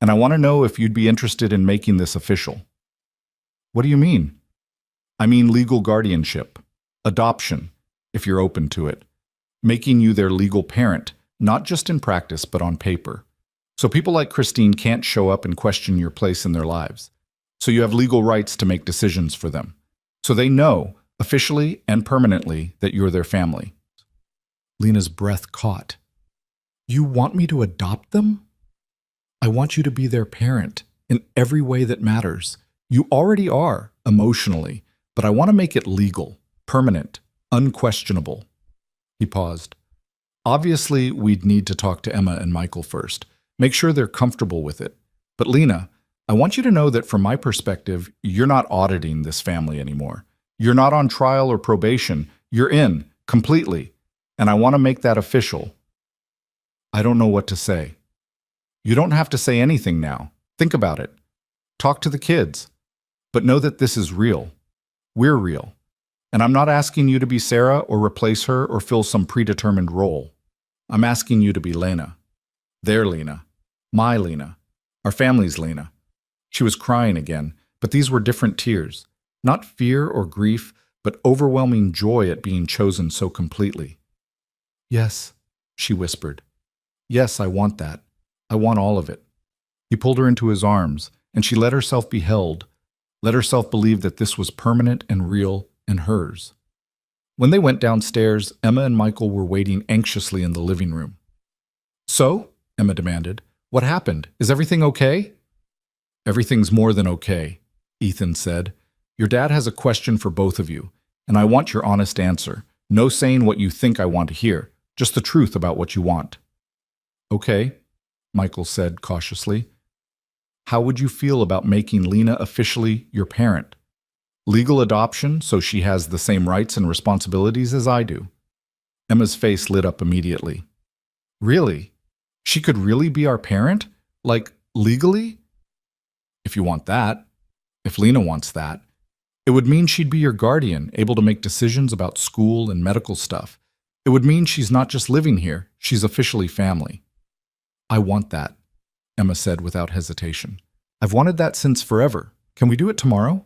And I want to know if you'd be interested in making this official. What do you mean? I mean legal guardianship, adoption, if you're open to it, making you their legal parent, not just in practice but on paper. So people like Christine can't show up and question your place in their lives. So you have legal rights to make decisions for them. So they know, officially and permanently, that you're their family. Lena's breath caught. You want me to adopt them? I want you to be their parent in every way that matters. You already are, emotionally, but I want to make it legal, permanent, unquestionable. He paused. Obviously, we'd need to talk to Emma and Michael first. Make sure they're comfortable with it. But Lena, I want you to know that from my perspective, you're not auditing this family anymore. You're not on trial or probation. You're in, completely. And I want to make that official. I don't know what to say. You don't have to say anything now. Think about it. Talk to the kids. But know that this is real. We're real. And I'm not asking you to be Sarah or replace her or fill some predetermined role. I'm asking you to be Lena. Their Lena. My Lena. Our family's Lena. She was crying again, but these were different tears. Not fear or grief, but overwhelming joy at being chosen so completely. Yes, she whispered. Yes, I want that. I want all of it. He pulled her into his arms, and she let herself be held, let herself believe that this was permanent and real and hers. When they went downstairs, Emma and Michael were waiting anxiously in the living room. So, Emma demanded, what happened? Is everything okay? Everything's more than okay, Ethan said. Your dad has a question for both of you, and I want your honest answer. No saying what you think I want to hear, just the truth about what you want. Okay, Michael said cautiously. How would you feel about making Lena officially your parent? Legal adoption, so she has the same rights and responsibilities as I do. Emma's face lit up immediately. Really? She could really be our parent? Like, legally? If you want that. If Lena wants that. It would mean she'd be your guardian, able to make decisions about school and medical stuff. It would mean she's not just living here, she's officially family. I want that, Emma said without hesitation. I've wanted that since forever. Can we do it tomorrow?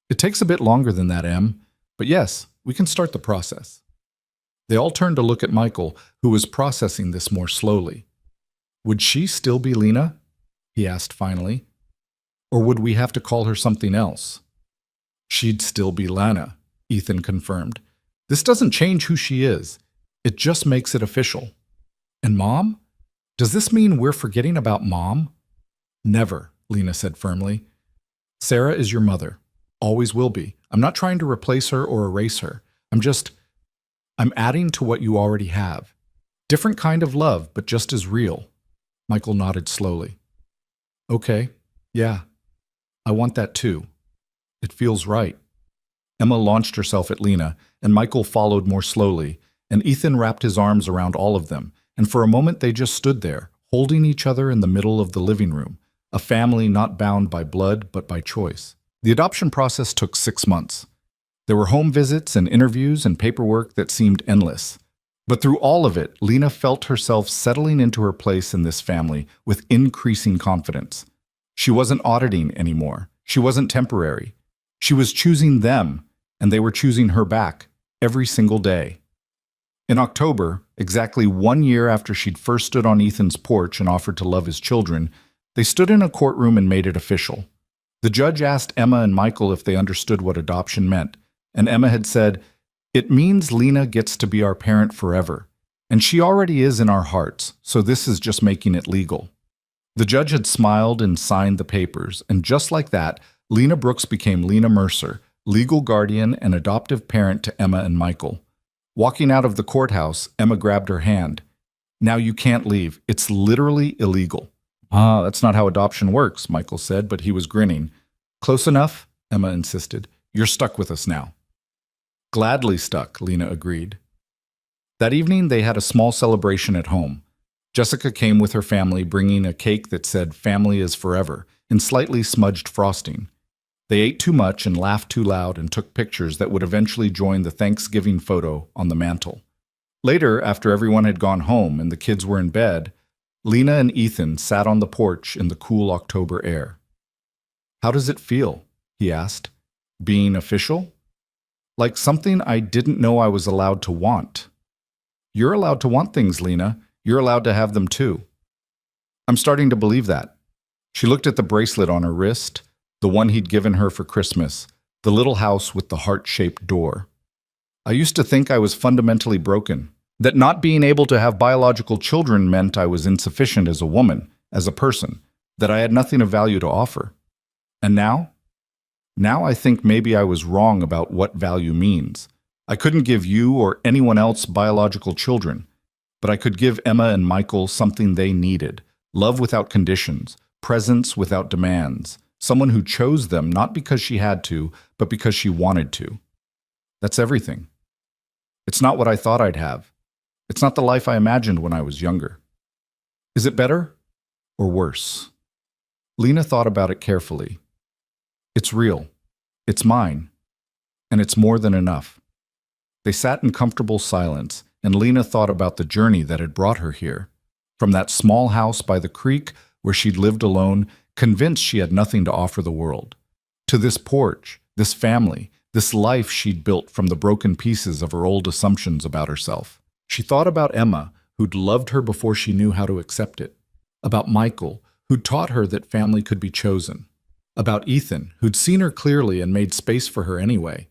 It takes a bit longer than that, Em, but yes, we can start the process. They all turned to look at Michael, who was processing this more slowly. Would she still be Lena? He asked finally. Or would we have to call her something else? She'd still be Lana, Ethan confirmed. This doesn't change who she is. It just makes it official. And Mom? Does this mean we're forgetting about Mom? Never, Lena said firmly. Sarah is your mother. Always will be. I'm not trying to replace her or erase her. I'm adding to what you already have. Different kind of love, but just as real. Michael nodded slowly. Okay, yeah. I want that too. It feels right. Emma launched herself at Lena, and Michael followed more slowly, and Ethan wrapped his arms around all of them, and for a moment they just stood there, holding each other in the middle of the living room, a family not bound by blood but by choice. The adoption process took 6 months. There were home visits and interviews and paperwork that seemed endless. But through all of it, Lena felt herself settling into her place in this family with increasing confidence. She wasn't auditing anymore. She wasn't temporary. She was choosing them, and they were choosing her back every single day. In October, exactly 1 year after she'd first stood on Ethan's porch and offered to love his children, they stood in a courtroom and made it official. The judge asked Emma and Michael if they understood what adoption meant, and Emma had said, "It means Lena gets to be our parent forever, and she already is in our hearts, so this is just making it legal." The judge had smiled and signed the papers, and just like that, Lena Brooks became Lena Mercer, legal guardian and adoptive parent to Emma and Michael. Walking out of the courthouse, Emma grabbed her hand. "Now you can't leave. It's literally illegal." That's not how adoption works," Michael said, but he was grinning. "Close enough," Emma insisted. "You're stuck with us now." "Gladly stuck," Lena agreed. That evening, they had a small celebration at home. Jessica came with her family, bringing a cake that said "Family is forever" in slightly smudged frosting. They ate too much and laughed too loud and took pictures that would eventually join the Thanksgiving photo on the mantel. Later, after everyone had gone home and the kids were in bed, Lena and Ethan sat on the porch in the cool October air. "How does it feel?" he asked. "Being official?" "Like something I didn't know I was allowed to want." "You're allowed to want things, Lena. You're allowed to have them too." I'm starting to believe that. She looked at the bracelet on her wrist, the one he'd given her for Christmas, the little house with the heart-shaped door. I used to think I was fundamentally broken, that not being able to have biological children meant I was insufficient as a woman, as a person, that I had nothing of value to offer. And now? Now I think maybe I was wrong about what value means. I couldn't give you or anyone else biological children, but I could give Emma and Michael something they needed: love without conditions, presence without demands, someone who chose them not because she had to, but because she wanted to. That's everything. It's not what I thought I'd have. It's not the life I imagined when I was younger. Is it better or worse? Lena thought about it carefully. It's real. It's mine. And it's more than enough. They sat in comfortable silence, and Lena thought about the journey that had brought her here. From that small house by the creek where she'd lived alone, convinced she had nothing to offer the world, to this porch, this family, this life she'd built from the broken pieces of her old assumptions about herself. She thought about Emma, who'd loved her before she knew how to accept it. About Michael, who'd taught her that family could be chosen. About Ethan, who'd seen her clearly and made space for her anyway.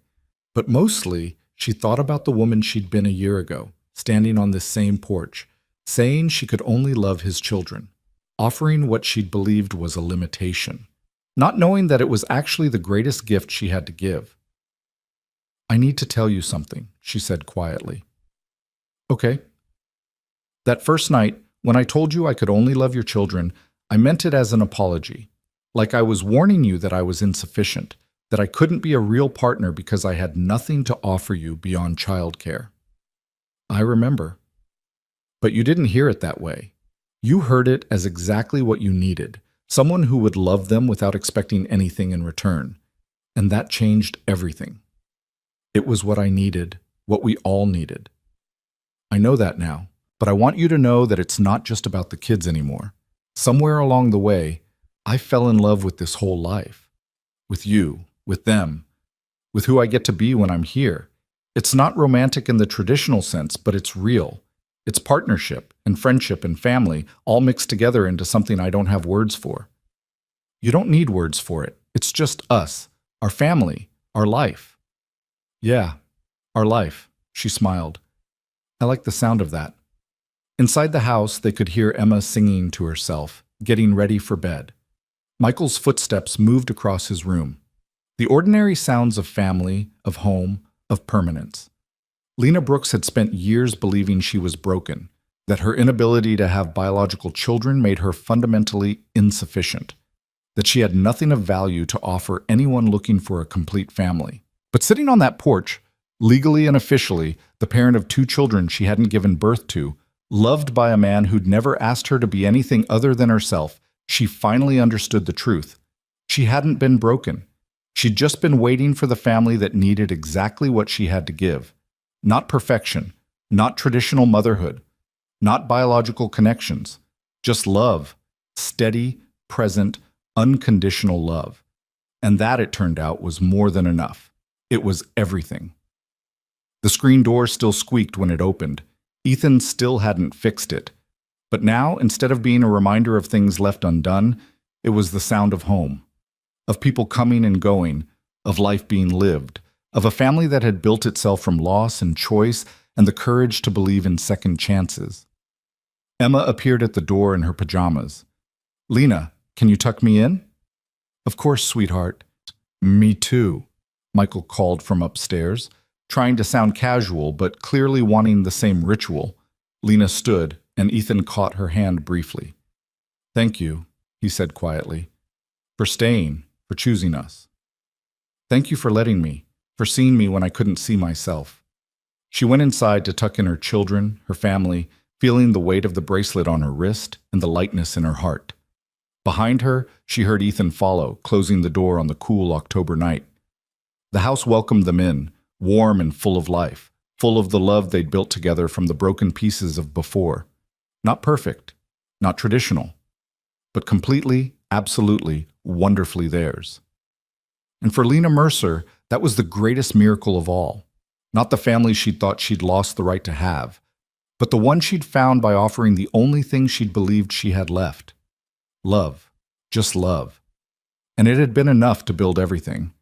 But mostly, she thought about the woman she'd been a year ago, standing on this same porch, saying she could only love his children, offering what she'd believed was a limitation, not knowing that it was actually the greatest gift she had to give. I need to tell you something, she said quietly. Okay. That first night, when I told you I could only love your children, I meant it as an apology, like I was warning you that I was insufficient, that I couldn't be a real partner because I had nothing to offer you beyond childcare. I remember. But you didn't hear it that way. You heard it as exactly what you needed, someone who would love them without expecting anything in return. And that changed everything. It was what I needed, what we all needed. I know that now, but I want you to know that it's not just about the kids anymore. Somewhere along the way, I fell in love with this whole life. With you, with them, with who I get to be when I'm here. It's not romantic in the traditional sense, but it's real. It's partnership and friendship and family all mixed together into something I don't have words for. You don't need words for it. It's just us, our family, our life. Yeah, our life, she smiled. I like the sound of that. Inside the house, they could hear Emma singing to herself, getting ready for bed. Michael's footsteps moved across his room. The ordinary sounds of family, of home, of permanence. Lena Brooks had spent years believing she was broken, that her inability to have biological children made her fundamentally insufficient, that she had nothing of value to offer anyone looking for a complete family. But sitting on that porch, legally and officially, the parent of 2 children she hadn't given birth to, loved by a man who'd never asked her to be anything other than herself, she finally understood the truth. She hadn't been broken. She'd just been waiting for the family that needed exactly what she had to give. Not perfection, not traditional motherhood, not biological connections, just love, steady, present, unconditional love. And that, it turned out, was more than enough. It was everything. The screen door still squeaked when it opened. Ethan still hadn't fixed it. But now, instead of being a reminder of things left undone, it was the sound of home, of people coming and going, of life being lived, of a family that had built itself from loss and choice and the courage to believe in second chances. Emma appeared at the door in her pajamas. Lena, can you tuck me in? Of course, sweetheart. Me too, Michael called from upstairs, trying to sound casual but clearly wanting the same ritual. Lena stood, and Ethan caught her hand briefly. Thank you, he said quietly, for staying, for choosing us. Thank you for letting me, for seeing me when I couldn't see myself. She went inside to tuck in her children, her family, feeling the weight of the bracelet on her wrist and the lightness in her heart. Behind her, she heard Ethan follow, closing the door on the cool October night. The house welcomed them in, warm and full of life, full of the love they'd built together from the broken pieces of before. Not perfect, not traditional, but completely, absolutely, wonderfully theirs. And for Lena Mercer, that was the greatest miracle of all. Not the family she'd thought she'd lost the right to have, but the one she'd found by offering the only thing she'd believed she had left, Love. Just love. And it had been enough to build everything.